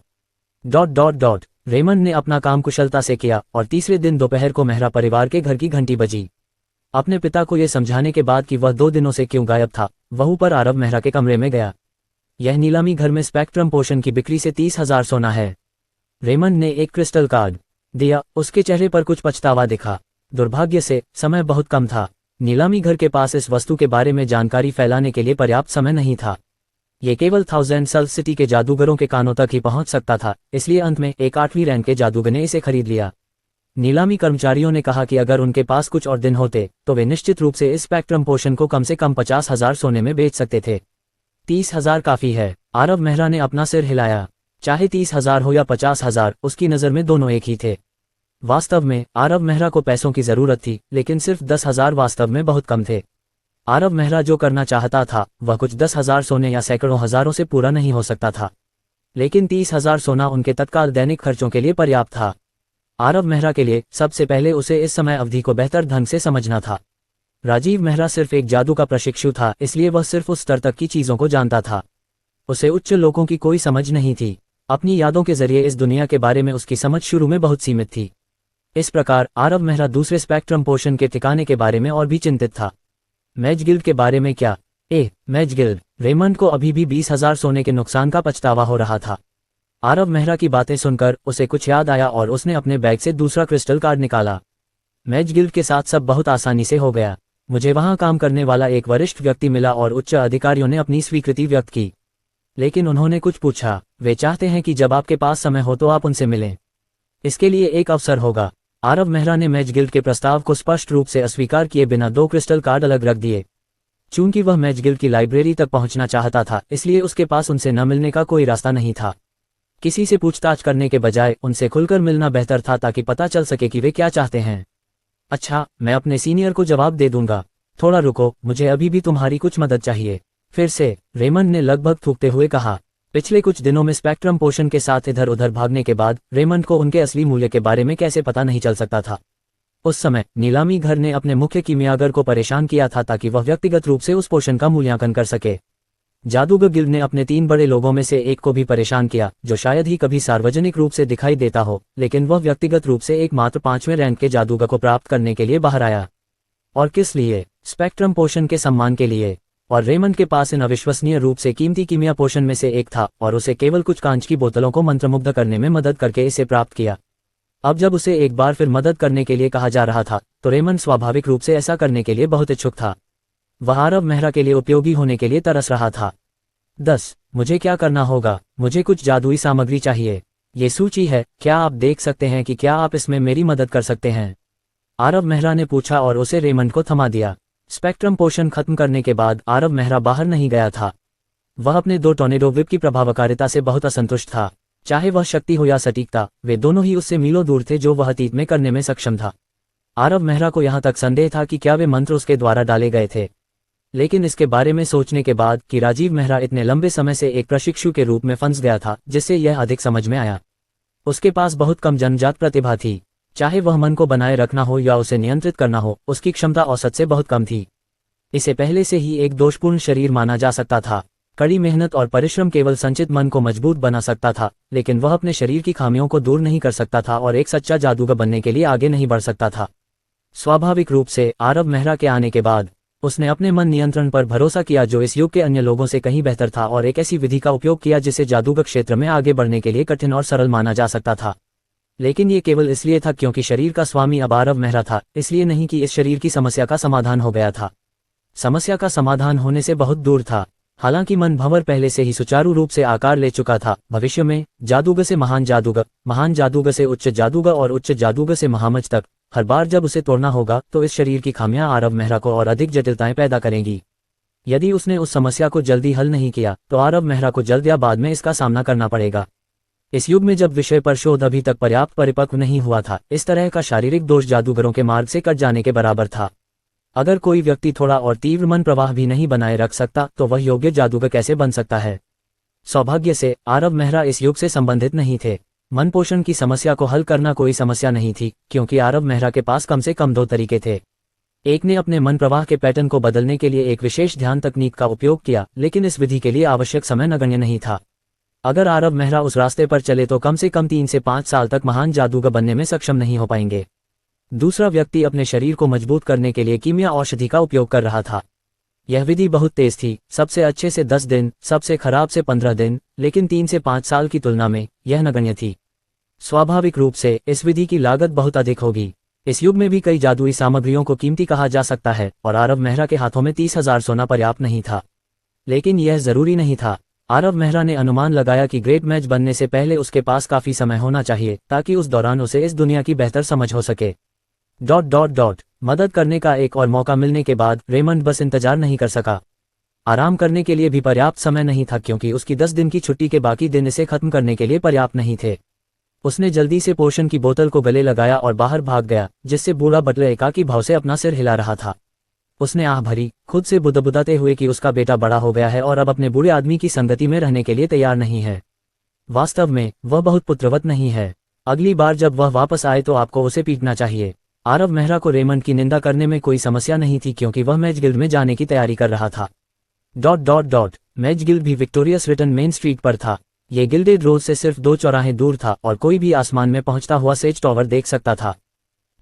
रेमंड ने अपना काम कुशलता से किया और तीसरे दिन दोपहर को मेहरा परिवार के घर की घंटी बजी। अपने पिता को यह समझाने के बाद कि वह 2 दिनों से क्यों गायब था, वह ऊपर आरव मेहरा के कमरे में गया। यह नीलामी घर में स्पेक्ट्रम पोशन की बिक्री से 30,000 सोना है। रेमंड ने एक क्रिस्टल कार्ड दिया। उसके चेहरे पर कुछ पछतावा दिखा। दुर्भाग्य से समय बहुत कम था। नीलामी घर के पास इस वस्तु के बारे में जानकारी फैलाने के लिए पर्याप्त समय नहीं था। ये केवल 1000 सल सिटी के जादूगरों के कानों तक ही पहुंच सकता था, इसलिए अंत में एक 8वीं रैंक के जादूगर ने इसे खरीद लिया। नीलामी कर्मचारियों ने कहा कि अगर उनके पास कुछ और दिन होते तो वे निश्चित रूप से इस स्पेक्ट्रम पोशन को कम से कम 50,000 सोने में बेच सकते थे। 30,000 काफी है। आरव मेहरा ने अपना सिर हिलाया। चाहे 30,000 हो या 50,000, उसकी नज़र में दोनों एक ही थे। वास्तव में आरव मेहरा को पैसों की जरूरत थी, लेकिन सिर्फ 10,000 वास्तव में बहुत कम थे। आरव मेहरा जो करना चाहता था वह कुछ 10,000 सोने या सैकड़ों हजारों से पूरा नहीं हो सकता था, लेकिन 30,000 सोना उनके तत्काल दैनिक खर्चों के लिए पर्याप्त था। आरव मेहरा के लिए सबसे पहले उसे इस समय अवधि को बेहतर ढंग से समझना था। राजीव मेहरा सिर्फ एक जादू का प्रशिक्षु था, इसलिए वह सिर्फ उस स्तर तक की चीजों को जानता था। उसे उच्च लोगों की कोई समझ नहीं थी। अपनी यादों के जरिए इस दुनिया के बारे में उसकी समझ शुरू में बहुत सीमित थी। इस प्रकार आरव मेहरा दूसरे स्पेक्ट्रम पोर्शन के ठिकाने के बारे में और भी चिंतित था। मैज गिल्ड के बारे में क्या? मैज गिल्ड। रेमंड को अभी भी 20,000 सोने के नुकसान का पछतावा हो रहा था। आरव मेहरा की बातें सुनकर उसे कुछ याद आया और उसने अपने बैग से दूसरा क्रिस्टल कार्ड निकाला। मैज गिल्ड के साथ सब बहुत आसानी से हो गया। मुझे वहां काम करने वाला एक वरिष्ठ व्यक्ति मिला और उच्च अधिकारियों ने अपनी स्वीकृति व्यक्त की, लेकिन उन्होंने कुछ पूछा। वे चाहते हैं कि जब आपके पास समय हो तो आप उनसे मिलें। इसके लिए एक अवसर होगा। आरव मेहरा ने मैज गिल्ड के प्रस्ताव को स्पष्ट रूप से अस्वीकार किए बिना 2 क्रिस्टल कार्ड अलग रख दिए। चूंकि वह मैज गिल्ड की लाइब्रेरी तक पहुंचना चाहता था, इसलिए उसके पास उनसे न मिलने का कोई रास्ता नहीं था। किसी से पूछताछ करने के बजाय उनसे खुलकर मिलना बेहतर था, ताकि पता चल सके कि वे क्या चाहते हैं। अच्छा, मैं अपने सीनियर को जवाब दे दूंगा। थोड़ा रुको, मुझे अभी भी तुम्हारी कुछ मदद चाहिए। फिर से रेमंड ने लगभग थूकते हुए कहा। पिछले कुछ दिनों में स्पेक्ट्रम पोशन के साथ इधर उधर भागने के बाद रेमंड को उनके असली मूल्य के बारे में कैसे पता नहीं चल सकता था। उस समय नीलामी घर ने अपने मुख्य कीमियागर को परेशान किया था, ताकि वह व्यक्तिगत रूप से उस पोशन का मूल्यांकन कर सके। जादूगर गिल्ड ने अपने 3 बड़े लोगों में से एक को भी परेशान किया, जो शायद ही कभी सार्वजनिक रूप से दिखाई देता हो, लेकिन वह व्यक्तिगत रूप से एकमात्र 5वें रैंक के जादूगर को प्राप्त करने के लिए बाहर आया। और किस लिए? स्पेक्ट्रम पोशन के सम्मान के लिए। और रेमंड के पास इन अविश्वसनीय रूप से कीमती कीमिया पोशन में से एक था, और उसे केवल कुछ कांच की बोतलों को मंत्रमुग्ध करने में मदद करके इसे प्राप्त किया। अब जब उसे एक बार फिर मदद करने के लिए कहा जा रहा था, तो रेमंड स्वाभाविक रूप से ऐसा करने के लिए बहुत इच्छुक था। वह आरव मेहरा के लिए उपयोगी होने के लिए तरस रहा था। 10. मुझे क्या करना होगा? मुझे कुछ जादुई सामग्री चाहिए। ये सूची है, क्या आप देख सकते हैं कि क्या आप इसमें मेरी मदद कर सकते हैं? आरव मेहरा ने पूछा और उसे रेमंड को थमा दिया। स्पेक्ट्रम पोशन खत्म करने के बाद आरव मेहरा बाहर नहीं गया था। वह अपने 2 टॉर्नेडो विप की प्रभावकारिता से बहुत असंतुष्ट था। चाहे वह शक्ति हो या सटीकता, वे दोनों ही उससे मीलों दूर थे जो वह अतीत में करने में सक्षम था। आरव मेहरा को यहां तक संदेह था कि क्या वे मंत्र उसके द्वारा डाले गए थे, लेकिन इसके बारे में सोचने के बाद कि राजीव मेहरा इतने लंबे समय से एक प्रशिक्षु के रूप में फंस गया था, जिससे यह अधिक समझ में आया। उसके पास बहुत कम जन्मजात प्रतिभा थी। चाहे वह मन को बनाए रखना हो या उसे नियंत्रित करना हो, उसकी क्षमता औसत से बहुत कम थी। इसे पहले से ही एक दोषपूर्ण शरीर माना जा सकता था। कड़ी मेहनत और परिश्रम केवल संचित मन को मजबूत बना सकता था, लेकिन वह अपने शरीर की खामियों को दूर नहीं कर सकता था और एक सच्चा जादूगर बनने के लिए आगे नहीं बढ़ सकता था। स्वाभाविक रूप से आरव मेहरा के आने के बाद उसने अपने मन नियंत्रण पर भरोसा किया, जो इस युग के अन्य लोगों से कहीं बेहतर था, और एक ऐसी विधि का उपयोग किया जिसे जादूगर क्षेत्र में आगे बढ़ने के लिए कठिन और सरल माना जा सकता था। लेकिन ये केवल इसलिए था क्योंकि शरीर का स्वामी अब आरव मेहरा था, इसलिए नहीं कि इस शरीर की समस्या का समाधान हो गया था। समस्या का समाधान होने से बहुत दूर था। हालांकि मन भंवर पहले से ही सुचारू रूप से आकार ले चुका था। भविष्य में जादूगर से महान जादूगर से उच्च जादूगर और उच्च जादूगर से महामज तक, हर बार जब उसे तोड़ना होगा तो इस शरीर की खामियां आरव मेहरा को और अधिक जटिलताएं पैदा करेंगी। यदि उसने उस समस्या को जल्दी हल नहीं किया तो आरव मेहरा को जल्द या बाद में इसका सामना करना पड़ेगा। इस युग में जब विषय पर शोध अभी तक पर्याप्त परिपक्व नहीं हुआ था, इस तरह का शारीरिक दोष जादूगरों के मार्ग से कट जाने के बराबर था। अगर कोई व्यक्ति थोड़ा और तीव्र मन प्रवाह भी नहीं बनाए रख सकता, तो वह योग्य जादूगर कैसे बन सकता है? सौभाग्य से आरव मेहरा इस युग से संबंधित नहीं थे। मन पोषण की समस्या को हल करना कोई समस्या नहीं थी, क्योंकि आरव मेहरा के पास कम से कम 2 तरीके थे। एक ने अपने मन प्रवाह के पैटर्न को बदलने के लिए एक विशेष ध्यान तकनीक का उपयोग किया, लेकिन इस विधि के लिए आवश्यक समय नगण्य नहीं था। अगर आरव मेहरा उस रास्ते पर चले तो कम से कम 3 से 5 साल तक महान जादूगर बनने में सक्षम नहीं हो पाएंगे। दूसरा व्यक्ति अपने शरीर को मजबूत करने के लिए कीमिया औषधि का उपयोग कर रहा था। यह विधि बहुत तेज थी, सबसे अच्छे से 10 दिन, सबसे खराब से 15 दिन, लेकिन 3 से 5 साल की तुलना में यह नगण्य थी। स्वाभाविक रूप से इस विधि की लागत बहुत अधिक होगी। इस युग में भी कई जादुई सामग्रियों को कीमती कहा जा सकता है और आरव मेहरा के हाथों में 30,000 सोना पर्याप्त नहीं था। लेकिन यह जरूरी नहीं था। आरव मेहरा ने अनुमान लगाया कि ग्रेट मैच बनने से पहले उसके पास काफी समय होना चाहिए ताकि उस दौरान उसे इस दुनिया की बेहतर समझ हो सके। मदद करने का एक और मौका मिलने के बाद रेमंड बस इंतजार नहीं कर सका। आराम करने के लिए भी पर्याप्त समय नहीं था क्योंकि उसकी 10 दिन की छुट्टी के बाकी दिन इसे खत्म करने के लिए पर्याप्त नहीं थे। उसने जल्दी से पोशन की बोतल को गले लगाया और बाहर भाग गया, जिससे बूढ़ा बटलर एकाकी भाव से अपना सिर हिला रहा था। उसने आह भरी, खुद से बुदबुदाते हुए कि उसका बेटा बड़ा हो गया है और अब अपने बूढ़े आदमी की संगति में रहने के लिए तैयार नहीं है। वास्तव में वह बहुत पुत्रवत नहीं है। अगली बार जब वह वापस आए तो आपको उसे पीटना चाहिए। आरव मेहरा को रेमंड की निंदा करने में कोई समस्या नहीं थी क्योंकि वह मैच गिल्ड में जाने की तैयारी कर रहा था। मैच गिल्ड भी विक्टोरियस रिटन मेन स्ट्रीट पर था। ये गिल्डेड रोड से सिर्फ 2 चौराहे दूर था और कोई भी आसमान में पहुंचता हुआ सेज टॉवर देख सकता था।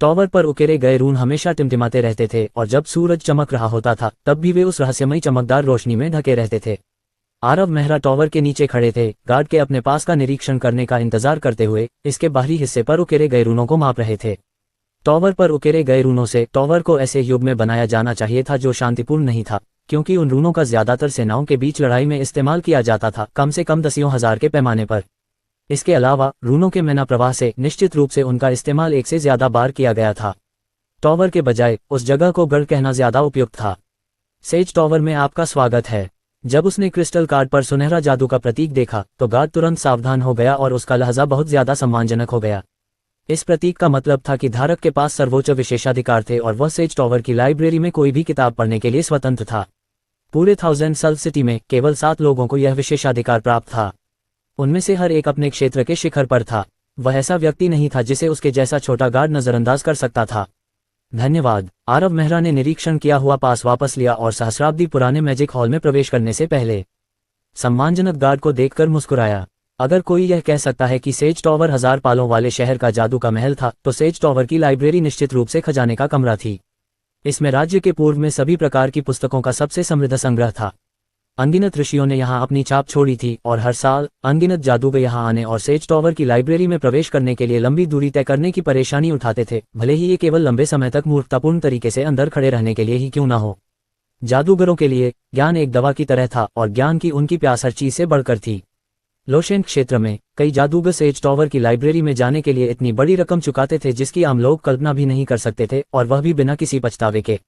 टॉवर पर उकेरे गए रून हमेशा टिमटिमाते रहते थे और जब सूरज चमक रहा होता था तब भी वे उस रहस्यमयी चमकदार रोशनी में ढके रहते थे। आरव मेहरा टॉवर के नीचे खड़े थे, गार्ड के अपने पास का निरीक्षण करने का इंतजार करते हुए इसके बाहरी हिस्से पर उकेरे गए रूनों को माप रहे थे। टॉवर पर उकेरे गए रूनों से टॉवर को ऐसे युग में बनाया जाना चाहिए था जो शांतिपूर्ण नहीं था, क्योंकि उन रूनों का ज्यादातर सेनाओं के बीच लड़ाई में इस्तेमाल किया जाता था, कम से कम दसियों हजार के पैमाने पर। इसके अलावा रूनों के मैना प्रवाह से निश्चित रूप से उनका इस्तेमाल एक से ज्यादा बार किया गया था। टॉवर के बजाय उस जगह को गढ़ कहना ज्यादा उपयुक्त था। सेज टॉवर में आपका स्वागत है। जब उसने क्रिस्टल कार्ड पर सुनहरा जादू का प्रतीक देखा तो गार्ड तुरंत सावधान हो गया और उसका लहजा बहुत ज्यादा सम्मानजनक हो गया। इस प्रतीक का मतलब था कि धारक के पास सर्वोच्च विशेषाधिकार थे और वह सेज टॉवर की लाइब्रेरी में कोई भी किताब पढ़ने के लिए स्वतंत्र था। पूरे 1000 सल्व सिटी में केवल 7 लोगों को यह विशेषाधिकार प्राप्त था। उनमें से हर एक अपने क्षेत्र के शिखर पर था। वह ऐसा व्यक्ति नहीं था जिसे उसके जैसा छोटा गार्ड नजरअंदाज कर सकता था। धन्यवाद। आरव मेहरा ने निरीक्षण किया हुआ पास वापस लिया और सहस्राब्दी पुराने मैजिक हॉल में प्रवेश करने से पहले सम्मानजनक गार्ड को देखकर मुस्कुराया। अगर कोई यह कह सकता है कि सेज टॉवर 1000 पालों वाले शहर का जादू का महल था तो सेज टॉवर की लाइब्रेरी निश्चित रूप से खजाने का कमरा थी। इसमें राज्य के पूर्व में सभी प्रकार की पुस्तकों का सबसे समृद्ध संग्रह था। अनगिनत ऋषियों ने यहाँ अपनी छाप छोड़ी थी और हर साल अनगिनत जादूगर यहाँ आने और सेज टॉवर की लाइब्रेरी में प्रवेश करने के लिए लंबी दूरी तय करने की परेशानी उठाते थे, भले ही ये केवल लंबे समय तक मूर्खतापूर्ण तरीके से अंदर खड़े रहने के लिए ही क्यों न हो। जादूगरों के लिए ज्ञान एक दवा की तरह था और ज्ञान की उनकी प्यास हर चीज से बढ़कर थी। लोशेन क्षेत्र में कई जादूगर सेज टॉवर की लाइब्रेरी में जाने के लिए इतनी बड़ी रकम चुकाते थे जिसकी आम लोग कल्पना भी नहीं कर सकते थे, और वह भी बिना किसी पछतावे के।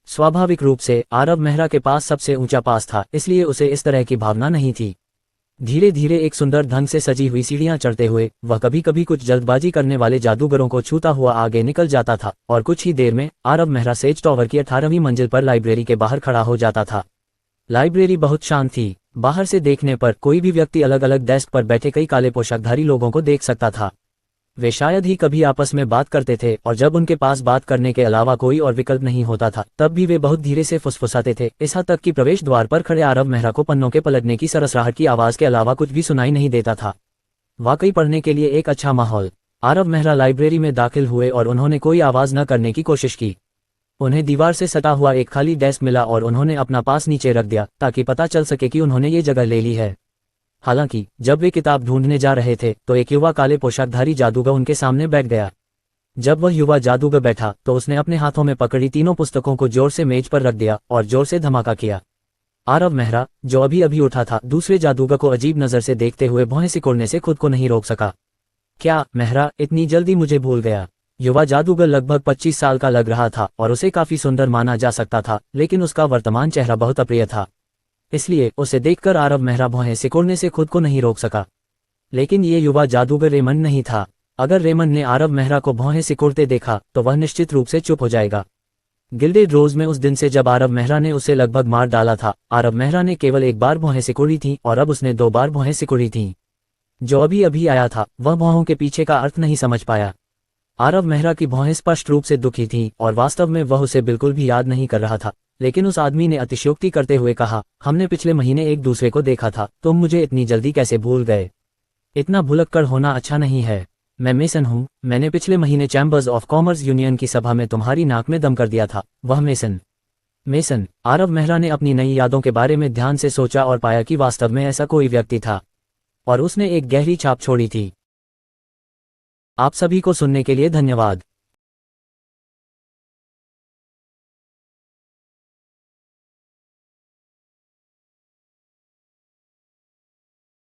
स्वाभाविक रूप से आरव मेहरा के पास सबसे ऊंचा पास था, इसलिए उसे इस तरह की भावना नहीं थी। धीरे धीरे एक सुंदर ढंग से सजी हुई सीढ़ियां चढ़ते हुए वह कभी कभी कुछ जल्दबाजी करने वाले जादूगरों को छूता हुआ आगे निकल जाता था और कुछ ही देर में आरव मेहरा सेज टॉवर की 18वीं मंजिल पर लाइब्रेरी के बाहर खड़ा हो जाता था। लाइब्रेरी बहुत शांत थी। बाहर से देखने पर कोई भी व्यक्ति अलग अलग डेस्क पर बैठे कई काले पोशाकधारी लोगों को देख सकता था। वे शायद ही कभी आपस में बात करते थे और जब उनके पास बात करने के अलावा कोई और विकल्प नहीं होता था तब भी वे बहुत धीरे से फुसफुसाते थे, इस हद तक कि प्रवेश द्वार पर खड़े आरव मेहरा को पन्नों के पलटने की सरसराहट की आवाज के अलावा कुछ भी सुनाई नहीं देता था। वाकई पढ़ने के लिए एक अच्छा माहौल। आरव मेहरा लाइब्रेरी में दाखिल हुए और उन्होंने कोई आवाज न करने की कोशिश की। उन्हें दीवार से सटा हुआ एक खाली डेस्क मिला और उन्होंने अपना पास नीचे रख दिया ताकि पता चल सके कि उन्होंने ये जगह ले ली है। हालांकि जब वे किताब ढूंढने जा रहे थे तो एक युवा काले पोशाकधारी जादूगर उनके सामने बैठ गया। जब वह युवा जादूगर बैठा तो उसने अपने हाथों में पकड़ी तीनों पुस्तकों को जोर से मेज पर रख दिया और जोर से धमाका किया। आरव मेहरा, जो अभी अभी उठा था, दूसरे जादूगर को अजीब नजर से देखते हुए भौहें सिकोड़ने से खुद को नहीं रोक सका। क्या मेहरा इतनी जल्दी मुझे भूल गया? युवा जादूगर लगभग 25 साल का लग रहा था और उसे काफी सुंदर माना जा सकता था, लेकिन उसका वर्तमान चेहरा बहुत अप्रिय था। इसलिए उसे देखकर आरव मेहरा भौहें सिकोड़ने से खुद को नहीं रोक सका। लेकिन ये युवा जादूगर रेमंड नहीं था। अगर रेमंड ने आरव मेहरा को भौहें सिकोड़ते देखा तो वह निश्चित रूप से चुप हो जाएगा। गिल्डेड रोज में उस दिन से जब आरव मेहरा ने उसे लगभग मार डाला था, आरव मेहरा ने केवल एक बार भौहें सिकोड़ी थीं और अब उसने 2 बार भौहें सिकोड़ी थीं। जो अभी अभी आया था वह भौहों के पीछे का अर्थ नहीं समझ पाया। आरव मेहरा की भौहें स्पष्ट रूप से दुखी थीं और वास्तव में वह उसे बिल्कुल भी याद नहीं कर रहा था। लेकिन उस आदमी ने अतिशयोक्ति करते हुए कहा, हमने पिछले महीने एक दूसरे को देखा था, तुम मुझे इतनी जल्दी कैसे भूल गए? इतना भुलक्कड़ होना अच्छा नहीं है। मैं मेसन हूँ। मैंने पिछले महीने चैम्बर्स ऑफ कॉमर्स यूनियन की सभा में तुम्हारी नाक में दम कर दिया था। वह मेसन। आरव मेहरा ने अपनी नई यादों के बारे में ध्यान से सोचा और पाया कि वास्तव में ऐसा कोई व्यक्ति था और उसने एक गहरी छाप छोड़ी थी। आप सभी को सुनने के लिए धन्यवाद।